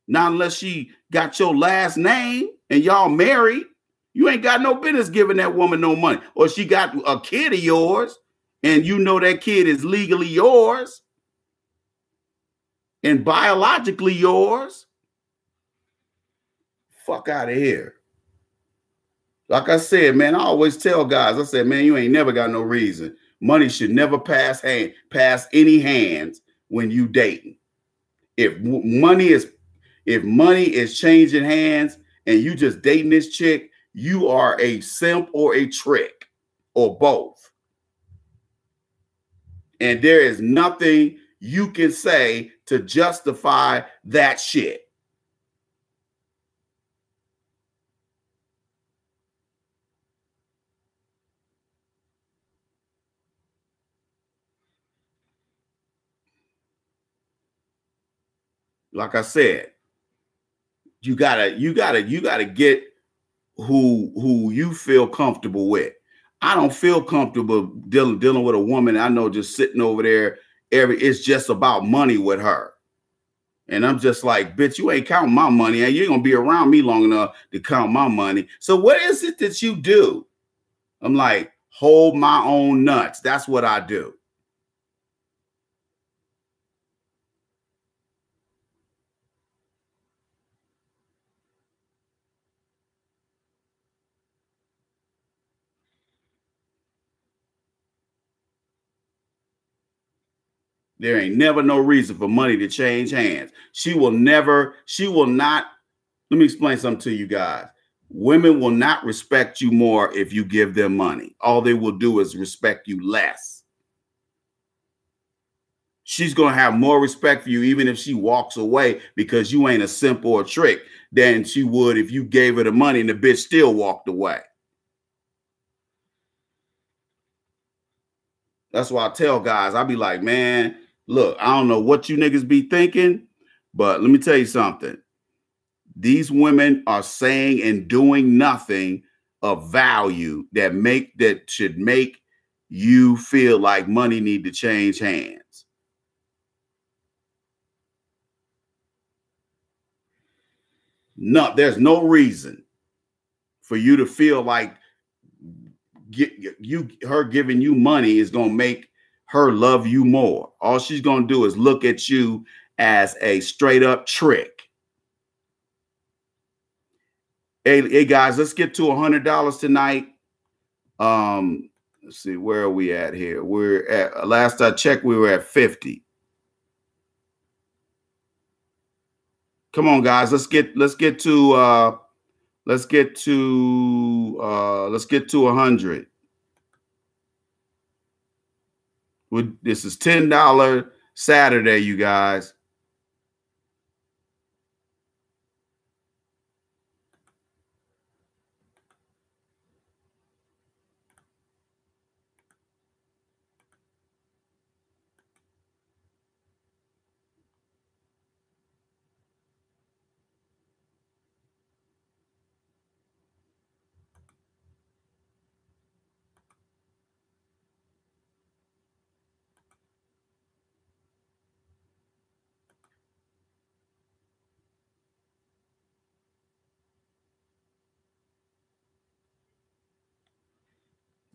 Not unless she got your last name and y'all married. You ain't got no business giving that woman no money. Or she got a kid of yours and you know that kid is legally yours and biologically yours. Fuck out of here. Like I said, man, I always tell guys, I said, man, you ain't never got no reason. Money should never pass any hands when you dating. If money is changing hands and you just dating this chick, you are a simp or a trick or both. And there is nothing you can say to justify that shit. Like I said, you gotta get who you feel comfortable with. I don't feel comfortable dealing with a woman I know just sitting over there. It's just about money with her. And I'm just like, bitch, you ain't counting my money, and you ain't gonna be around me long enough to count my money. So what is it that you do? I'm like, hold my own nuts. That's what I do. There ain't never no reason for money to change hands. She will not. Let me explain something to you guys. Women will not respect you more if you give them money. All they will do is respect you less. She's going to have more respect for you even if she walks away because you ain't a simp or a trick than she would if you gave her the money and the bitch still walked away. That's why I tell guys, I be like, man, look, I don't know what you niggas be thinking, but let me tell you something. These women are saying and doing nothing of value that should make you feel like money need to change hands. No, there's no reason for you to feel like her giving you money is going to make her love you more. All she's going to do is look at you as a straight up trick. Hey guys, let's get to $100 tonight. Let's see, where are we at here? We're at, last I checked, we were at 50. Come on, guys, let's get to 100. This is $10 Saturday, you guys.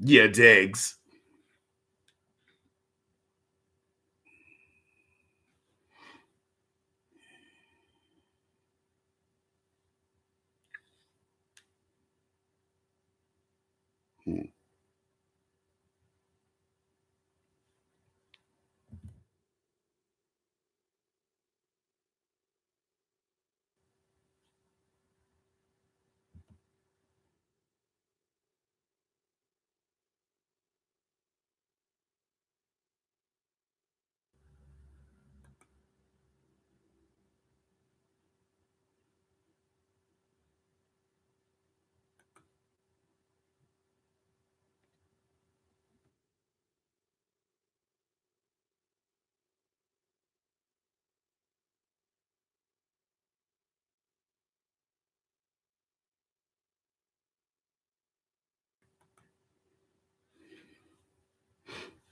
Yeah, digs.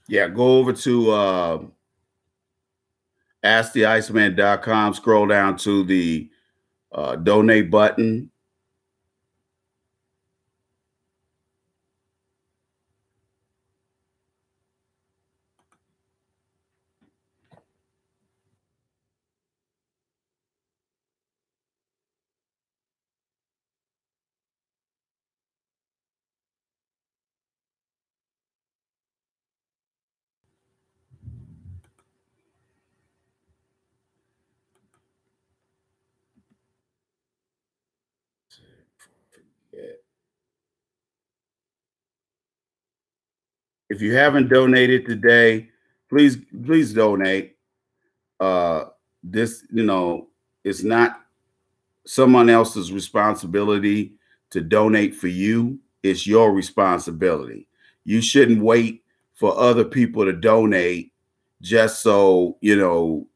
Yeah, go over to asktheiceman.com, scroll down to the donate button. If you haven't donated today, please donate. This, it's not someone else's responsibility to donate for you. It's your responsibility. You shouldn't wait for other people to donate just so, don't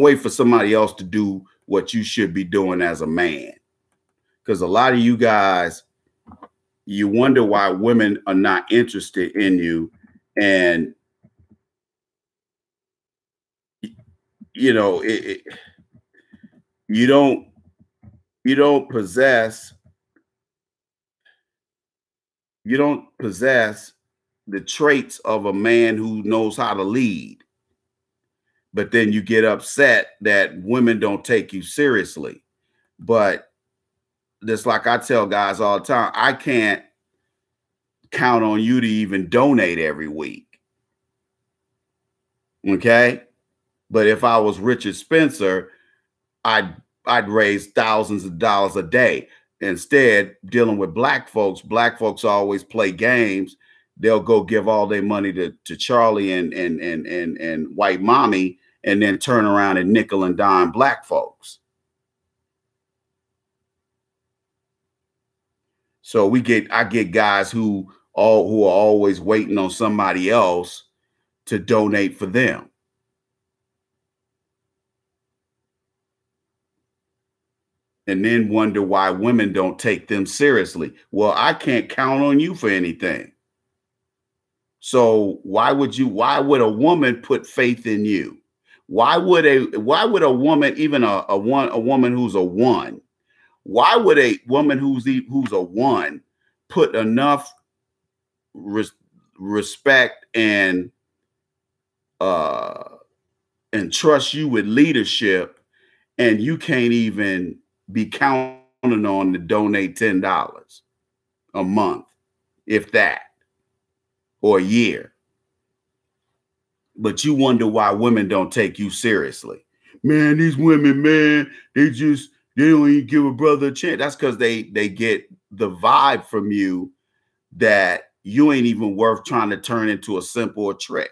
wait for somebody else to do what you should be doing as a man. Because a lot of you guys you wonder why women are not interested in you. And, you know, you don't, you don't possess, you don't possess the traits of a man who knows how to lead. But then you get upset that women don't take you seriously. But just like I tell guys all the time, I can't count on you to even donate every week. Okay. But if I was Richard Spencer, I'd raise thousands of dollars a day. Instead, dealing with black folks always play games. They'll go give all their money to Charlie and white mommy, and then turn around and nickel and dime black folks. So I get guys who are always waiting on somebody else to donate for them. And then wonder why women don't take them seriously. Well, I can't count on you for anything. So why would a woman put faith in you? Why would a woman, even a woman who's a one, why would a woman who's a one put enough respect and trust you with leadership, and you can't even be counting on to donate $10 a month, if that, or a year? But you wonder why women don't take you seriously. Man, these women, man, they don't even give a brother a chance. That's because they get the vibe from you that you ain't even worth trying to turn into a simple or trick.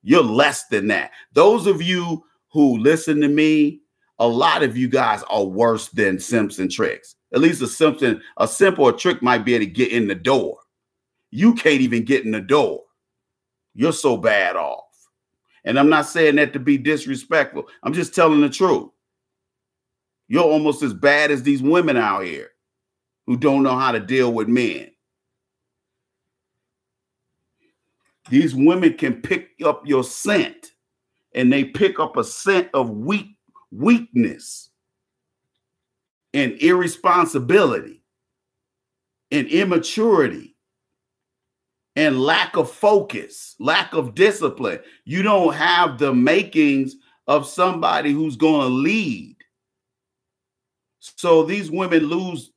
You're less than that. Those of you who listen to me, a lot of you guys are worse than simps and tricks. At least a simple or trick might be able to get in the door. You can't even get in the door. You're so bad off. And I'm not saying that to be disrespectful. I'm just telling the truth. You're almost as bad as these women out here who don't know how to deal with men. These women can pick up your scent, and they pick up a scent of weakness and irresponsibility and immaturity and lack of focus, lack of discipline. You don't have the makings of somebody who's going to lead. So these women lose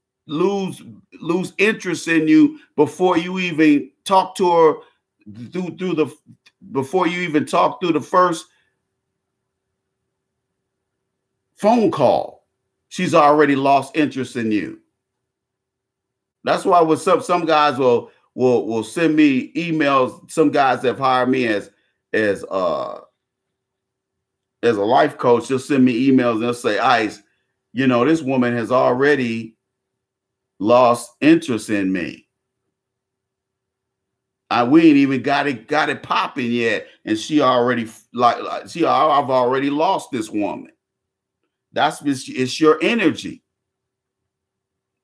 interest in you before you even talk to her before you even talk through the first phone call. She's already lost interest in you. That's why with some guys will send me emails. Some guys have hired me as a life coach. They'll send me emails and they'll say, Ice, you know, this woman has already lost interest in me. We ain't even got it popping yet, and I've already lost this woman. It's your energy.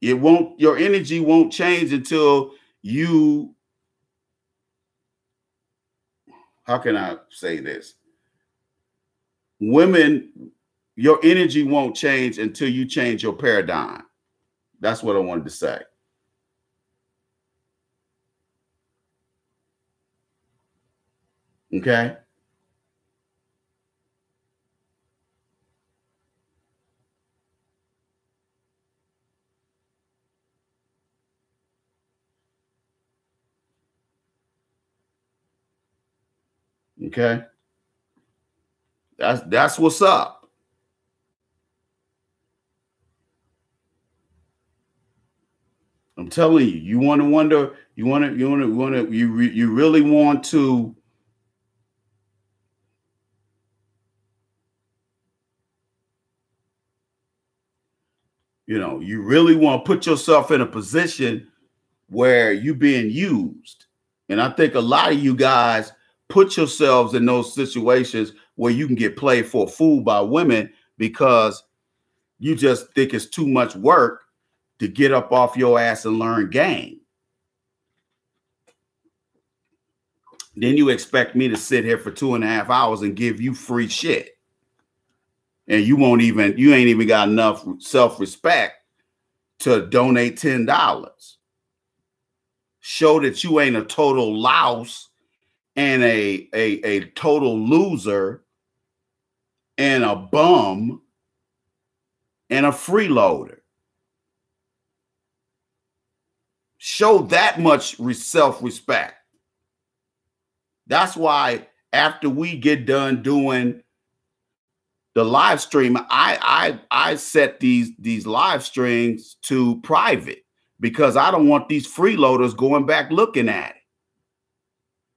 Your energy won't change until you, how can I say this? Women, your energy won't change until you change your paradigm. That's what I wanted to say. Okay. Okay. That's what's up. I'm telling you, you really want to you really want to put yourself in a position where you're being used. And I think a lot of you guys put yourselves in those situations where you can get played for a fool by women because you just think it's too much work to get up off your ass and learn game. Then you expect me to sit here for 2.5 hours and give you free shit. And you ain't even got enough self-respect to donate $10. Show that you ain't a total louse and a total loser and a bum and a freeloader. Show that much self-respect. That's why after we get done doing the live stream, I set these live streams to private because I don't want these freeloaders going back looking at it.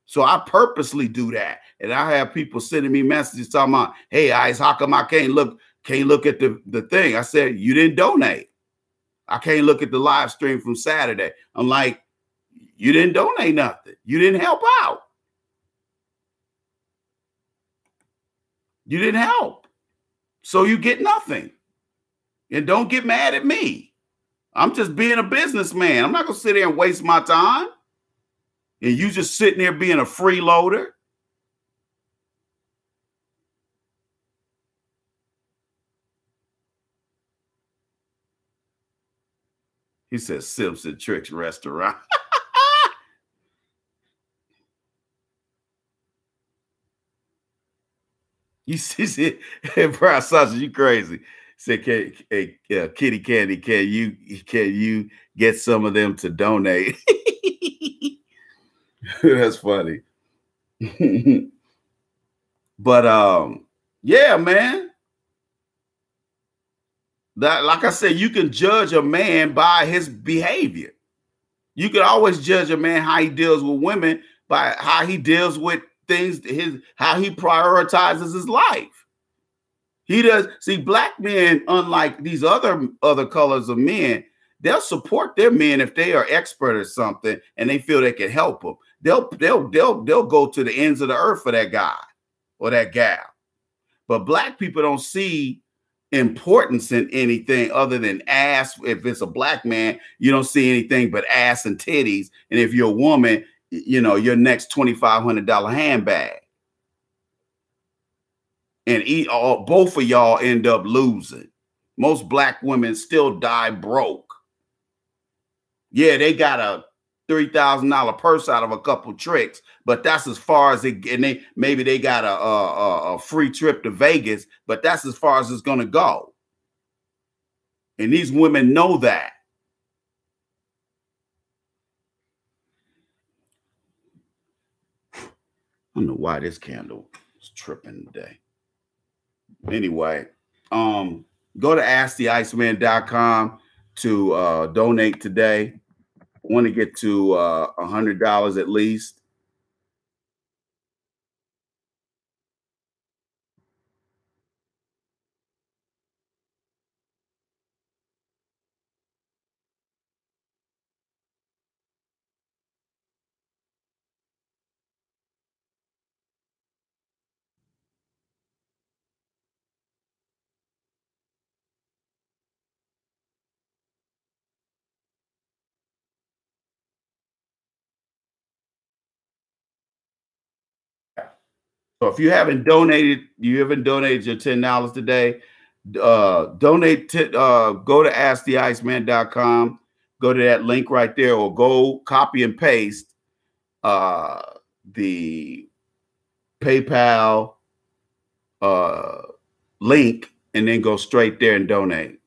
So I purposely do that. And I have people sending me messages talking about, hey, Ice, how come I can't look at the thing? I said, you didn't donate. I can't look at the live stream from Saturday. I'm like, you didn't donate nothing. You didn't help out. You didn't help. So you get nothing. And don't get mad at me. I'm just being a businessman. I'm not going to sit there and waste my time. And you just sitting there being a freeloader. He says Simpson Tricks Restaurant. You see, Brian Sausage, you crazy. Said, Kitty Candy, can you get some of them to donate? That's funny. But yeah, man. That, like I said, you can judge a man by his behavior. You can always judge a man how he deals with women by how he deals with things, how he prioritizes his life. He does. See, black men, unlike these other colors of men, they'll support their men if they are expert at something and they feel they can help them. They'll go to the ends of the earth for that guy or that gal. But black people don't see importance in anything other than ass. If it's a black man, you don't see anything but ass and titties. And if you're a woman, you know, your next $2,500 handbag. And both of y'all end up losing. Most black women still die broke. Yeah, they got a $3,000 purse out of a couple tricks, but that's as far as it. And maybe they got a free trip to Vegas, but that's as far as it's gonna go. And these women know that. I don't know why this candle is tripping today. Anyway, go to asktheiceman.com to donate today. I want to get to $100 at least. So if you haven't donated your $10 today, donate to go to asktheiceman.com, go to that link right there, or go copy and paste the PayPal link and then go straight there and donate.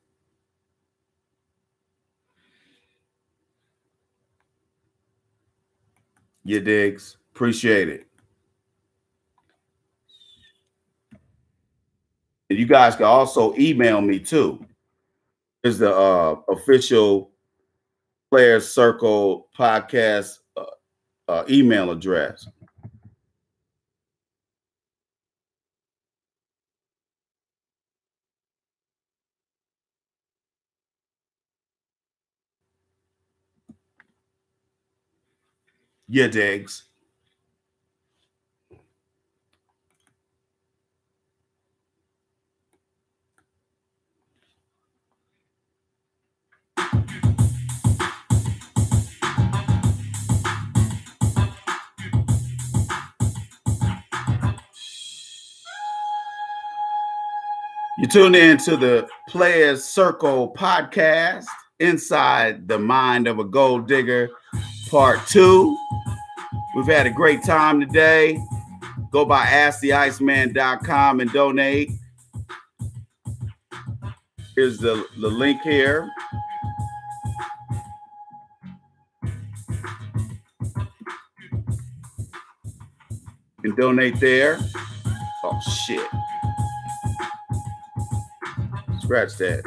You digs? Appreciate it. And you guys can also email me too. Is the official Players Circle podcast email address. Yeah, digs. You tune in to the Players Circle podcast, Inside the Mind of a Gold Digger, Part 2. We've had a great time today. Go by asktheiceman.com and donate. Here's the link here. You can donate there. Oh, shit. Scratch that.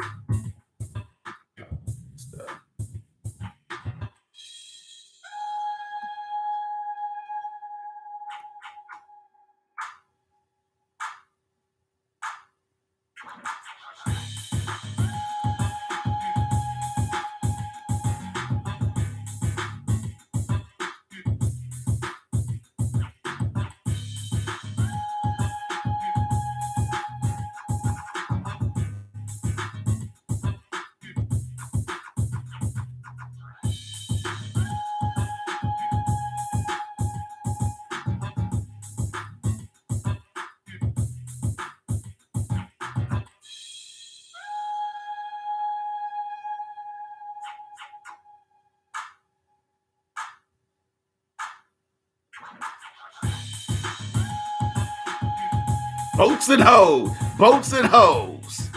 Boats and hoes, boats and hoes.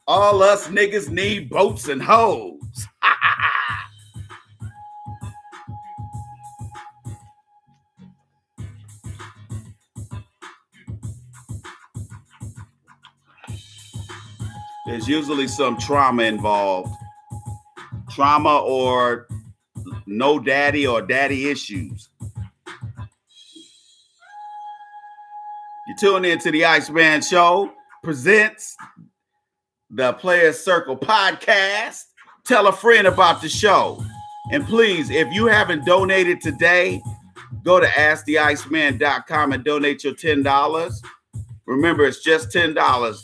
All us niggas need boats and hoes. There's usually some trauma involved. Trauma or no daddy or daddy issues. You tune in to the Iceman Show, presents the Players Circle podcast. Tell a friend about the show. And please, if you haven't donated today, go to asktheiceman.com and donate your $10. Remember, it's just $10.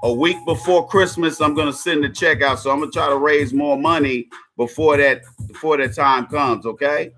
A week before Christmas, I'm going to send the check out. So I'm going to try to raise more money before that time comes, okay?